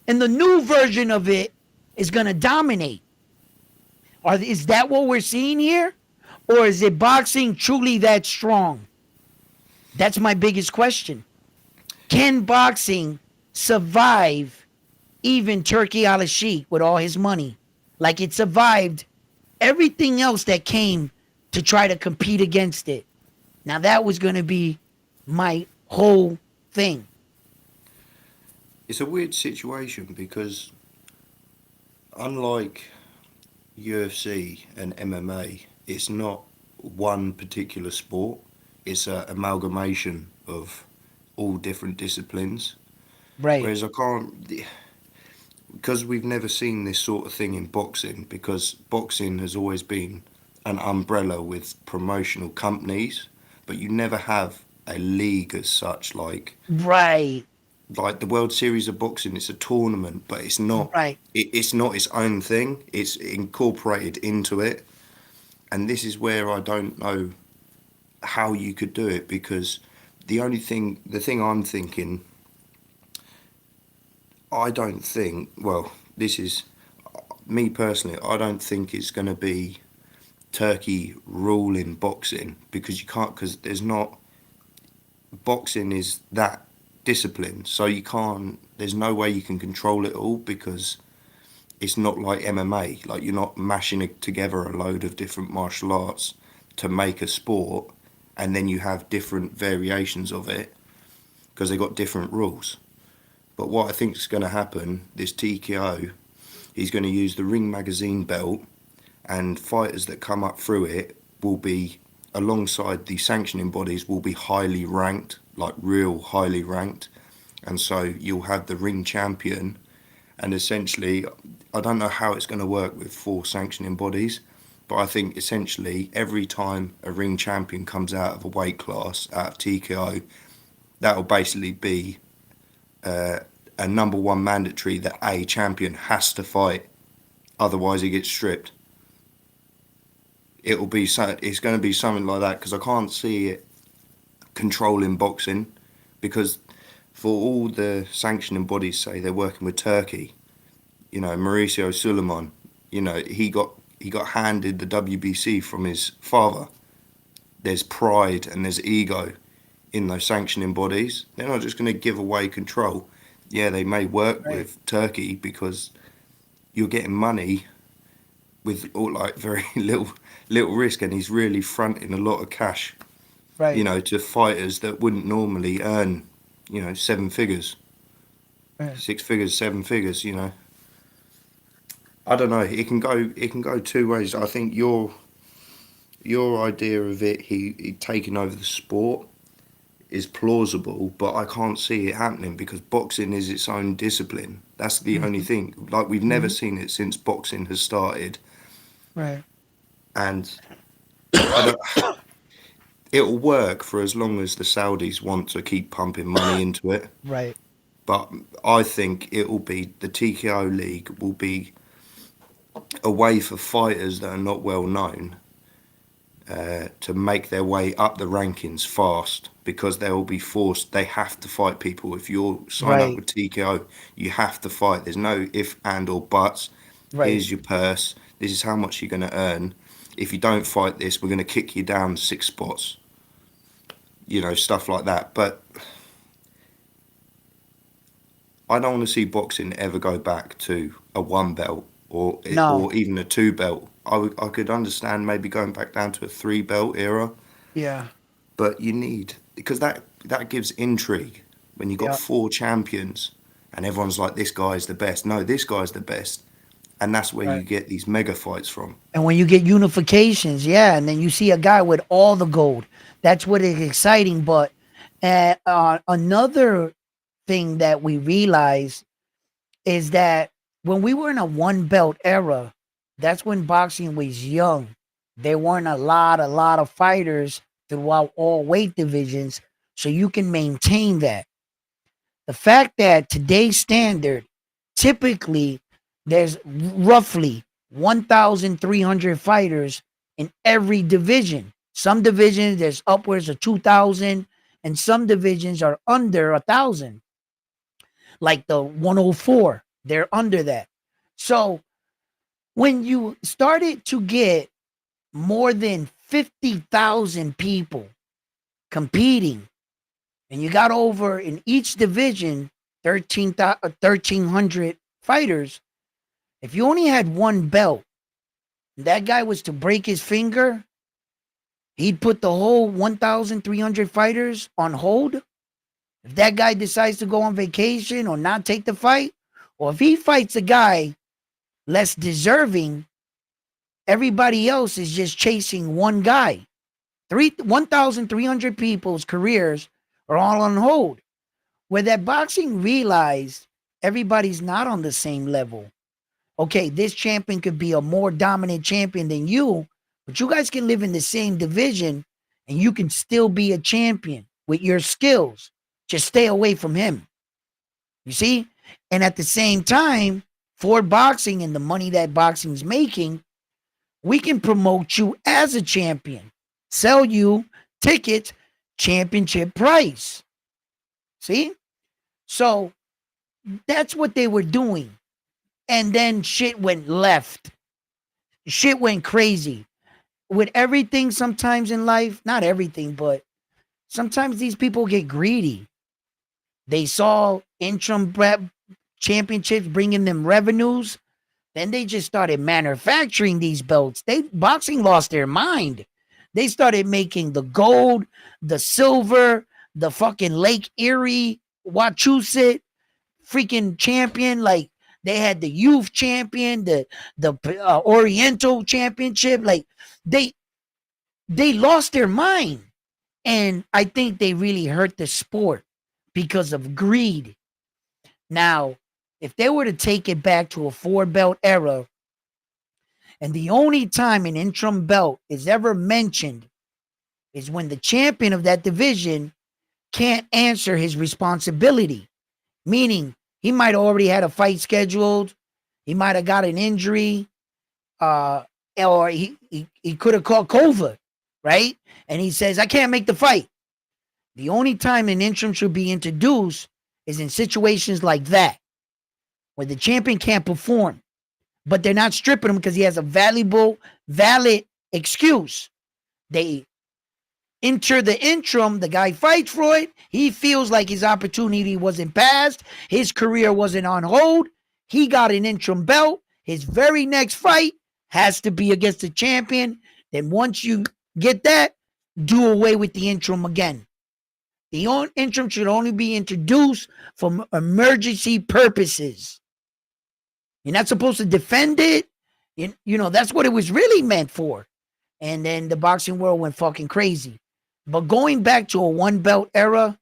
Speaker 1: And the new version of it is going to dominate. Is that what we're seeing here? Or is it boxing truly that strong? That's my biggest question. Can boxing survive even Turki Alalshikh with all his money? Like it survived everything else that came to try to compete against it. Now that was going to be my whole thing.
Speaker 5: It's a weird situation because unlike UFC and MMA, it's not one particular sport. It's an amalgamation of all different disciplines.
Speaker 1: Right.
Speaker 5: Whereas I can't, because we've never seen this sort of thing in boxing, because boxing has always been an umbrella with promotional companies, but you never have a league as such,
Speaker 1: Right.
Speaker 5: like the World Series of Boxing. It's a tournament, but it's not.
Speaker 1: Right.
Speaker 5: It's not its own thing. It's incorporated into it, and this is where I don't know how you could do it, because the thing I'm thinking, I don't think. Well, this is me personally. I don't think it's going to be Turkey ruling boxing, because you can't, because there's not. Boxing is that discipline, so you can't. There's no way you can control it all, because it's not like MMA. Like, you're not mashing together a load of different martial arts to make a sport, and then you have different variations of it because they got different rules. But what I think is going to happen, this TKO, he's going to use the Ring Magazine belt, and fighters that come up through it will be, alongside the sanctioning bodies, will be highly ranked, like real highly ranked. And so you'll have the ring champion, and essentially, I don't know how it's going to work with 4 sanctioning bodies, but I think essentially every time a ring champion comes out of a weight class, out of TKO, that will basically be a number one mandatory that a champion has to fight, otherwise he gets stripped. It's going to be something like that, because I can't see it controlling boxing, because for all the sanctioning bodies say they're working with Turkey, Mauricio Suleiman, he got handed the WBC from his father. There's pride and there's ego in those sanctioning bodies. They're not just going to give away control. Yeah, they may work
Speaker 1: Right.
Speaker 5: with Turkey because you're getting money with all, like, very little risk, and he's really fronting a lot of cash,
Speaker 1: Right.
Speaker 5: to fighters that wouldn't normally earn, 7 figures,
Speaker 1: Right.
Speaker 5: 6 figures, 7 figures. I don't know. It can go two ways. I think your idea of he taking over the sport is plausible, but I can't see it happening, because boxing is its own discipline. That's the only
Speaker 1: Mhm.
Speaker 5: thing. Like, we've never
Speaker 1: Mhm.
Speaker 5: seen it since boxing has started,
Speaker 1: Right.
Speaker 5: and I don't. It'll work for as long as the Saudis want to keep pumping money into it.
Speaker 1: Right.
Speaker 5: But I think it will be, the TKO league will be a way for fighters that are not well known to make their way up the rankings fast, because they will be forced. They have to fight people. If you sign up
Speaker 1: Right.
Speaker 5: with TKO, you have to fight. There's no if, and, or buts.
Speaker 1: Right.
Speaker 5: Here's your purse. This is how much you're going to earn. If you don't fight this, we're going to kick you down 6 spots. Stuff like that. But I don't want to see boxing ever go back to a one belt
Speaker 1: No.
Speaker 5: or even a 2 belt. I could understand maybe going back down to a 3 belt era,
Speaker 1: Yeah.
Speaker 5: but you need, because that gives intrigue when you got
Speaker 1: Yeah.
Speaker 5: 4 champions and everyone's like, this guy's the best. No, this guy's the best, and that's where you
Speaker 1: Right.
Speaker 5: get these mega fights from.
Speaker 1: And when you get unifications, yeah, and then you see a guy with all the gold, that's what is exciting. But another thing that we realize is that when we were in a one belt era, that's when boxing was young. There weren't a lot of fighters throughout all weight divisions, so you can maintain that. The fact that today's standard, typically, there's roughly 1,300 fighters in every division. Some divisions, there's upwards of 2,000, and some divisions are under 1,000, like the 104. They're under that. So when you started to get more than 50,000 people competing, and you got over in each division 1,300 fighters, if you only had one belt, that guy was to break his finger, he'd put the whole 1,300 fighters on hold. If that guy decides to go on vacation or not take the fight, or if he fights a guy less deserving, everybody else is just chasing one guy. 1,300 people's careers are all on hold. Where that boxing realized everybody's not on the same level. Okay, this champion could be a more dominant champion than you, but you guys can live in the same division and you can still be a champion with your skills. Just stay away from him. You see? And at the same time, for boxing and the money that boxing's making, we can promote you as a champion, sell you tickets, championship price. See? So that's what they were doing. And then shit went left. Shit went crazy. With everything sometimes in life, not everything, but sometimes these people get greedy. They saw interim championships bringing them revenues. Then they just started manufacturing these belts. Boxing lost their mind. They started making the gold, the silver, the fucking Lake Erie, Wachusett freaking champion. Like they had the youth champion, the Oriental championship. Like they lost their mind, and I think they really hurt the sport because of greed. Now, if they were to take it back to a 4 belt era, and the only time an interim belt is ever mentioned is when the champion of that division can't answer his responsibility, meaning he might have already had a fight scheduled, he might have got an injury, or he could have caught COVID, right? And he says, I can't make the fight. The only time an interim should be introduced is in situations like that, where the champion can't perform, but they're not stripping him because he has a valid excuse. They enter the interim, the guy fights for it. He feels like his opportunity wasn't passed. His career wasn't on hold. He got an interim belt. His very next fight has to be against the champion. Then once you get that, do away with the interim again. The interim should only be introduced for emergency purposes. You're not supposed to defend it. You know, that's what it was really meant for. And then the boxing world went fucking crazy. But going back to a 1 belt era,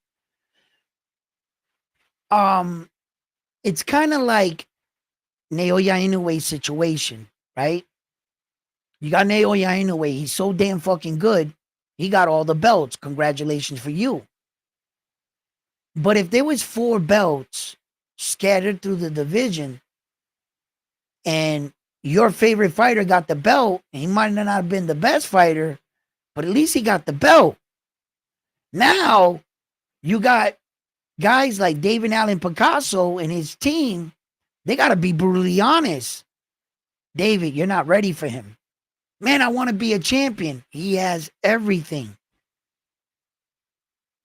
Speaker 1: it's kind of like Naoya Inoue's situation, right? You got Naoya Inoue. He's so damn fucking good. He got all the belts. Congratulations for you. But if there was 4 belts scattered through the division and your favorite fighter got the belt, and he might not have been the best fighter, but at least he got the belt. Now you got guys like David Allen Picasso and his team. They got to be brutally honest. David, you're not ready for him. Man, I want to be a champion. He has everything.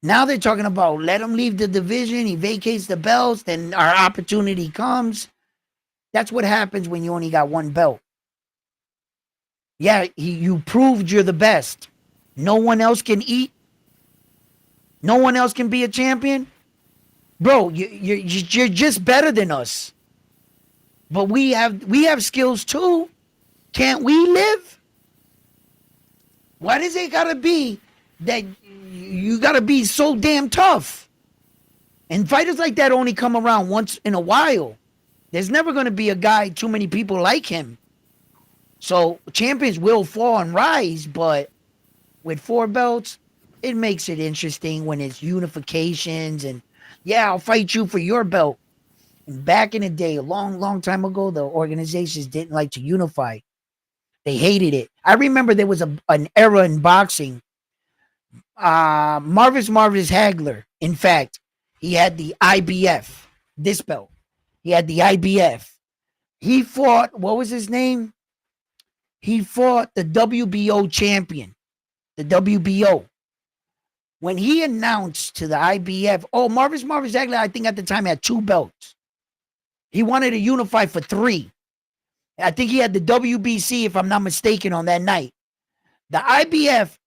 Speaker 1: Now they're talking about let him leave the division. He vacates the belts. Then our opportunity comes. That's what happens when you only got one belt. Yeah, you proved you're the best. No one else can eat. No one else can be a champion. Bro, you're just better than us. But we have skills too. Can't we live? Why does it gotta be that you gotta be so damn tough? And fighters like that only come around once in a while. There's never gonna be a guy too many people like him. So champions will fall and rise, but with 4 belts, it makes it interesting when it's unifications and yeah, I'll fight you for your belt. And back in the day, a long time ago, the organizations didn't like to unify. They hated it. I remember there was an era in boxing. Marvis Hagler, in fact, he had the IBF, this belt. He had the IBF. He fought, what was his name? He fought the WBO champion, the WBO. When he announced to the IBF, Marvis Hagler, I think at the time had 2 belts. He wanted to unify for 3. I think he had the WBC, if I'm not mistaken, on that night. The IBF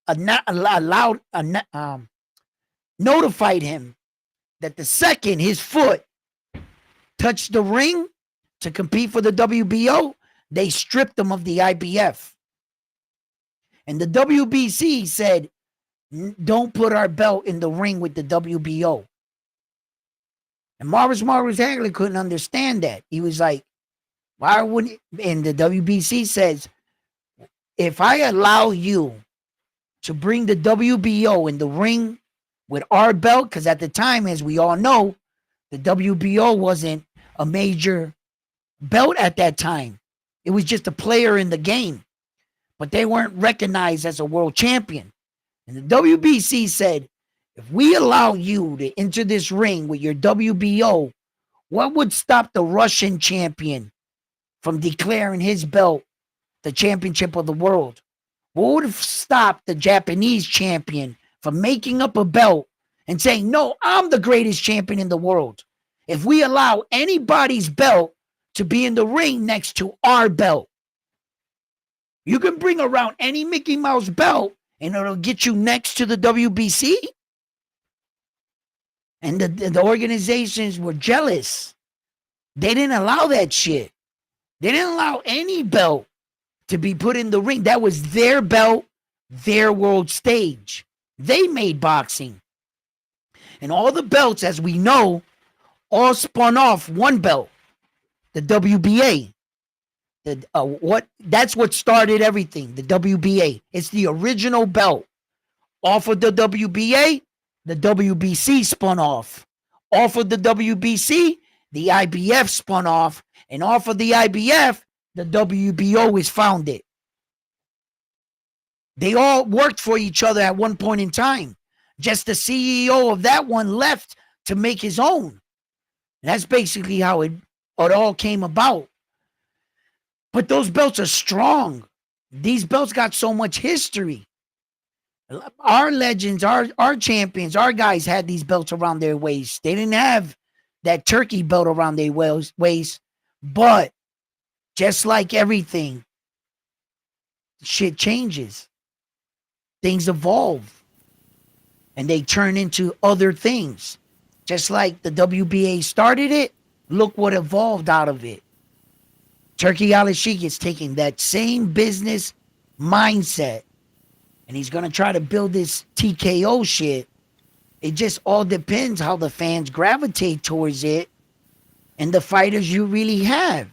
Speaker 1: notified him that the second his foot touched the ring to compete for the WBO, they stripped him of the IBF. And the WBC said, don't put our belt in the ring with the WBO. And Marvis Hagler couldn't understand that. He was like, why wouldn't, and the WBC says, if I allow you to bring the WBO in the ring with our belt, because at the time, as we all know, the WBO wasn't a major belt at that time. It was just a player in the game, but they weren't recognized as a world champion. And the WBC said, if we allow you to enter this ring with your WBO, what would stop the Russian champion from declaring his belt the championship of the world? What would stop the Japanese champion from making up a belt and saying, no, I'm the greatest champion in the world? If we allow anybody's belt to be in the ring next to our belt, you can bring around any Mickey Mouse belt and it'll get you next to the WBC. And the organizations were jealous. They didn't allow that shit. They didn't allow any belt to be put in the ring. That was their belt, their world stage. They made boxing. And all the belts, as we know, all spun off one belt, the WBA. That's what started everything, the WBA. It's the original belt. Off of the WBA, the WBC spun off. Off of the WBC, the IBF spun off. And off of the IBF, the WBO is founded. They all worked for each other at one point in time. Just the CEO of that one left to make his own. And that's basically how it all came about. But those belts are strong. These belts got so much history. Our legends, our champions, our guys had these belts around their waist. They didn't have that Turkey belt around their waist. But just like everything, shit changes. Things evolve. And they turn into other things. Just like the WBA started it, look what evolved out of it. Turki Alalshikh is taking that same business mindset and he's going to try to build this TKO shit. It just all depends how the fans gravitate towards it and the fighters you really have.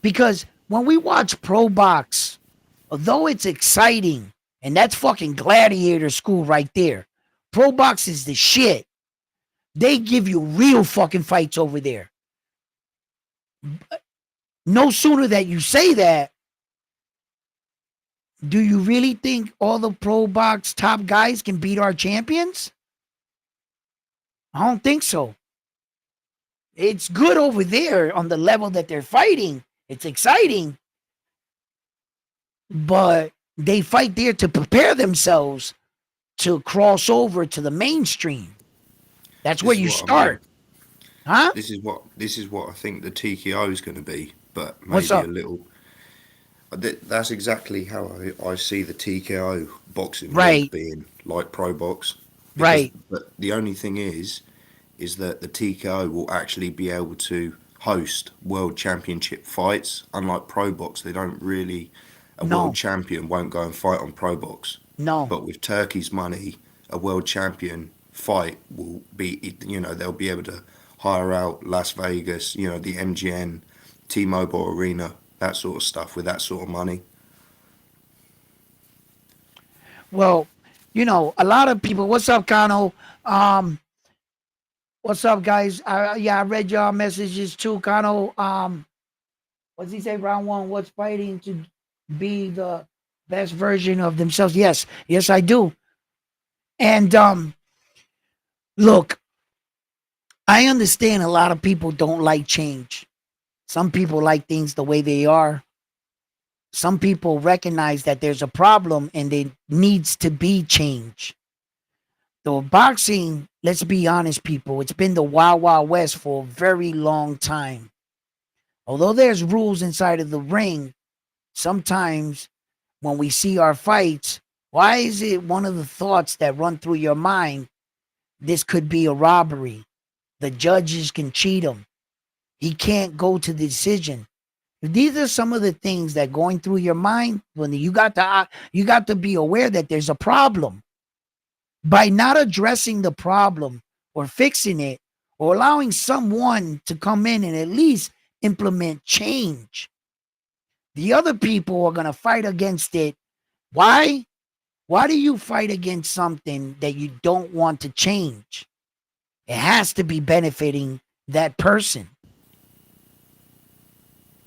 Speaker 1: Because when we watch pro box, although it's exciting, and that's fucking gladiator school right there. Pro box is the shit. They give you real fucking fights over there. No sooner that you say that, do you really think all the pro box top guys can beat our champions? I don't think so. It's good over there on the level that they're fighting. It's exciting. But they fight there to prepare themselves to cross over to the mainstream. That's where you start. Huh?
Speaker 5: This is what I think the TKO is going to be. but
Speaker 1: What's
Speaker 5: maybe a
Speaker 1: up?
Speaker 5: little. That's exactly how I see the TKO boxing world
Speaker 1: Right,
Speaker 5: being like pro box, because
Speaker 1: right.
Speaker 5: but the only thing is that the TKO will actually be able to host world championship fights. Unlike pro box, they don't really. A world
Speaker 1: No,
Speaker 5: champion won't go and fight on pro box,
Speaker 1: no.
Speaker 5: but with Turkey's money, a world champion fight will be. They'll be able to hire out Las Vegas, the MGN, T-Mobile Arena, that sort of stuff with that sort of money.
Speaker 1: Well, a lot of people. What's up, Kano? Um, what's up, guys? Yeah, I read y'all messages too, Kano. What's he say? Round one. What's fighting to be the best version of themselves? Yes, yes, I do. And look, I understand a lot of people don't like change. Some people like things the way they are. Some people recognize that there's a problem and it needs to be changed. The boxing, let's be honest, people, it's been the Wild Wild West for a very long time. Although there's rules inside of the ring, sometimes when we see our fights, why is it one of the thoughts that run through your mind? This could be a robbery. The judges can cheat him. He can't go to the decision. These are some of the things that going through your mind when you got to be aware that there's a problem. By not addressing the problem or fixing it or allowing someone to come in and at least implement change, the other people are going to fight against it. Why? Why do you fight against something that you don't want to change? It has to be benefiting that person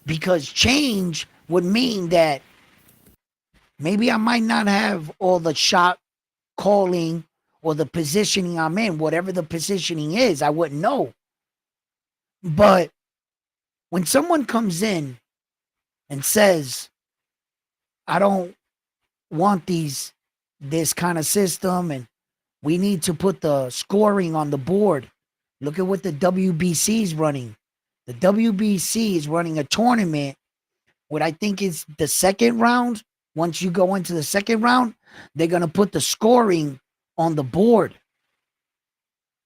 Speaker 1: because change would mean that maybe I might not have all the shot calling or the positioning I'm in, whatever the positioning is, I wouldn't know. But when someone comes in and says, I don't want this kind of system and we need to put the scoring on the board. Look at what the WBC is running. The WBC is running a tournament. What I think is the second round. Once you go into the second round, they're gonna put the scoring on the board.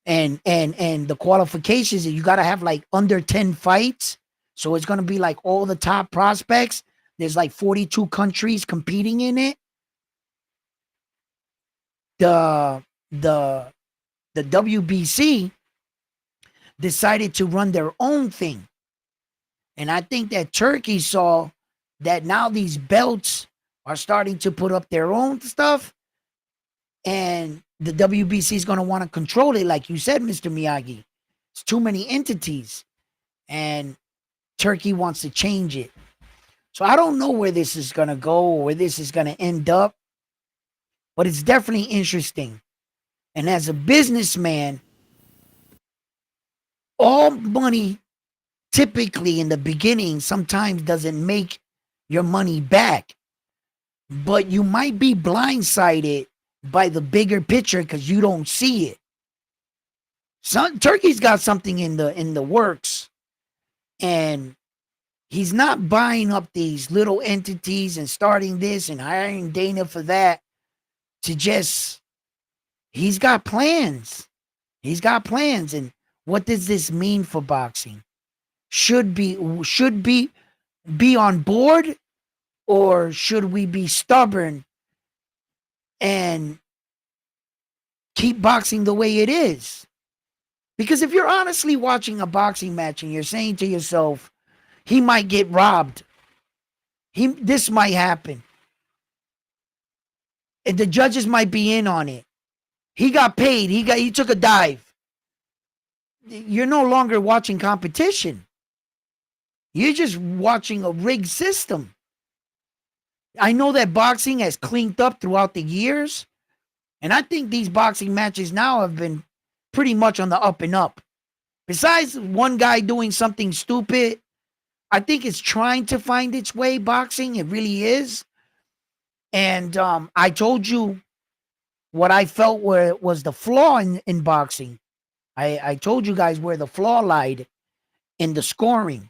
Speaker 1: And the qualifications, you gotta have like under 10 fights. So it's gonna be like all the top prospects. There's like 42 countries competing in it. The the the WBC decided to run their own thing. And I think that Turkey saw that now these belts are starting to put up their own stuff. And the WBC is going to want to control it. Like you said, Mr. Miyagi, it's too many entities. And Turkey wants to change it. So I don't know where this is going to go or where this is going to end up. But it's definitely interesting. And as a businessman, all money typically in the beginning sometimes doesn't make your money back, but you might be blindsided by the bigger picture because you don't see it. Turkey's got something in the works, and he's not buying up these little entities and starting this and hiring Dana for that to just. He's got plans. He's got plans, and what does this mean for boxing? Should be on board, or should we be stubborn and keep boxing the way it is? Because if you're honestly watching a boxing match and you're saying to yourself, he might get robbed, this might happen, and the judges might be in on it. He got paid. He took a dive. You're no longer watching competition. You're just watching a rigged system. I know that boxing has cleaned up throughout the years, and I think these boxing matches now have been pretty much on the up and up. Besides one guy doing something stupid, I think it's trying to find its way, boxing. It really is. And I told you what I felt was the flaw in boxing. I told you guys where the flaw lied in the scoring.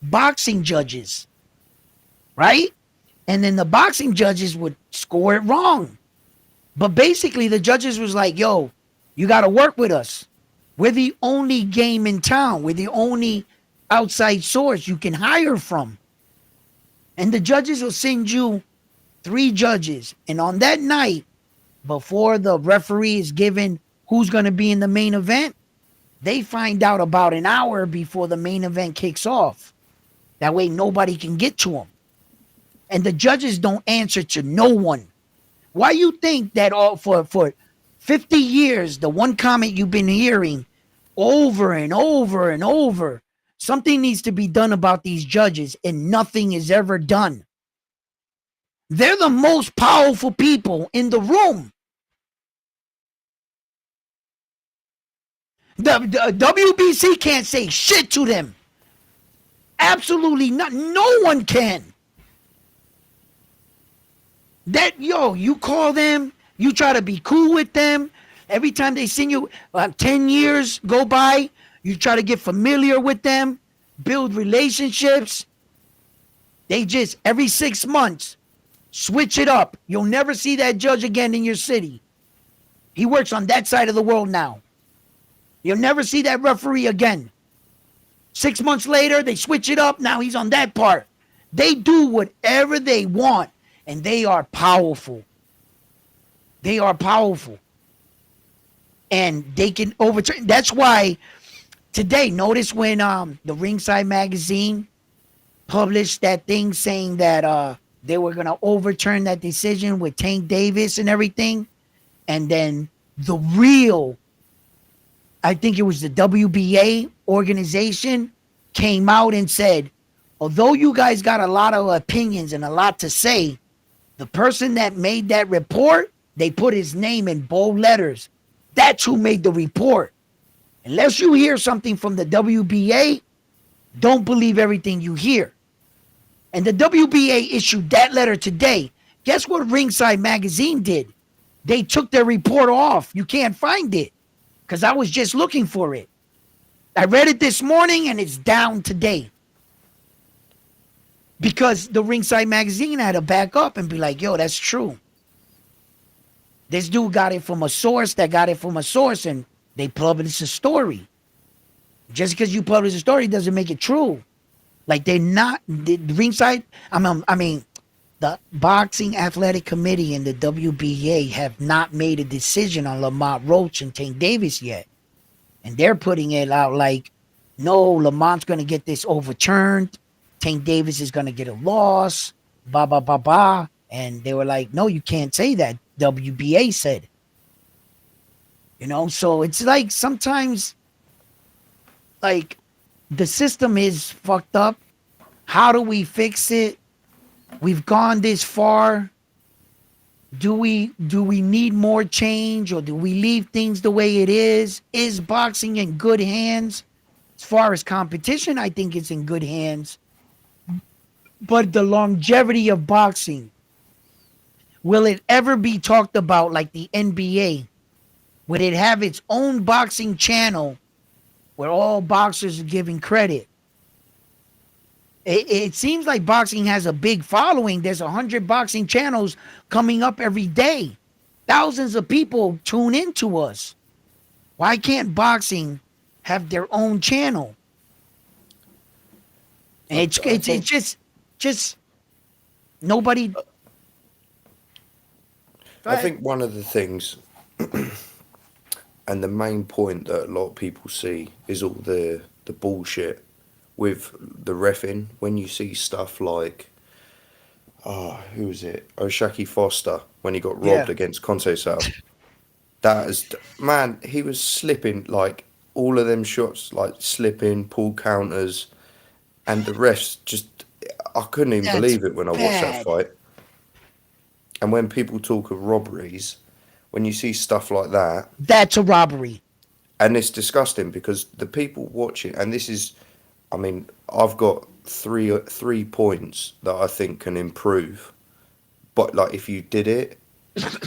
Speaker 1: boxing judges, right? And then the boxing judges would score it wrong. But basically, the judges was like, yo, you got to work with us. We're the only game in town. We're the only outside source you can hire from. And the judges will send you 3 judges. And on that night, before the referee is given who's going to be in the main event, they find out about an hour before the main event kicks off. That way, nobody can get to them. And the judges don't answer to no one. Why you think that all for 50 years, the one comment you've been hearing over and over and over, something needs to be done about these judges, and nothing is ever done. They're the most powerful people in the room. The WBC can't say shit to them. Absolutely not. No one can. You call them, you try to be cool with them. Every time they send you 10 years go by, you try to get familiar with them, build relationships. They just, every 6 months, switch it up. You'll never see that judge again in your city. He works on that side of the world now. You'll never see that referee again. 6 months later, they switch it up. Now he's on that part. They do whatever they want, and they are powerful. They are powerful. And they can overturn. That's why today, notice when the Ringside Magazine published that thing saying that they were going to overturn that decision with Tank Davis and everything. And then the real, I think it was the WBA organization, came out and said, although you guys got a lot of opinions and a lot to say, the person that made that report, they put his name in bold letters. That's who made the report. Unless you hear something from the WBA, don't believe everything you hear. And the WBA issued that letter today. Guess what Ringside Magazine did? They took their report off. You can't find it because I was just looking for it. I read it this morning and it's down today. Because the Ringside Magazine had to back up and be like, yo, that's true. This dude got it from a source that got it from a source, and they published a story. Just because you publish a story doesn't make it true. Like the Ringside, the Boxing Athletic Committee and the WBA have not made a decision on Lamont Roach and Tank Davis yet. And they're putting it out like, no, Lamont's going to get this overturned. Tank Davis is going to get a loss. Blah, blah, blah, blah. And they were like, no, you can't say that. WBA said. So it's like sometimes like the system is fucked up. How do we fix it? We've gone this far. Do we need more change, or do we leave things the way it is? Is boxing in good hands? As far as competition, I think it's in good hands. But the longevity of boxing, will it ever be talked about like the NBA? Would it have its own boxing channel where all boxers are giving credit? It seems like boxing has a big following. There's 100 boxing channels coming up every day. Thousands of people tune into us. Why can't boxing have their own channel? And it's just nobody.
Speaker 5: I think one of the things, and the main point that a lot of people see, is all the bullshit with the reffing. When you see stuff like, who was it? Oshaki Foster, when he got robbed against Conceição. That is, man, he was slipping, like, all of them shots, like, slipping, pull counters, and the refs just, I couldn't even believe it when I watched that fight. And when people talk of robberies, when you see stuff like that...
Speaker 1: That's a robbery.
Speaker 5: And it's disgusting because the people watching, and this is, I've got three points that I think can improve. But, like, if you did it,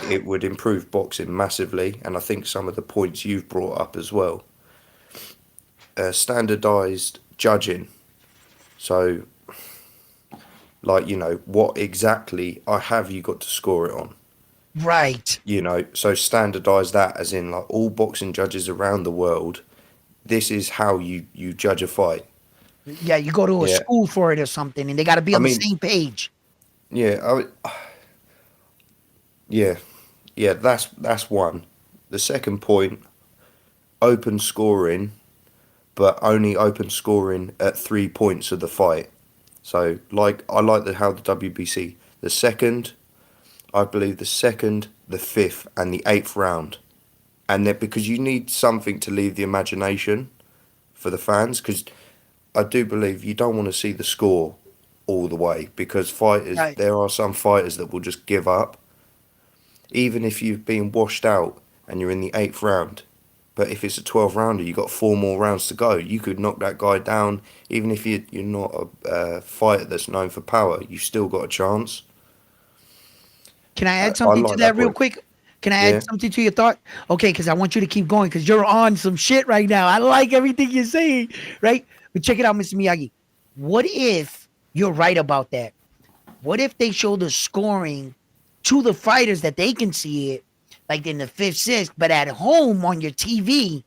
Speaker 5: it would improve boxing massively. And I think some of the points you've brought up as well. Standardised judging. So, like, what exactly have you got to score it on?
Speaker 1: Right.
Speaker 5: So standardize that, as in, like, all boxing judges around the world, this is how you judge a fight.
Speaker 1: Yeah, you go to a
Speaker 5: Yeah.
Speaker 1: school for it or something, and they got to be
Speaker 5: I
Speaker 1: on the
Speaker 5: mean,
Speaker 1: same page.
Speaker 5: yeah, yeah, yeah, that's one. The second point, open scoring, but only open scoring at 3 points of the fight. So, like, I like how the WBC, the second, I believe the second, the fifth, and the eighth round, and that because you need something to leave the imagination for the fans, because I do believe you don't want to see the score all the way, because
Speaker 1: Right.
Speaker 5: there are some fighters that will just give up, even if you've been washed out and you're in the eighth round. But if it's a 12 rounder, you've got 4 more rounds to go. You could knock that guy down, even if you're not a fighter that's known for power. You've still got a chance.
Speaker 1: Can I add
Speaker 5: I
Speaker 1: something to
Speaker 5: like
Speaker 1: that
Speaker 5: that
Speaker 1: real
Speaker 5: point.
Speaker 1: quick? Can I add
Speaker 5: Yeah,
Speaker 1: something to your thought? Okay, because I want you to keep going because you're on some shit right now. I like everything you're saying, right? But check it out, Mr. Miyagi. What if you're right about that? What if they show the scoring to the fighters that they can see it, like in the fifth, sixth, but at home on your TV,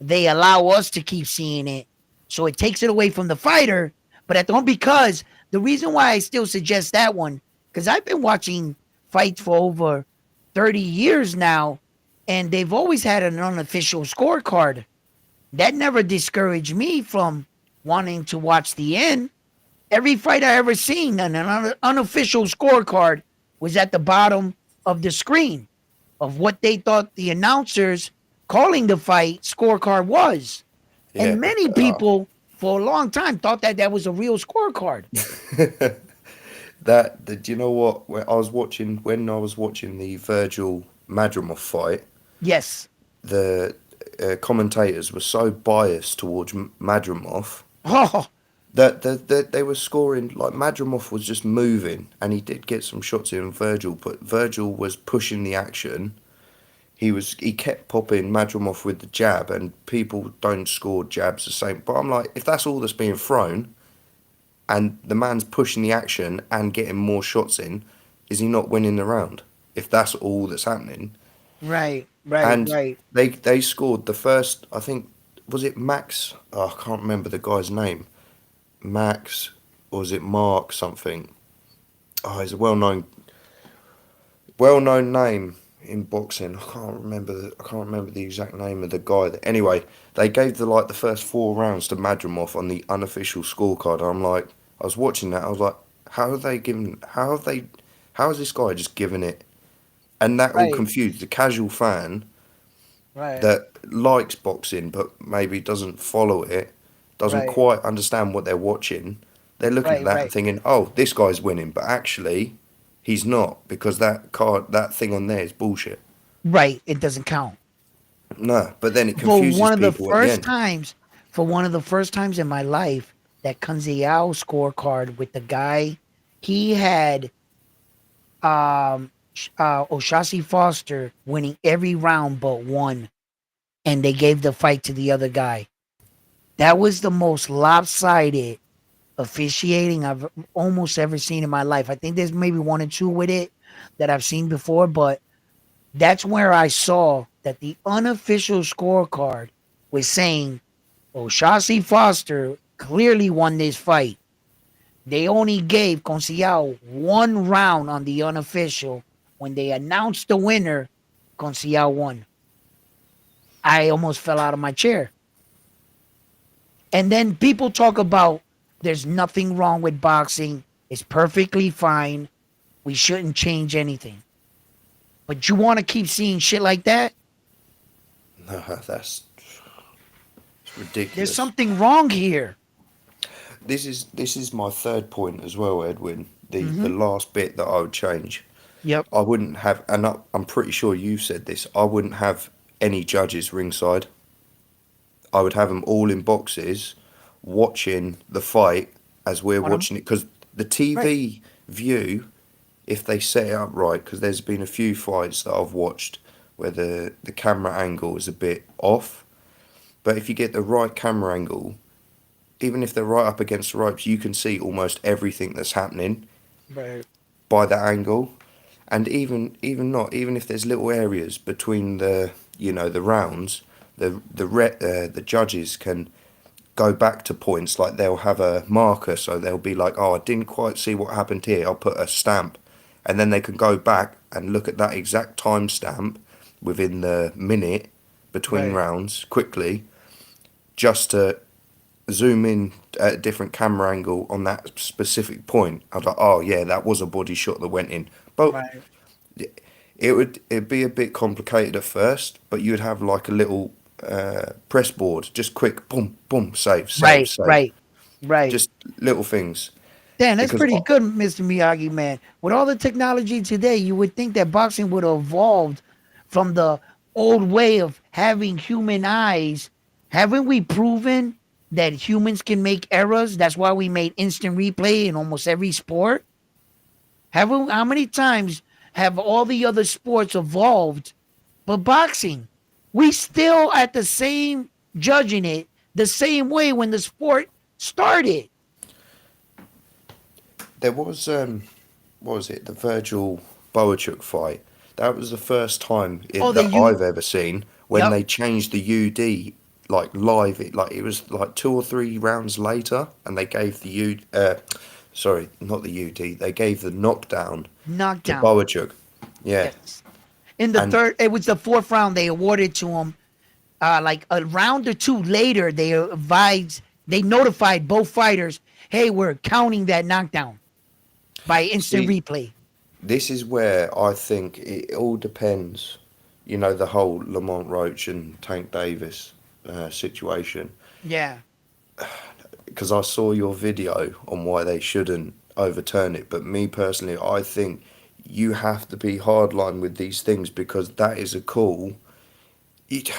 Speaker 1: they allow us to keep seeing it. So it takes it away from the fighter, but at the home, because the reason why I still suggest that one, because I've been watching fights for over 30 years now, and they've always had an unofficial scorecard. That never discouraged me from wanting to watch the end. Every fight I ever seen, an unofficial scorecard was at the bottom of the screen of what they thought the announcers calling the fight scorecard was.
Speaker 5: yeah.
Speaker 1: And many people for a long time thought that that was a real scorecard.
Speaker 5: Do you know what? When I was watching the Virgil Madrimov fight,
Speaker 1: Yes.
Speaker 5: the commentators were so biased towards Madrimov
Speaker 1: Oh,
Speaker 5: that they were scoring, like, Madrimov was just moving, and he did get some shots in Virgil, but Virgil was pushing the action. He kept popping Madrimov with the jab, and people don't score jabs the same. But I'm like, if that's all that's being thrown, and the man's pushing the action and getting more shots in, is he not winning the round? If that's all that's happening,
Speaker 1: right, right,
Speaker 5: and
Speaker 1: right,
Speaker 5: they scored the first, I think, was it Max? Oh, I can't remember the guy's name. Max, or was it Mark something? Oh, he's a well known name in boxing. I can't remember the exact name of the guy. Anyway, they gave the first 4 rounds to Madrimov on the unofficial scorecard. I'm like, I was watching that. I was like, how have they given? How has this guy just given it? And that all
Speaker 1: right,
Speaker 5: confused the casual fan
Speaker 1: right,
Speaker 5: that likes boxing but maybe doesn't follow it, doesn't
Speaker 1: right,
Speaker 5: quite understand what they're watching. They're looking at
Speaker 1: right,
Speaker 5: that and
Speaker 1: right,
Speaker 5: thinking, "Oh, this guy's winning," but actually, he's not, because that thing on there is bullshit.
Speaker 1: right. It doesn't count.
Speaker 5: No, but then it
Speaker 1: For
Speaker 5: confuses
Speaker 1: one of the
Speaker 5: people at the
Speaker 1: first
Speaker 5: end.
Speaker 1: times, for one of the first times in my life, that Kunziao scorecard with the guy, he had Oshasi Foster winning every round but one, and they gave the fight to the other guy. That was the most lopsided officiating I've almost ever seen in my life. I think there's maybe one or two with it that I've seen before, but that's where I saw that the unofficial scorecard was saying Oshasi Foster clearly won this fight. They only gave Conceiao 1 round on the unofficial. When they announced the winner, Conceiao won. I almost fell out of my chair. And then people talk about there's nothing wrong with boxing. It's perfectly fine. We shouldn't change anything. But you want to keep seeing shit like that?
Speaker 5: No, that's
Speaker 1: There's
Speaker 5: ridiculous.
Speaker 1: something wrong here.
Speaker 5: This is my third point as well, Edwin. The
Speaker 1: Mm-hmm.
Speaker 5: last bit that I would change.
Speaker 1: Yep.
Speaker 5: I wouldn't have, and I'm pretty sure you said this. I wouldn't have any judges ringside. I would have them all in boxes, watching the fight as we're
Speaker 1: On 'em.
Speaker 5: watching it. Because the
Speaker 1: Right.
Speaker 5: TV view, if they set it up right, because there's been a few fights that I've watched where the camera angle is a bit off. But if you get the right camera angle, even if they're right up against the ropes, you can see almost everything that's happening
Speaker 1: Right.
Speaker 5: by that angle. And even if there's little areas between the rounds, the judges can go back to points, like they'll have a marker, so they'll be like, oh, I didn't quite see what happened here, I'll put a stamp, and then they can go back and look at that exact time stamp within the minute between
Speaker 1: Right.
Speaker 5: rounds quickly, just to zoom in at a different camera angle on that specific point. I was like, oh yeah, that was a body shot that went in. But
Speaker 1: Right.
Speaker 5: it'd be a bit complicated at first, but you'd have like a little press board, just quick, boom, boom, save, save,
Speaker 1: Right.
Speaker 5: save,
Speaker 1: Right. Right.
Speaker 5: just little things.
Speaker 1: Damn, that's
Speaker 5: Because
Speaker 1: pretty good, Mr. Miyagi, man. With all the technology today, you would think that boxing would have evolved from the old way of having human eyes. Haven't we proven that humans can make errors? That's why we made instant replay in almost every sport. Haven't how many times have all the other sports evolved, but boxing, we still at the same judging it the same way when the sport started.
Speaker 5: there was what was it, the Virgil Boachuk fight? That was the first time
Speaker 1: Oh, they
Speaker 5: that
Speaker 1: you
Speaker 5: I've ever seen when
Speaker 1: yep.
Speaker 5: they changed the UD like live. It was like 2 or 3 rounds later, and they gave the sorry, not the UD. They gave the knockdown to
Speaker 1: Knockdown.
Speaker 5: Boachuk. Yeah,
Speaker 1: Yes. In the
Speaker 5: and
Speaker 1: third, it was the fourth round. They awarded to him. Like a round or two later, they notified both fighters, "Hey, we're counting that knockdown by instant
Speaker 5: see,
Speaker 1: replay."
Speaker 5: this is where I think it all depends. You know, the whole Lamont Roach and Tank Davis situation.
Speaker 1: Yeah.
Speaker 5: Because I saw your video on why they shouldn't overturn it. But me personally, I think you have to be hardline with these things, because that is a call. It,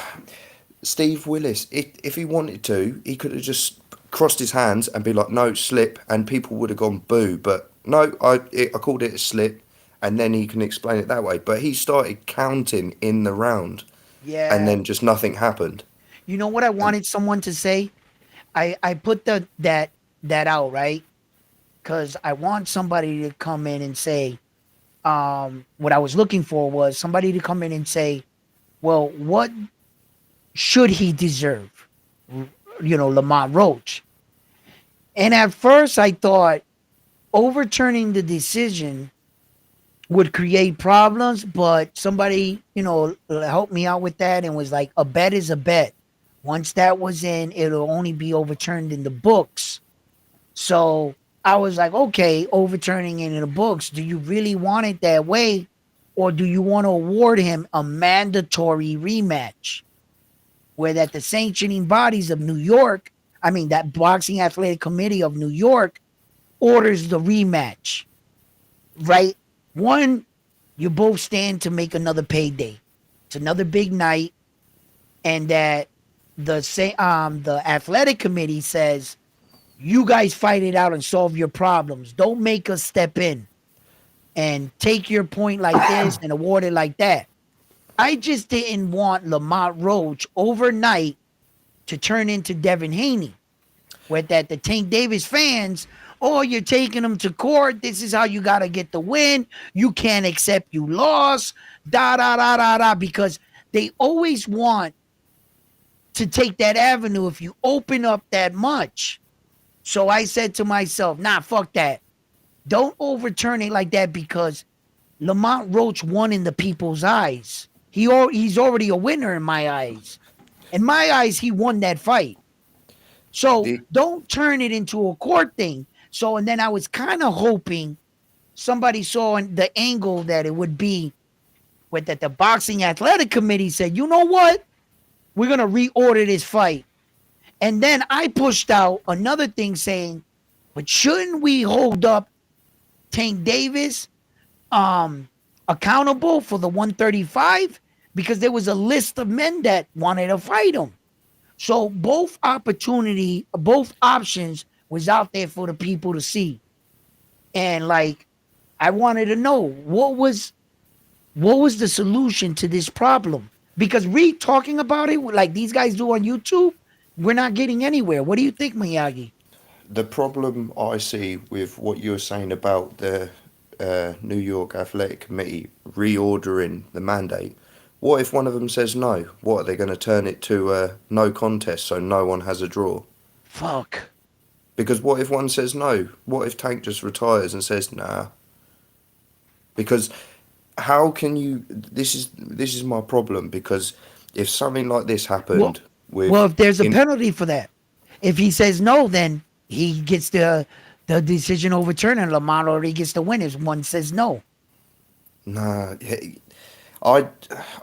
Speaker 5: Steve Willis, if he wanted to, he could have just crossed his hands and be like, no, slip, and people would have gone boo. But no, I called it a slip, and then he can explain it that way. But he started counting in the round, and
Speaker 1: Yeah.
Speaker 5: then just nothing happened.
Speaker 1: You know what I
Speaker 5: And
Speaker 1: wanted someone to say? I put that out, right? Because I want somebody to come in and say, what I was looking for was somebody to come in and say, well, what should he deserve? Lamont Roach. And at first I thought overturning the decision would create problems, but somebody, helped me out with that and was like, a bet is a bet. Once that was in, it'll only be overturned in the books. So I was like, okay, overturning it in the books. Do you really want it that way? Or do you want to award him a mandatory rematch where that the sanctioning bodies of New York, that Boxing Athletic Committee of New York orders the rematch, right? One, you both stand to make another payday. It's another big night. And that the athletic committee says, you guys fight it out and solve your problems. Don't make us step in and take your point like this and award it like that. I just didn't want Lamont Roach overnight to turn into Devin Haney, where that the Tank Davis fans, oh, you're taking him to court. This is how you got to get the win. You can't accept you lost, da, da, da, da, da, because they always want to take that avenue if you open up that much. So I said to myself, nah, fuck that. Don't overturn it like that, because Lamont Roach won in the people's eyes. He's already a winner in my eyes. In my eyes, he won that fight. So
Speaker 5: the
Speaker 1: don't turn it into a court thing. So, and then I was kind of hoping somebody saw the angle that it would be with that the Boxing Athletic Committee said, you know what? We're going to reorder this fight. And then I pushed out another thing saying, but shouldn't we hold up Tank Davis accountable for the 135? Because there was a list of men that wanted to fight him. So both options was out there for the people to see. And like, I wanted to know what was the solution to this problem? Because talking about it like these guys do on YouTube, We're not getting anywhere. What do you think, Miyagi?
Speaker 5: The problem I see with what you're saying about the New York Athletic Committee reordering the mandate, what if one of them says no? What, are they going to turn it to a no contest so no one has a draw?
Speaker 1: Fuck.
Speaker 5: Because what if one says no? What if Tank just retires and says nah? Because how can you? This is my problem. Because if something like this
Speaker 1: Well,
Speaker 5: happened
Speaker 1: well,
Speaker 5: with
Speaker 1: if there's a
Speaker 5: him,
Speaker 1: penalty for that, if he says no, then he gets the decision overturned, and Lamont already gets the win if one says no.
Speaker 5: nah, I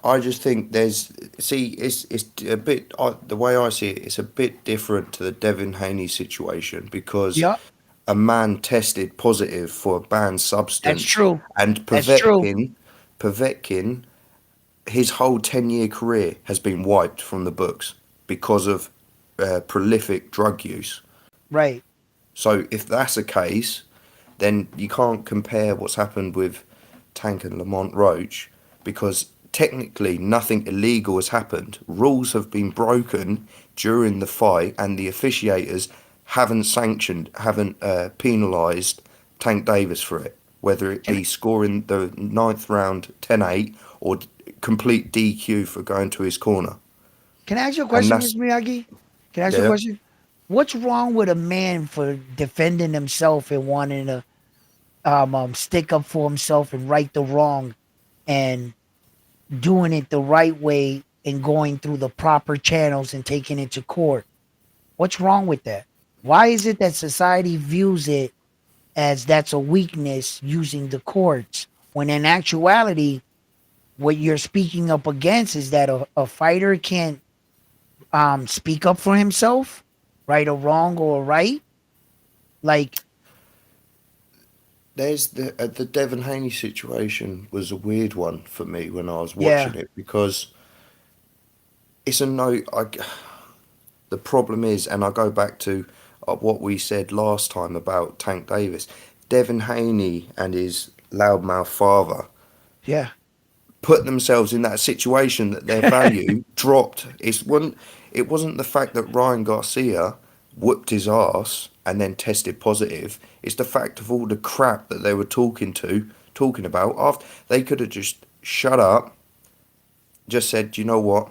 Speaker 5: I just think there's see it's a bit the way I see it, it's a bit different to the Devin Haney situation because
Speaker 1: Yep,
Speaker 5: a man tested positive for a banned
Speaker 1: that's
Speaker 5: substance
Speaker 1: true.
Speaker 5: and
Speaker 1: That's true.
Speaker 5: Povetkin, his whole 10-year career has been wiped from the books because of prolific drug use.
Speaker 1: Right.
Speaker 5: So if that's the case, then you can't compare what's happened with Tank and Lamont Roach because technically nothing illegal has happened. Rules have been broken during the fight, and the officiators haven't penalised Tank Davis for it, whether it
Speaker 1: Can
Speaker 5: be scoring the ninth round 10-8 or complete DQ for going to his corner.
Speaker 1: can I ask you a
Speaker 5: And
Speaker 1: question, Mr.
Speaker 5: that's,
Speaker 1: Miyagi? Can I ask you a
Speaker 5: yeah,
Speaker 1: question? What's wrong with a man for defending himself and wanting to stick up for himself and right the wrong and doing it the right way and going through the proper channels and taking it to court? What's wrong with that? Why is it that society views it as that's a weakness using the courts when in actuality, what you're speaking up against is that a fighter can't speak up for himself, right or wrong or right? Like,
Speaker 5: there's the Devon Haney situation was a weird one for me when I was
Speaker 1: yeah,
Speaker 5: watching it because it's a no. The problem is, and I go back to what we said last time about Tank Davis, Devon Haney and his loudmouth father
Speaker 1: yeah,
Speaker 5: put themselves in that situation that their value dropped. It wasn't the fact that Ryan Garcia whooped his ass and then tested positive. It's the fact of all the crap that they were talking about. After they could have just shut up, just said, you know what,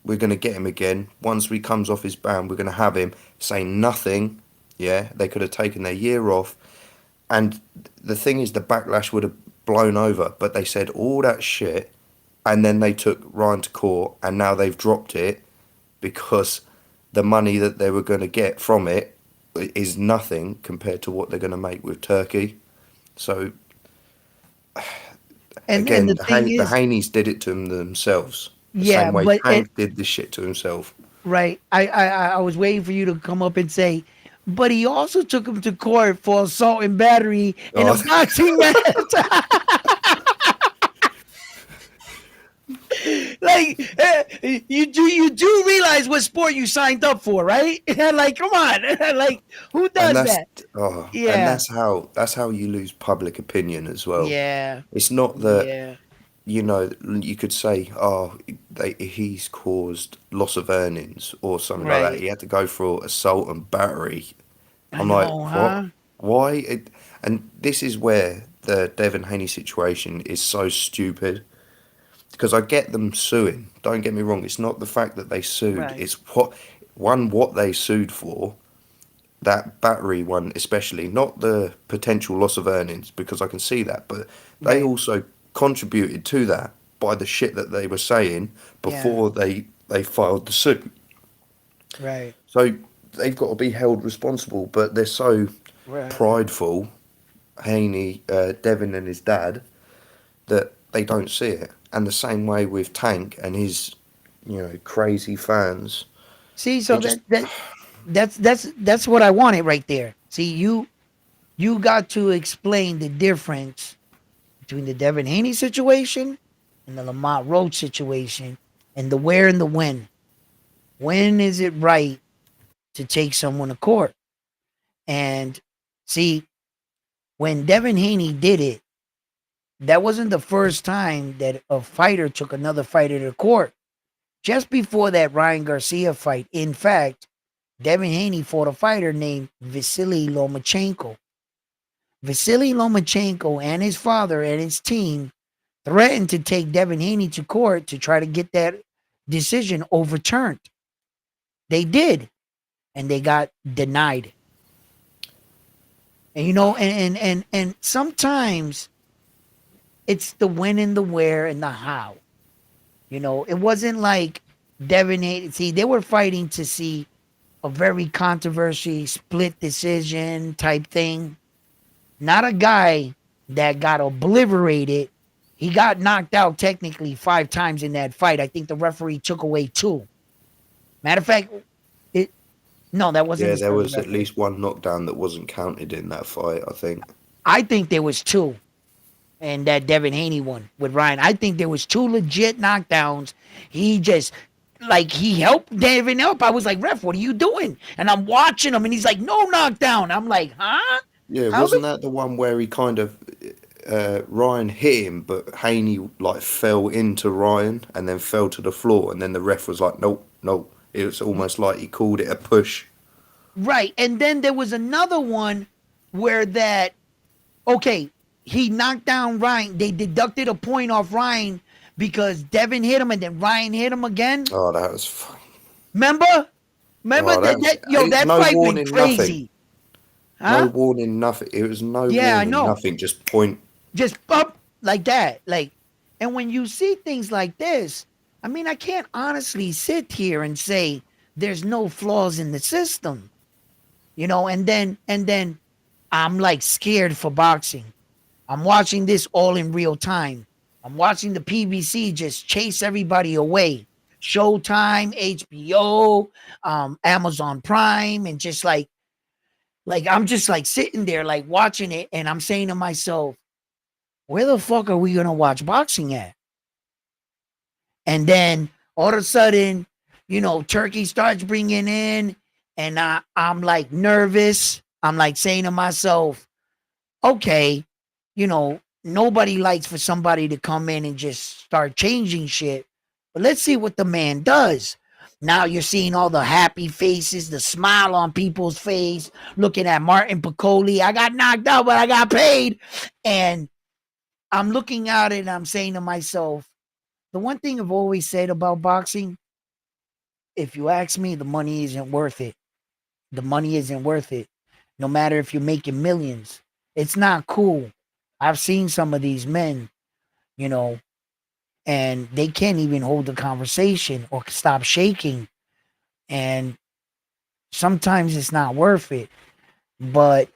Speaker 5: we're gonna get him again. Once he comes off his ban, we're gonna have him. Say nothing. Yeah, they could have taken their year off. And the thing is, the backlash would have blown over. But they said all that shit, and then they took Ryan to court, and now they've dropped it because the money that they were going to get from it is nothing compared to what they're going to make with Turkey. So
Speaker 1: and
Speaker 5: again,
Speaker 1: the thing
Speaker 5: The
Speaker 1: is,
Speaker 5: Haneys did it to themselves, the
Speaker 1: yeah,
Speaker 5: same way
Speaker 1: but it
Speaker 5: Tank did this shit to himself.
Speaker 1: right. I was waiting for you to come up and say, but he also took him to court for assault and battery in a
Speaker 5: Oh,
Speaker 1: boxing match. Like you do realize what sport you signed up for, right? Like, come on, like who
Speaker 5: and
Speaker 1: does that? Yeah,
Speaker 5: that's how you lose public opinion as well.
Speaker 1: yeah,
Speaker 5: It's not that
Speaker 1: yeah.
Speaker 5: you could say, oh, he's caused loss of earnings or something like that.
Speaker 1: Right.
Speaker 5: He had to go for assault and battery.
Speaker 1: I
Speaker 5: I'm like,
Speaker 1: know,
Speaker 5: what?
Speaker 1: huh?
Speaker 5: Why? And this is where the Devon Haney situation is so stupid because I get them suing. Don't get me wrong. It's not the fact that they sued.
Speaker 1: Right,
Speaker 5: It's what they sued for. That battery one, especially, not the potential loss of earnings, because I can see that, but they
Speaker 1: right,
Speaker 5: also contributed to that by the shit that they were saying
Speaker 1: yeah,
Speaker 5: before they filed the suit.
Speaker 1: right,
Speaker 5: So they've got to be held responsible, but they're so
Speaker 1: right.
Speaker 5: prideful, Haney, Devin and his dad, that they don't see it. And the same way with Tank and his, crazy fans.
Speaker 1: See,
Speaker 5: They
Speaker 1: so
Speaker 5: just,
Speaker 1: that's what I wanted right there. See, you got to explain the difference between the Devin Haney situation and the Lamont Roach situation and the where and the when. When is it right to take someone to court? And see, when Devin Haney did it, that wasn't the first time that a fighter took another fighter to court. just before that Ryan Garcia fight, in fact, Devin Haney fought a fighter named Vasily Lomachenko. Vasily Lomachenko and his father and his team threatened to take Devin Haney to court to try to get that decision overturned. They did, and they got denied. And and sometimes it's the when and the where and the how. It wasn't like Devin Haney. See, they were fighting to see a very controversy split decision type thing. Not a guy that got obliterated. He got knocked out technically 5 times in that fight. I think the referee took away 2. Matter of fact, it no, that wasn't
Speaker 5: Yeah,
Speaker 1: the
Speaker 5: there
Speaker 1: same
Speaker 5: was at
Speaker 1: referee.
Speaker 5: least one knockdown that wasn't counted in that fight, I think.
Speaker 1: I think there was 2 in that Devin Haney one with Ryan. I think there was 2 legit knockdowns. He just he helped Devin up. I was like, ref, what are you doing? And I'm watching him, and he's like, no knockdown. I'm like, huh?
Speaker 5: Yeah,
Speaker 1: How the
Speaker 5: wasn't that the one where he kind of Ryan hit him, but Haney like fell into Ryan and then fell to the floor, and then the ref was like, nope, nope. It was almost like he called it a push.
Speaker 1: right? And then there was another one where okay, he knocked down Ryan. They deducted a point off Ryan because Devin hit him, and then Ryan hit him again.
Speaker 5: Oh, that was fun.
Speaker 1: Remember? Remember
Speaker 5: Oh, that was
Speaker 1: that
Speaker 5: no
Speaker 1: fight went
Speaker 5: warning, nothing.
Speaker 1: crazy.
Speaker 5: No
Speaker 1: Huh?
Speaker 5: warning, nothing. It was no
Speaker 1: Yeah, I
Speaker 5: warning,
Speaker 1: know.
Speaker 5: nothing. Just point.
Speaker 1: Just up like that. And when you see things like this, I mean, I can't honestly sit here and say there's no flaws in the system. And then I'm like scared for boxing. I'm watching this all in real time. I'm watching the PBC just chase everybody away. Showtime, HBO, Amazon Prime, and just like I'm just like sitting there like watching it, and I'm saying to myself, where the fuck are we gonna watch boxing at? And then all of a sudden, Turkey starts bringing in, and I'm like nervous. I'm like saying to myself, okay, nobody likes for somebody to come in and just start changing shit. But let's see what the man does. Now you're seeing all the happy faces, the smile on people's face, looking at Martin Piccoli. I got knocked out, but I got paid. And I'm looking at it and I'm saying to myself, the one thing I've always said about boxing, if you ask me, the money isn't worth it. The money isn't worth it. No matter if you're making millions, it's not cool. I've seen some of these men, you know, and they can't even hold a conversation or stop shaking. And sometimes it's not worth it. But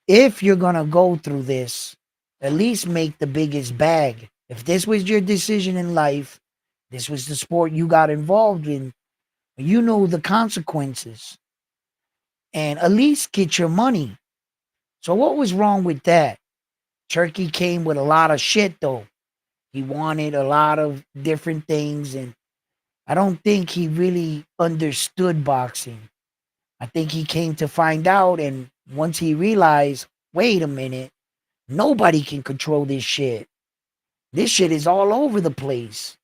Speaker 1: if you're going to go through this, at least make the biggest bag. If this was your decision in life, this was the sport you got involved in, you know the consequences. And at least get your money. So what was wrong with that? Turkey came with a lot of shit though. He wanted a lot of different things, and I don't think he really understood boxing. I think he came to find out, and once he realized, wait a minute, nobody can control this shit. This shit is all over the place.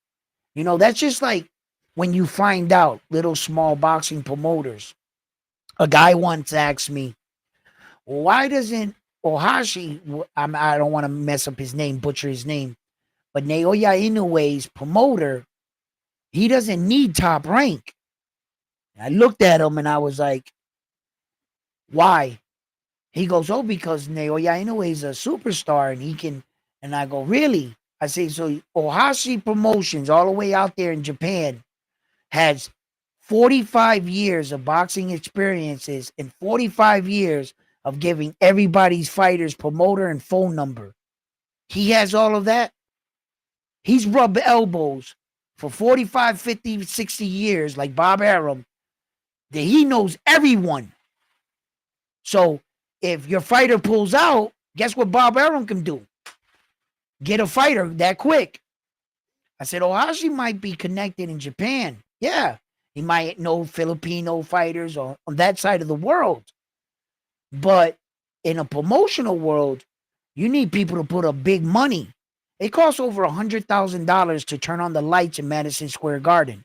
Speaker 1: That's just like when you find out little small boxing promoters. A guy once asked me, why doesn't Ohashi, I don't want to mess up his name, butcher his name, but Naoya Inoue's promoter, he doesn't need top rank. I looked at him and I was like, why? He goes, oh, because Naoya Inoue is a superstar and he can. And I go, really? I say, so Ohashi Promotions, all the way out there in Japan, has 45 years of boxing experiences and 45 years of giving everybody's fighters promoter and phone number. He has all of that. He's rubbed elbows for 45, 50, 60 years, like Bob Arum, that he knows everyone. So if your fighter pulls out, guess what Bob Arum can do? Get a fighter that quick. I said, Ohashi might be connected in Japan. Yeah, he might know Filipino fighters on that side of the world. But in a promotional world, you need people to put up big money. It costs over $100,000 to turn on the lights in Madison Square Garden.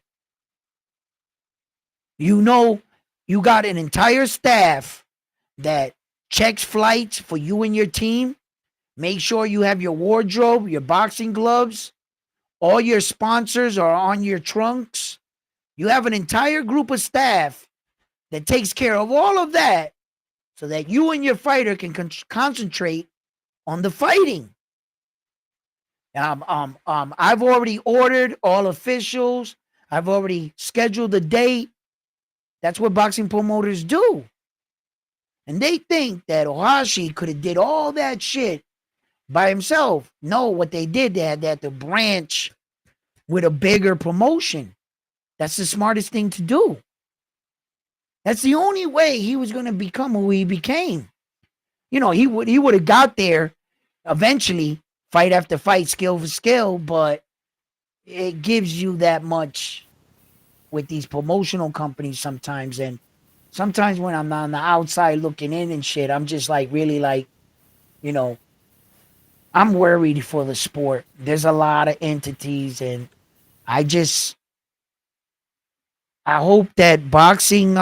Speaker 1: You know, you got an entire staff that checks flights for you and your team. Make sure you have your wardrobe, your boxing gloves, all your sponsors are on your trunks. You have an entire group of staff that takes care of all of that so that you and your fighter can concentrate on the fighting. I've already ordered all officials. I've already scheduled the date. That's what boxing promoters do. And they think that Ohashi could have did all that shit by himself. No, what they did, they had to branch with a bigger promotion. That's the smartest thing to do. That's the only way he was going to become who he became. You know, he would have got there eventually, fight after fight, skill for skill, but it gives you that much with these promotional companies sometimes. And sometimes when I'm on the outside looking in and shit, I'm just like really like, you know, I'm worried for the sport. There's a lot of entities, and I hope that boxing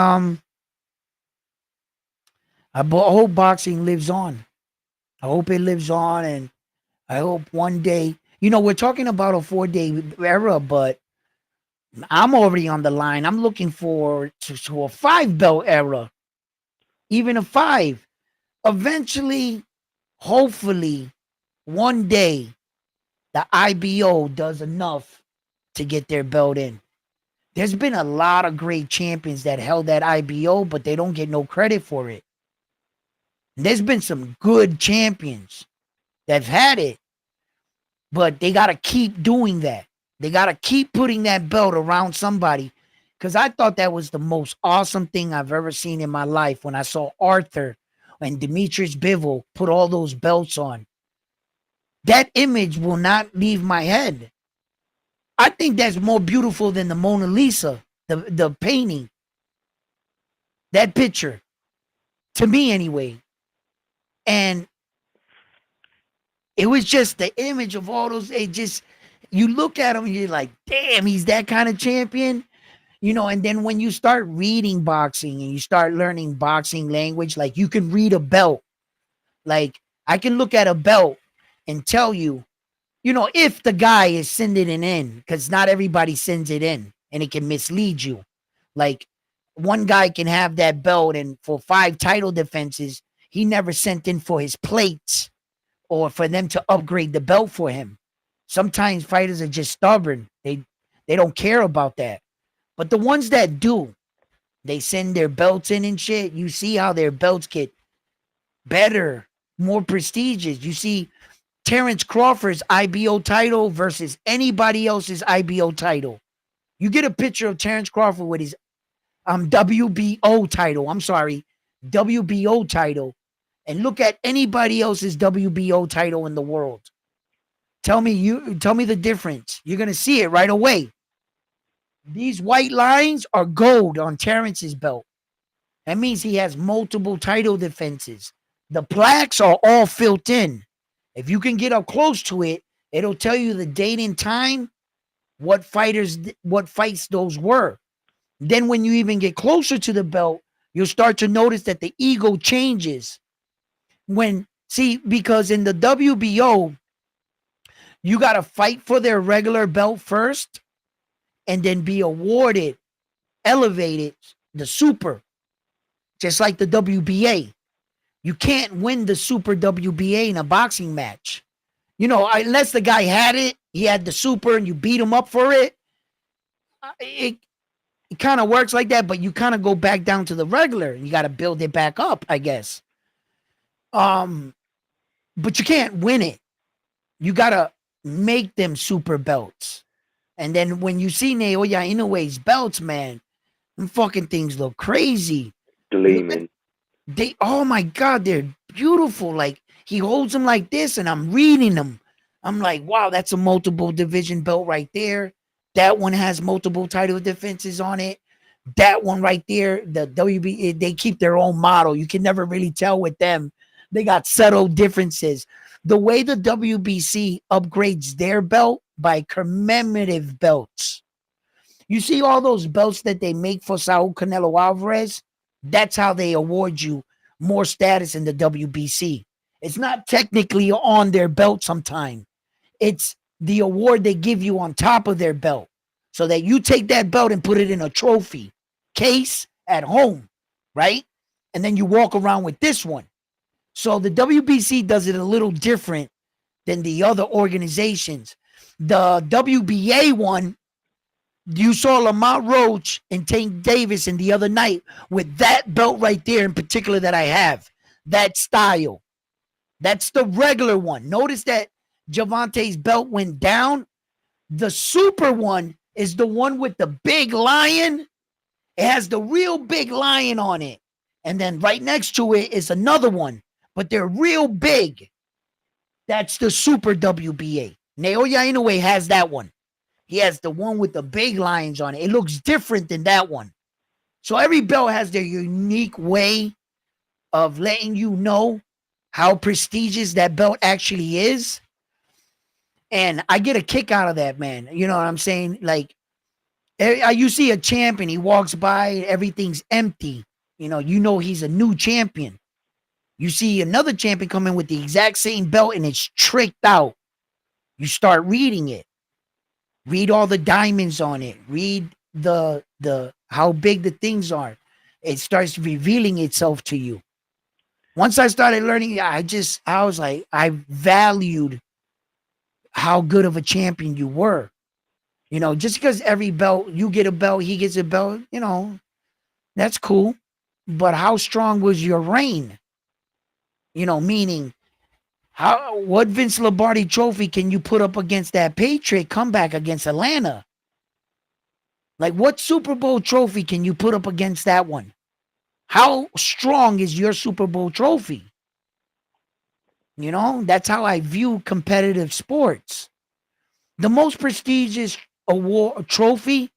Speaker 1: hope boxing lives on. I hope it lives on, and I hope one day, you know, we're talking about a 4-day era, but I'm already on the line. I'm looking forward to a 5-belt era, even a 5. Eventually, hopefully, one day, the IBO does enough to get their belt in. There's been a lot of great champions that held that IBO, but they don't get no credit for it. And there's been some good champions that've had it, but they got to keep doing that. They got to keep putting that belt around somebody, because I thought that was the most awesome thing I've ever seen in my life when I saw Arthur and Demetrius Bivol put all those belts on. That image will not leave my head. I think that's more beautiful than the Mona Lisa, the painting. That picture, to me anyway. And it was just the image of all those. It just, you look at him and you're like, damn, he's that kind of champion. You know, and then when you start reading boxing and you start learning boxing language, like you can read a belt. Like I can look at a belt and tell you, you know, if the guy is sending it in, because not everybody sends it in and it can mislead you. Like one guy can have that belt and for 5 title defenses, he never sent in for his plates or for them to upgrade the belt for him. Sometimes fighters are just stubborn. They don't care about that. But the ones that do, they send their belts in and shit. You see how their belts get better, more prestigious. You see Terrence Crawford's IBO title versus anybody else's IBO title. You get a picture of Terrence Crawford with his WBO title. I'm sorry, WBO title, and look at anybody else's WBO title in the world. Tell me the difference. You're gonna see it right away. These white lines are gold on Terrence's belt. That means he has multiple title defenses. The plaques are all filled in. If you can get up close to it, it'll tell you the date and time, what fights those were. Then when you even get closer to the belt, you'll start to notice that the ego changes. Because in the WBO, you got to fight for their regular belt first and then be awarded, elevated, the super, just like the WBA. You can't win the super WBA in a boxing match. You know, unless the guy had it, he had the super and you beat him up for it. It kind of works like that, but you kind of go back down to the regular. You got to build it back up, I guess. But you can't win it. You got to make them super belts. And then when you see Naoya Inoue's belts, man, them fucking things look crazy.
Speaker 4: Gleaming.
Speaker 1: Oh my God, they're beautiful. Like he holds them like this and I'm reading them. I'm like, wow, that's a multiple division belt right there. That one has multiple title defenses on it. That one right there, the WB, they keep their own model. You can never really tell with them. They got subtle differences. The way the WBC upgrades their belt by commemorative belts. You see all those belts that they make for Saul Canelo Alvarez? That's how they award you more status in the WBC. It's not technically on their belt sometime. It's the award they give you on top of their belt. So that you take that belt and put it in a trophy case at home, right? And then you walk around with this one. So the WBC does it a little different than the other organizations. The WBA one, you saw Lamont Roach and Tank Davis in the other night with that belt right there in particular that I have. That style. That's the regular one. Notice that Javante's belt went down. The super one is the one with the big lion. It has the real big lion on it. And then right next to it is another one, but they're real big. That's the super WBA. Naoya Inoue has that one. He has the one with the big lions on it. It looks different than that one. So every belt has their unique way of letting you know how prestigious that belt actually is. And I get a kick out of that, man. You know what I'm saying? Like, you see a champion, he walks by, everything's empty. You know he's a new champion. You see another champion come in with the exact same belt and it's tricked out. You start reading it. Read all the diamonds on it. Read the how big the things are. It starts revealing itself to you. Once I started learning, I was like, I valued how good of a champion you were. You know, just because every belt, you get a belt, he gets a belt, you know, that's cool. But how strong was your reign? You know, meaning, what Vince Lombardi trophy can you put up against that Patriot comeback against Atlanta? Like, what Super Bowl trophy can you put up against that one? How strong is your Super Bowl trophy? You know, that's how I view competitive sports. The most prestigious award trophy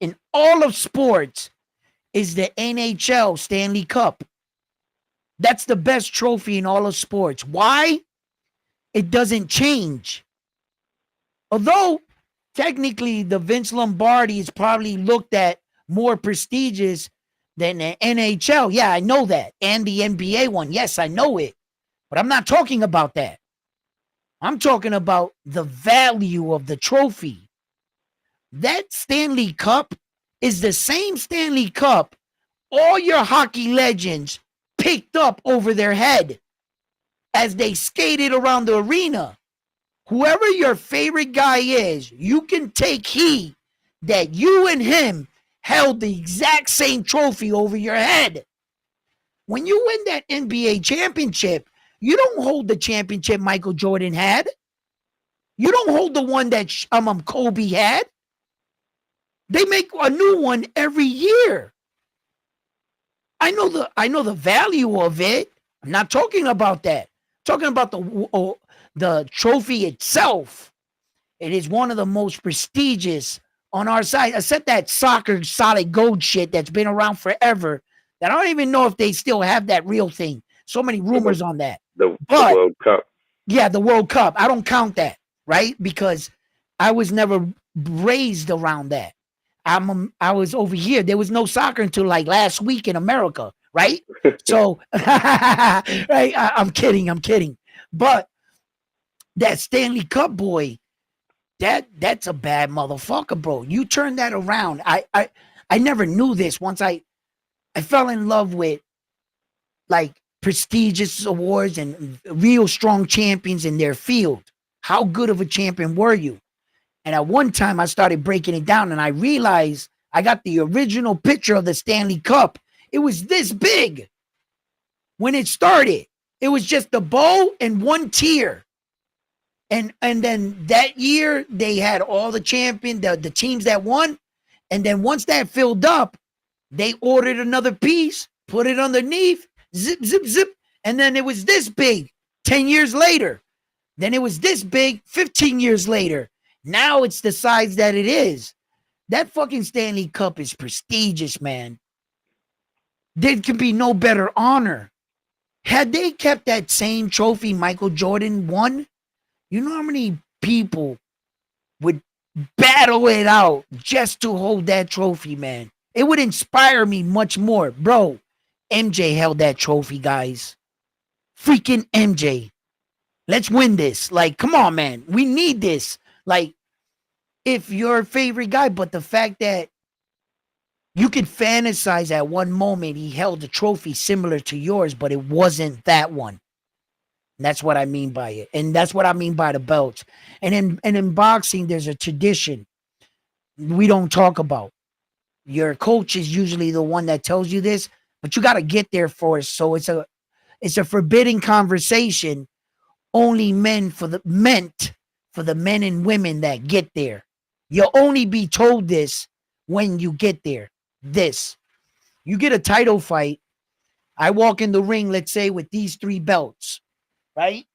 Speaker 1: in all of sports is the NHL Stanley Cup. That's the best trophy in all of sports. Why? It doesn't change. Although technically the Vince Lombardi is probably looked at more prestigious than the NHL. Yeah, I know that. And the NBA one. Yes, I know it. But I'm not talking about that. I'm talking about the value of the trophy. That Stanley Cup is the same Stanley Cup all your hockey legends picked up over their head as they skated around the arena. Whoever your favorite guy is, you can take heed that you and him held the exact same trophy over your head. When you win that NBA championship, you don't hold the championship Michael Jordan had. You don't hold the one that Kobe had. They make a new one every year. I know the value of it. I'm not talking about that. I'm talking about the trophy itself. It is one of the most prestigious on our side. Except that soccer solid gold shit that's been around forever. That I don't even know if they still have that real thing. So many rumors on that.
Speaker 4: The World Cup.
Speaker 1: Yeah, the World Cup. I don't count that, right? Because I was never raised around that. I was over here. There was no soccer until like last week in America, right? So, right? I'm kidding. But that Stanley Cup boy, that's a bad motherfucker, bro. You turn that around. I never knew this. Once I fell in love with like prestigious awards and real strong champions in their field. How good of a champion were you? And at one time I started breaking it down and I realized I got the original picture of the Stanley Cup. It was this big. When it started, it was just the bow and one tier. And then that year they had all the the teams that won. And then once that filled up, they ordered another piece, put it underneath, zip, zip, zip. And then it was this big 10 years later. Then it was this big 15 years later. Now it's the size that it is. That fucking Stanley Cup is prestigious, man. There can be no better honor. Had they kept that same trophy Michael Jordan won, you know how many people would battle it out just to hold that trophy, man. It would inspire me much more. Bro, MJ held that trophy, guys. Freaking MJ. Let's win this. Like, come on, man. We need this. Like, if your favorite guy, but the fact that you could fantasize at one moment he held a trophy similar to yours, but it wasn't that one. And that's what I mean by it. And that's what I mean by the belts. And in boxing, there's a tradition we don't talk about. Your coach is usually the one that tells you this, but you got to get there first. So it's a forbidden conversation, only meant for the men and women that get there. You'll only be told this when you get there. This. You get a title fight. I walk in the ring, let's say, with these 3 belts, right?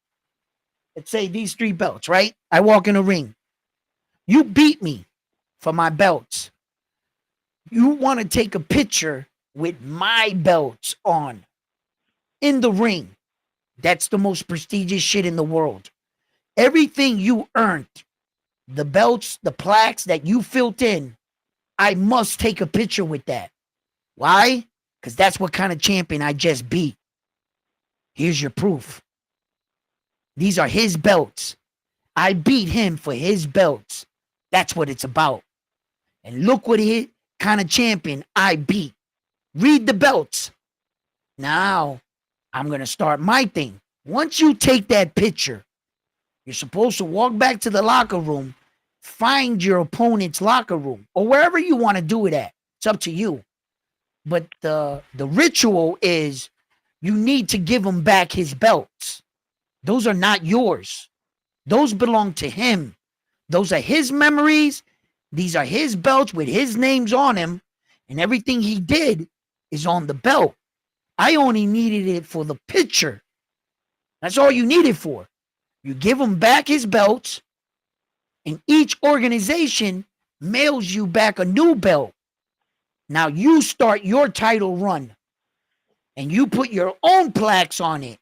Speaker 1: Let's say these 3 belts, right? I walk in the ring. You beat me for my belts. You want to take a picture with my belts on in the ring. That's the most prestigious shit in the world. Everything you earned, the belts, the plaques that you filled in, I must take a picture with that. Why? Because that's what kind of champion I just beat. Here's your proof. These are his belts. I beat him for his belts. That's what it's about. And look what kind of champion I beat. Read the belts. Now, I'm going to start my thing. Once you take that picture, you're supposed to walk back to the locker room, find your opponent's locker room, or wherever you want to do it at. It's up to you. But the ritual is you need to give him back his belts. Those are not yours. Those belong to him. Those are his memories. These are his belts with his names on him. And everything he did is on the belt. I only needed it for the picture. That's all you need it for. You give him back his belts, and each organization mails you back a new belt. Now you start your title run, and you put your own plaques on it.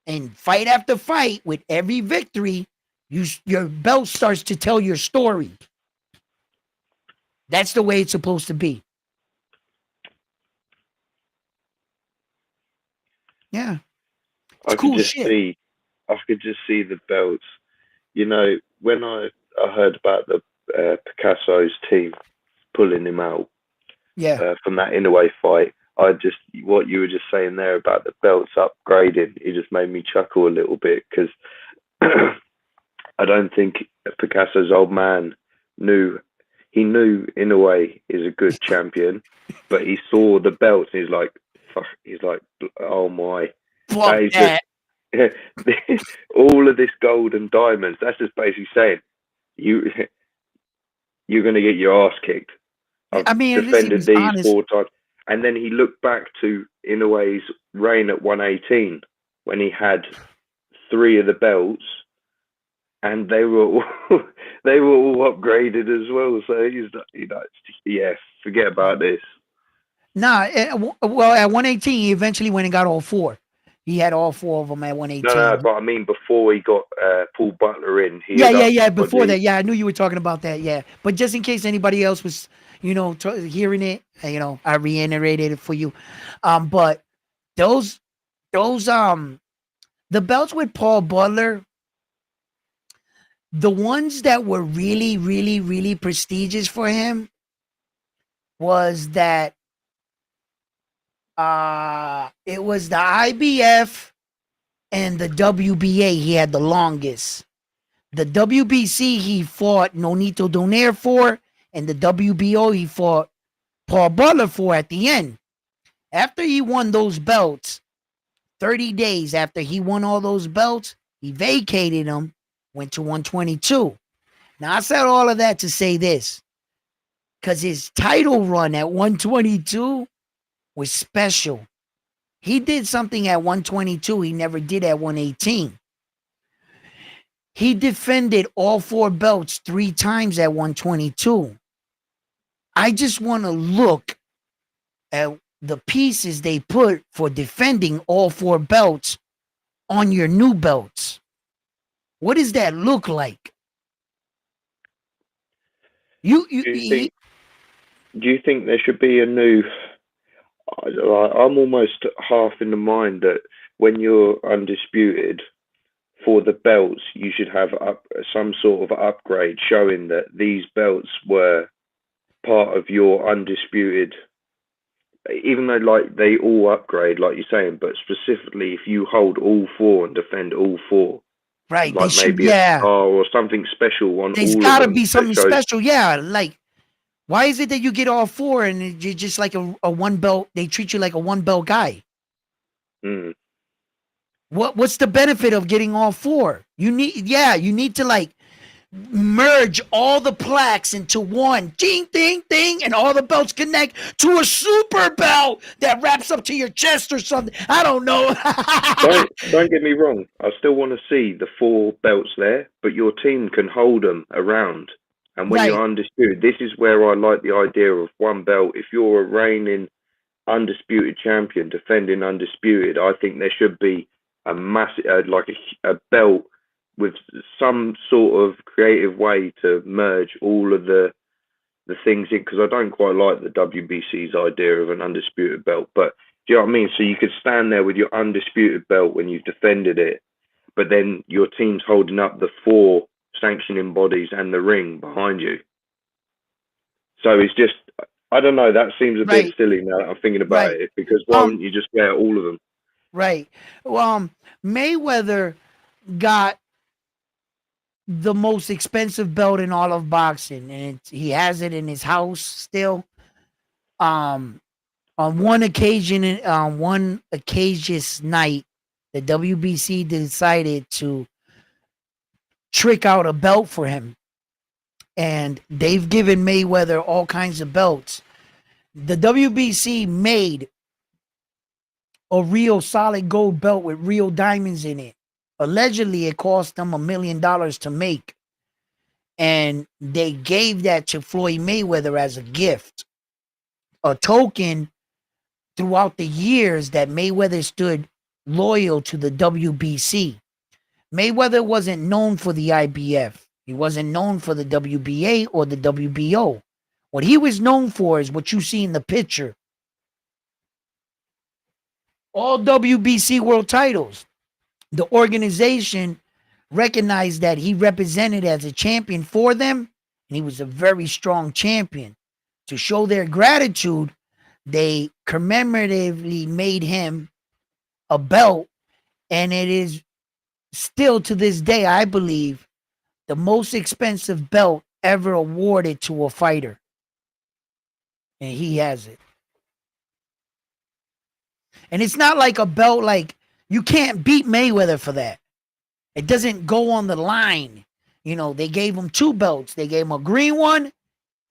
Speaker 1: And fight after fight, with every victory, your belt starts to tell your story. That's the way it's supposed to be. Yeah. It's
Speaker 4: I
Speaker 1: cool
Speaker 4: could just
Speaker 1: shit.
Speaker 4: see, I could just see the belts. You know, when I heard about the Picasso's team pulling him out
Speaker 1: Yeah.
Speaker 4: from that Inoue fight, what you were just saying there about the belts upgrading, it just made me chuckle a little bit, because I don't think Picasso's old man knew. He knew Inoue is a good champion, but he saw the belts and he's like, fuck, he's like, oh my,
Speaker 1: Fuck
Speaker 4: is
Speaker 1: that.
Speaker 4: just all of this gold and diamonds. That's just basically saying you're going to get your ass kicked. I've
Speaker 1: I mean, at least he
Speaker 4: defended
Speaker 1: was
Speaker 4: these
Speaker 1: honest.
Speaker 4: 4 times. And then he looked back to Inoue's reign at 118 when he had 3 of the belts, and they were all, they were all upgraded as well. So he's, yeah, forget about this.
Speaker 1: Nah, well, at 118, he eventually went and got all 4. He had all 4 of them at 118.
Speaker 4: No, but I mean before he got Paul Butler in.
Speaker 1: Yeah. Before that, yeah, I knew you were talking about that. Yeah, but just in case anybody else was, hearing it, I reiterated it for you. But those, the belts with Paul Butler, the ones that were really, really, really prestigious for him was that it was the IBF and the WBA. He had the longest. The WBC he fought Nonito Donaire for, and the WBO he fought Paul Butler for at the end. After he won those belts, 30 days after he won all those belts, he vacated them, went to 122. Now, I said all of that to say this, because his title run at 122 was special. He did something at 122 he never did at 118. He defended all 4 belts 3 times at 122. I just want to look at the pieces they put for defending all 4 belts on your new belts. What does that look like?
Speaker 4: Do you think? Do you think there should be a new? I'm almost half in the mind that when you're undisputed for the belts, you should have some sort of upgrade showing that these belts were part of your undisputed. Even though like they all upgrade, like you're saying, but specifically if you hold all four and defend all four,
Speaker 1: Right. They
Speaker 4: like
Speaker 1: should,
Speaker 4: maybe a
Speaker 1: yeah.
Speaker 4: star or something special on
Speaker 1: There's
Speaker 4: all of
Speaker 1: got to
Speaker 4: them
Speaker 1: be
Speaker 4: that
Speaker 1: something
Speaker 4: shows.
Speaker 1: special. Yeah. Like, why is it that you get all four and you're just like a one belt? They treat you like a one belt guy.
Speaker 4: Mm,
Speaker 1: What's the benefit of getting all four? You need to like merge all the plaques into one ding ding ding and all the belts connect to a super belt that wraps up to your chest or something. I don't know.
Speaker 4: don't get me wrong. I still want to see the four belts there, but your team can hold them around. And when
Speaker 1: Right.
Speaker 4: you're undisputed, this is where I like the idea of one belt. If you're a reigning undisputed champion defending undisputed, I think there should be a massive, like a belt with some sort of creative way to merge all of the things in, because I don't quite like the WBC's idea of an undisputed belt. But do you know what I mean? So you could stand there with your undisputed belt when you've defended it, but then your team's holding up the four sanctioning bodies and the ring behind you. So it's just, I don't know, that seems a bit
Speaker 1: Right.
Speaker 4: silly now that I'm thinking about
Speaker 1: Right.
Speaker 4: it, because why wouldn't you just wear all of them?
Speaker 1: Right. Mayweather got the most expensive belt in all of boxing, and he has it in his house still. On one occasion, on one occasionous night, the WBC decided to trick out a belt for him, and they've given Mayweather all kinds of belts. The WBC made a real solid gold belt with real diamonds in it. Allegedly, it cost them $1 million to make. And they gave that to Floyd Mayweather as a gift, a token throughout the years that Mayweather stood loyal to the WBC. Mayweather wasn't known for the IBF. He wasn't known for the WBA or the WBO. What he was known for is what you see in the picture. All WBC world titles. The organization recognized that he represented as a champion for them, and he was a very strong champion. To show their gratitude, they commemoratively made him a belt, and it is still to this day, I believe, the most expensive belt ever awarded to a fighter. And he has it. And it's not like a belt like you can't beat Mayweather for that. It doesn't go on the line. You know, they gave him two belts. They gave him a green one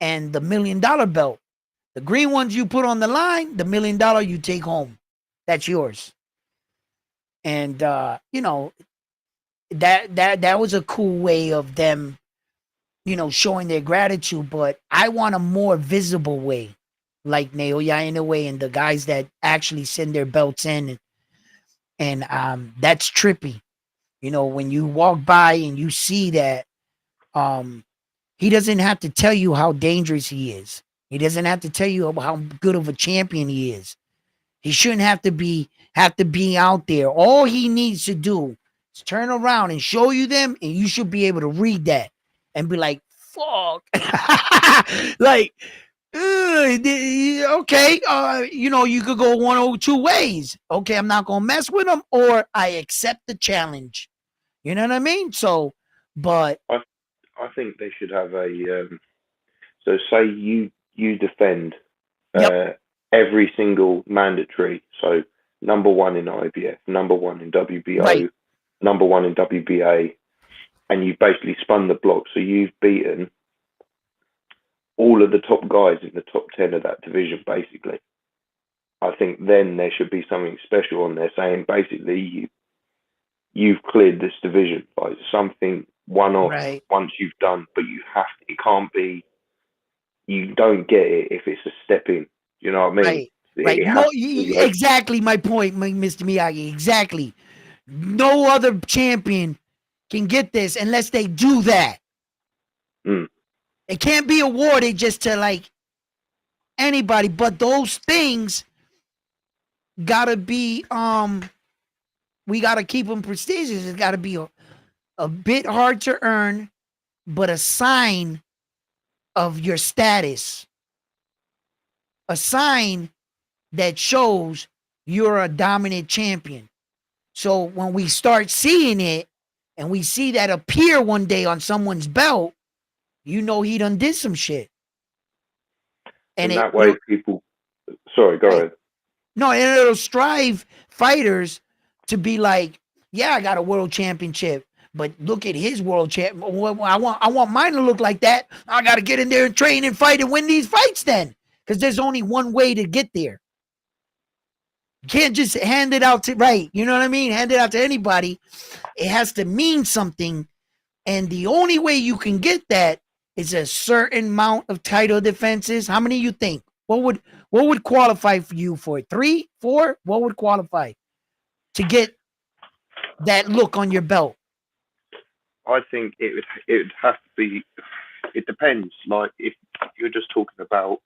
Speaker 1: and the $1 million belt. The green ones you put on the line, the $1 million you take home. That's yours. And you know, that was a cool way of them, you know, showing their gratitude. But I want a more visible way, like Naoya Inoue and the guys that actually send their belts in, and that's trippy. You know, when you walk by and you see that, he doesn't have to tell you how dangerous he is. He doesn't have to tell you how good of a champion he is. He shouldn't have to be out there. All he needs to do is turn around and show you them, and you should be able to read that and be like, "Fuck," like, okay, you know, you could go one or two ways. Okay, I'm not gonna mess with him, or I accept the challenge. You know what I mean? So, but
Speaker 4: I think they should have a. So say you defend
Speaker 1: yep,
Speaker 4: every single mandatory. So number one in IBF, number one in
Speaker 1: right,
Speaker 4: WBO, number one in WBA, and you've basically spun the block. So you've beaten all of the top guys in the top 10 of that division, basically. I think then there should be something special on there saying basically you've cleared this division, like something one off
Speaker 1: right.
Speaker 4: once you've done, but you have to, it can't be, you don't get it if it's a step in. You know what I mean?
Speaker 1: Right. Right.
Speaker 4: It has
Speaker 1: No,
Speaker 4: to be like,
Speaker 1: exactly my point, Mr. Miyagi. Exactly. No other champion can get this unless they do that.
Speaker 4: mm.
Speaker 1: It can't be awarded just to like anybody, but those things gotta be we gotta keep them prestigious. It's gotta be a bit hard to earn, but a sign of your status, a sign that shows you're a dominant champion. So when we start seeing it and we see that appear one day on someone's belt, you know he done did some shit. And
Speaker 4: In that way, people. Sorry, go ahead.
Speaker 1: No, and it'll strive fighters to be like, yeah, I got a world championship, but look at his world champ. I want mine to look like that. I got to get in there and train and fight and win these fights then, because there's only one way to get there. You can't just hand it out to you know what I mean? Hand it out to anybody. It has to mean something, and the only way you can get that is a certain amount of title defenses. How many you think? What would qualify for you for it? 3, 4? What would qualify to get that look on your belt?
Speaker 4: I think it would have to be. It depends. Like if you're just talking about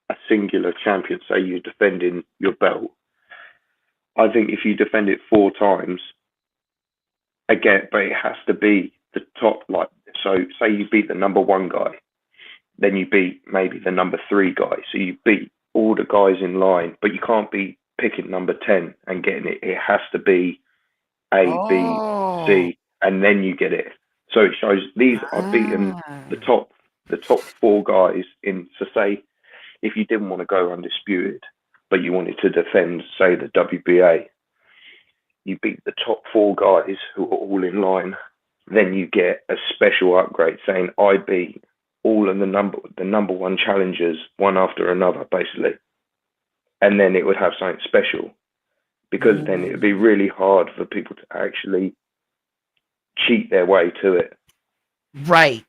Speaker 4: a singular champion, say you're defending your belt. I think if you defend it 4 times, again, but it has to be the top. Like so, say you beat the number 1 guy, then you beat maybe the number 3 guy. So you beat all the guys in line, but you can't be picking number 10 and getting it. It has to be A, B, C, and then you get it. So it shows these are beating the top 4 guys in. So say if you didn't want to go undisputed, but you wanted to defend, say, the WBA, you beat the top 4 guys who are all in line. Then you get a special upgrade saying I beat all of the number 1 challengers one after another, basically. And then it would have something special, because then it would be really hard for people to actually cheat their way to it.
Speaker 1: Right.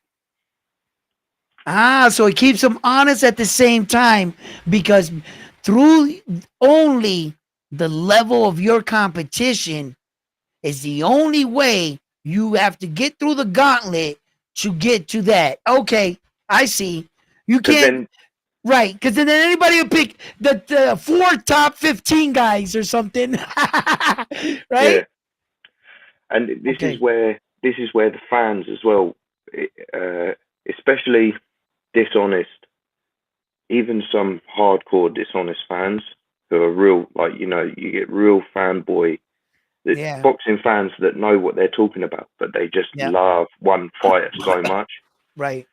Speaker 1: So it keeps them honest at the same time, because through only the level of your competition is the only way you have to get through the gauntlet to get to that. Okay, I see. You can't, right? Because then anybody will pick the 4 top 15 guys or something, right?
Speaker 4: Yeah. And this is where the fans as well, especially dishonest, even some hardcore dishonest fans who are real, like, you know, you get real fanboy, boxing fans that know what they're talking about, but they just love one fighter so much.
Speaker 1: Right.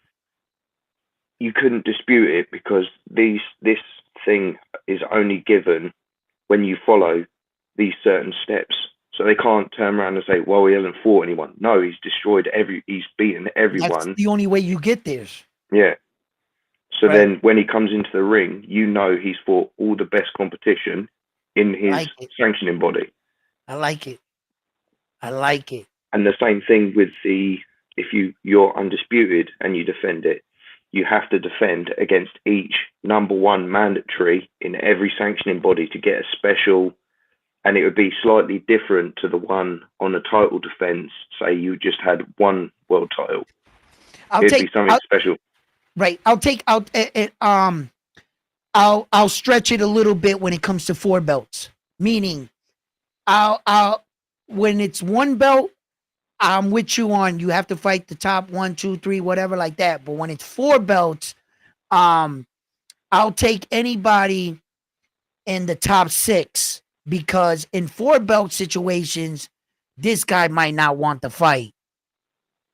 Speaker 4: You couldn't dispute it, because this thing is only given when you follow these certain steps. So they can't turn around and say, well, he hasn't fought anyone. No, he's destroyed he's beaten everyone.
Speaker 1: That's the only way you get there.
Speaker 4: Yeah. So then when he comes into the ring, you know he's fought all the best competition in his sanctioning body.
Speaker 1: I like it.
Speaker 4: And the same thing with if you're undisputed and you defend it, you have to defend against each number 1 mandatory in every sanctioning body to get a special. And it would be slightly different to the one on a title defense. Say you just had 1 world title. It'd be something special.
Speaker 1: Right. I'll stretch it a little bit when it comes to 4 belts. Meaning, when it's 1 belt, I'm with you on you have to fight the top 1, 2, 3, whatever like that. But when it's 4 belts, I'll take anybody in the top 6, because in 4 belt situations, this guy might not want to fight.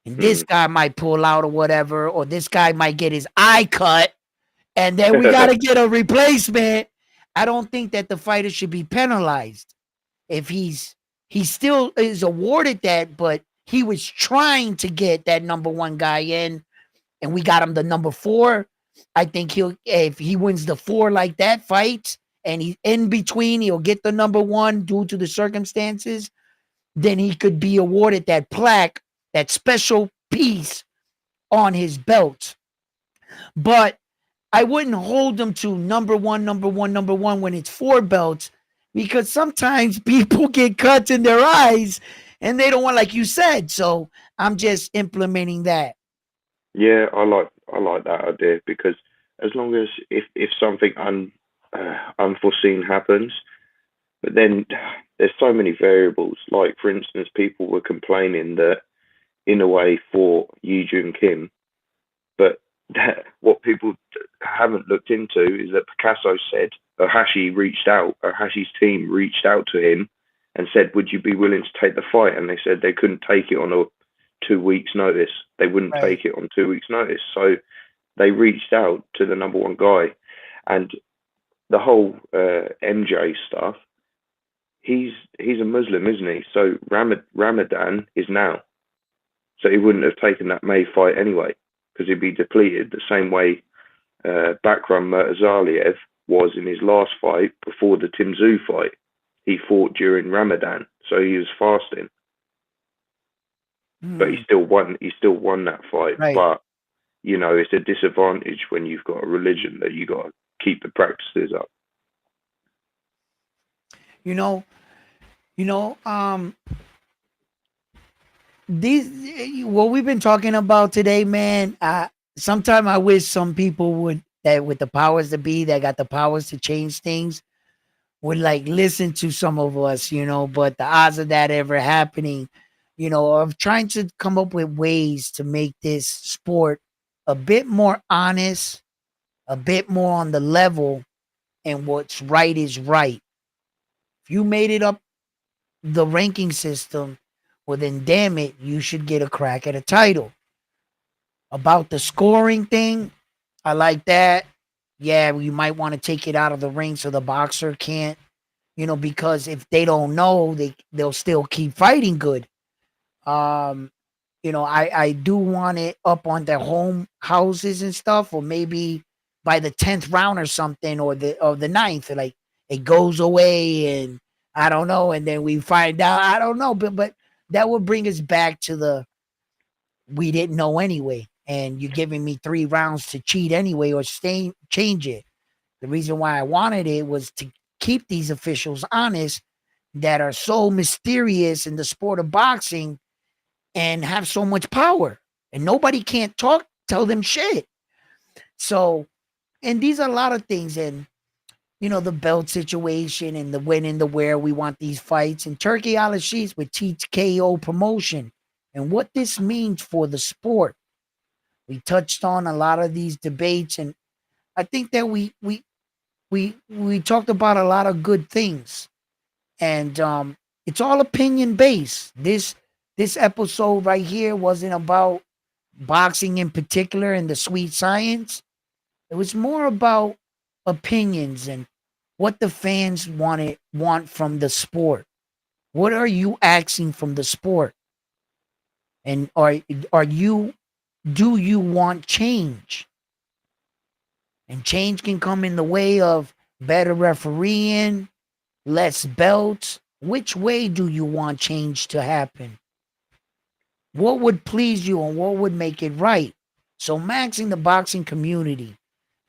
Speaker 1: And this guy might pull out or whatever, or this guy might get his eye cut, and then we got to get a replacement. I don't think that the fighter should be penalized if he still is awarded that, but he was trying to get that number 1 guy in, and we got him the number 4. I think if he wins the 4 like that fight, and he's in between, he'll get the number 1 due to the circumstances, then he could be awarded that plaque, that special piece on his belt. But I wouldn't hold him to number one when it's 4 belts, because sometimes people get cuts in their eyes and they don't want, like you said. So I'm just implementing that.
Speaker 4: Yeah, I I like that idea because as long as if something unforeseen happens, but then there's so many variables. Like for instance, people were complaining that Inoue fought Yu Jun Kim, but what people haven't looked into is that Picasso said Ohashi's team reached out to him and said, "Would you be willing to take the fight?" And they said they couldn't take it on a 2 weeks notice. They wouldn't
Speaker 1: Right.
Speaker 4: take it on 2 weeks notice. So they reached out to the number one guy, and the whole MJ stuff. He's a Muslim, isn't he? So Ramadan is now. So he wouldn't have taken that May fight anyway, because he'd be depleted the same way Bakram Murtazaliev was in his last fight before the Tim Tszyu fight. He fought during Ramadan, so he was fasting, but he
Speaker 1: Mm,
Speaker 4: still won. He still won that fight.
Speaker 1: right.
Speaker 4: But it's a disadvantage when you've got a religion that you got to keep the practices up.
Speaker 1: You know, you know, these what we've been talking about today, man. Sometimes I wish some people would that with the powers to be that got the powers to change things would like listen to some of us, but the odds of that ever happening, of trying to come up with ways to make this sport a bit more honest, a bit more on the level, and what's right is right. If you made it up the ranking system, well then damn it, you should get a crack at a title. About the scoring thing, I like that. Yeah, you might want to take it out of the ring so the boxer can't, because if they don't know, they'll still keep fighting good. Um, I do want it up on their home houses and stuff, or maybe by the 10th round or something, or the ninth, like it goes away, and I don't know, and then we find out. I don't know, but that would bring us back to the we didn't know anyway, and you're giving me 3 rounds to cheat anyway or change it. The reason why I wanted it was to keep these officials honest that are so mysterious in the sport of boxing and have so much power, and nobody can't tell them shit. So, and these are a lot of things, and the belt situation and the when and the where we want these fights, and Turki Alalshikh with TKO promotion and what this means for the sport. We touched on a lot of these debates, and I think that we talked about a lot of good things, and it's all opinion based. This episode right here wasn't about boxing in particular and the sweet science. It was more about opinions and what the fans want from the sport. What are you asking from the sport? And are you do you want change? And change can come in the way of better refereeing, less belts. Which way do you want change to happen? What would please you and what would make it right? So, maxing the boxing community,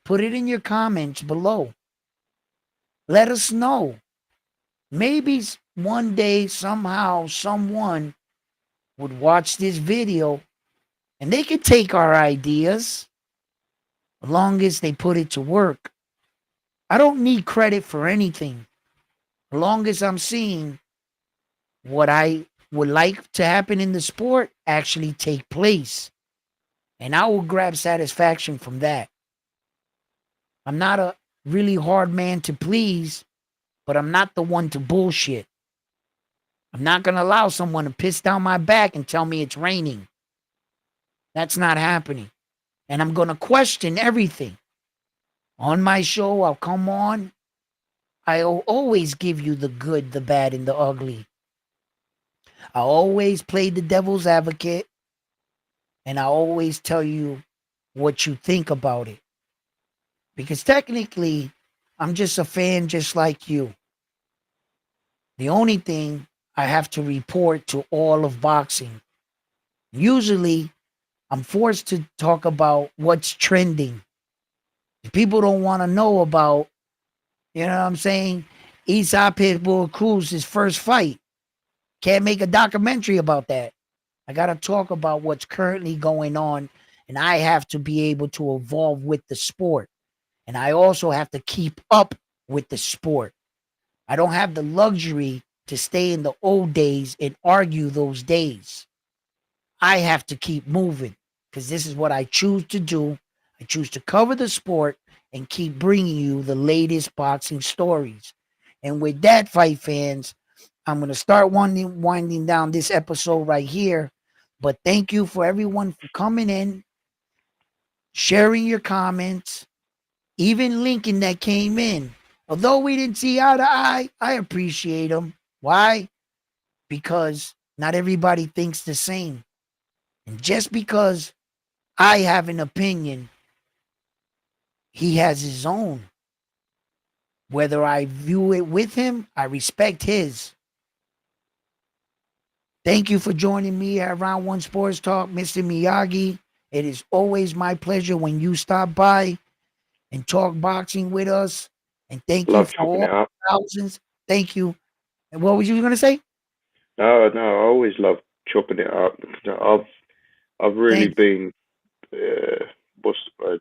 Speaker 1: put it in your comments below. Let us know. Maybe one day, somehow, someone would watch this video and they could take our ideas as long as they put it to work. I don't need credit for anything. As long as I'm seeing what I would like to happen in the sport actually take place. And I will grab satisfaction from that. I'm not a really hard man to please, but I'm not the one to bullshit. I'm not going to allow someone to piss down my back and tell me it's raining. That's not happening. And I'm going to question everything. On my show, I'll come on. I'll always give you the good, the bad, and the ugly. I always play the devil's advocate, and I always tell you what you think about it. Because technically, I'm just a fan just like you. The only thing I have to report to all of boxing. Usually, I'm forced to talk about what's trending. People don't want to know about, you know what I'm saying? Isaac Pitbull Cruz's first fight. Can't make a documentary about that. I got to talk about what's currently going on and I have to be able to evolve with the sport. And I also have to keep up with the sport. I don't have the luxury to stay in the old days and argue those days. I have to keep moving because this is what I choose to do. I choose to cover the sport and keep bringing you the latest boxing stories. And with that, fight fans, I'm going to start winding down this episode right here. But thank you for everyone for coming in, sharing your comments, even Lincoln that came in. Although we didn't see eye to eye, I appreciate him. Why? Because not everybody thinks the same. And just because I have an opinion, he has his own. Whether I view it with him, I respect his. Thank you for joining me at Round One Sports Talk, Mr. Miyagi. It is always my pleasure when you stop by and talk boxing with us. And thank you
Speaker 4: Love
Speaker 1: for
Speaker 4: chopping
Speaker 1: all
Speaker 4: it up.
Speaker 1: the thousands. Thank you. And what was you going to say?
Speaker 4: No, no, I always love chopping it up. I've really
Speaker 1: Thank you.
Speaker 4: been what's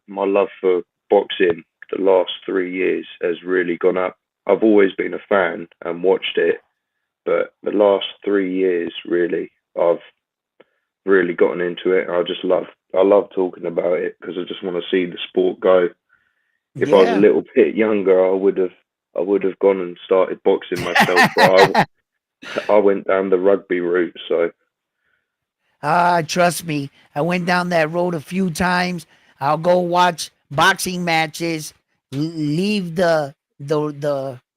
Speaker 4: my love for boxing the last 3 years has really gone up. I've always been a fan and watched it, but the last 3 years really, I've really gotten into it. I love talking about it because I just want to see the sport go. If I was a
Speaker 1: Yeah.
Speaker 4: little bit younger, I would have gone and started boxing myself, but I went down the rugby route. So
Speaker 1: Trust me, I went down that road a few times. I'll go watch boxing matches, leave the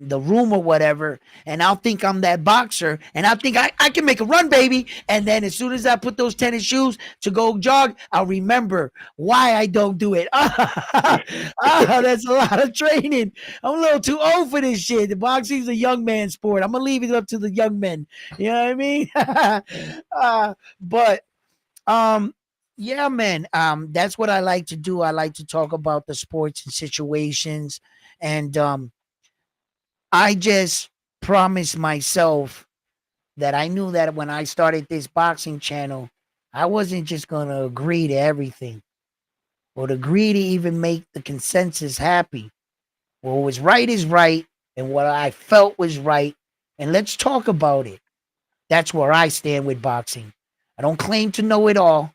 Speaker 1: room or whatever, and I'll think I'm that boxer, and I'll think I can make a run, baby. And then as soon as I put those tennis shoes to go jog, I'll remember why I don't do it. That's a lot of training. I'm a little too old for this shit. The boxing's a young man sport. I'm gonna leave it up to the young men. You know what I mean? But um yeah, man, that's what I like to do. I like to talk about the sports and situations, and I just promised myself that I knew that when I started this boxing channel, I wasn't just going to agree to everything or to agree to even make the consensus happy. What was right is right, and what I felt was right, and let's talk about it. That's where I stand with boxing. I don't claim to know it all.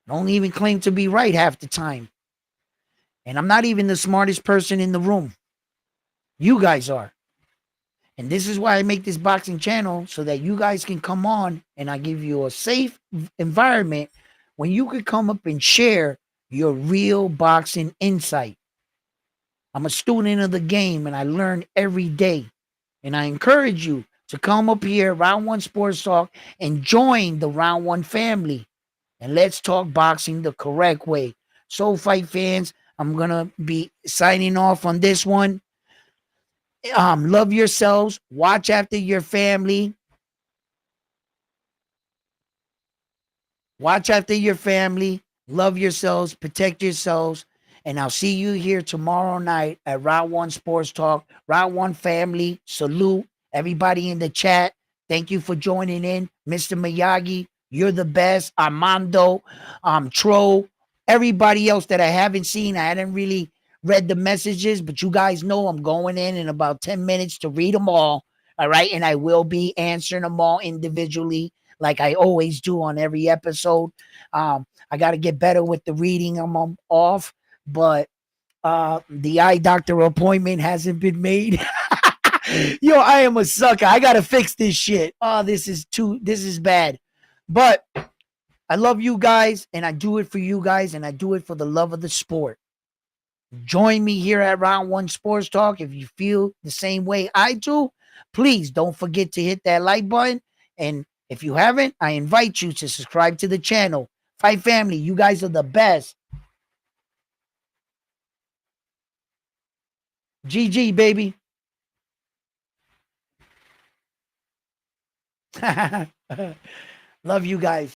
Speaker 1: I don't even claim to be right half the time. And I'm not even the smartest person in the room. You guys are. And this is why I make this boxing channel so that you guys can come on and I give you a safe environment when you could come up and share your real boxing insight. I'm a student of the game and I learn every day. And I encourage you to come up here, Round One Sports Talk, and join the Round One family. And let's talk boxing the correct way. So, fight fans, I'm going to be signing off on this one. Love yourselves. Watch after your family. Watch after your family. Love yourselves. Protect yourselves. And I'll see you here tomorrow night at Round One Sports Talk. Round One family. Salute everybody in the chat. Thank you for joining in. Mr. Miyagi, you're the best. Armando, Tro, everybody else that I haven't seen. I hadn't really read the messages, but you guys know I'm going in about 10 minutes to read them all. All right. And I will be answering them all individually like I always do on every episode. I got to get better with the reading. I'm off, but the eye doctor appointment hasn't been made. Yo, I am a sucker. I got to fix this shit. Oh, this is bad. But I love you guys and I do it for you guys and I do it for the love of the sport. Join me here at Round One Sports Talk. If you feel the same way I do, please don't forget to hit that like button. And if you haven't, I invite you to subscribe to the channel. Fight family, you guys are the best. GG, baby. Love you guys.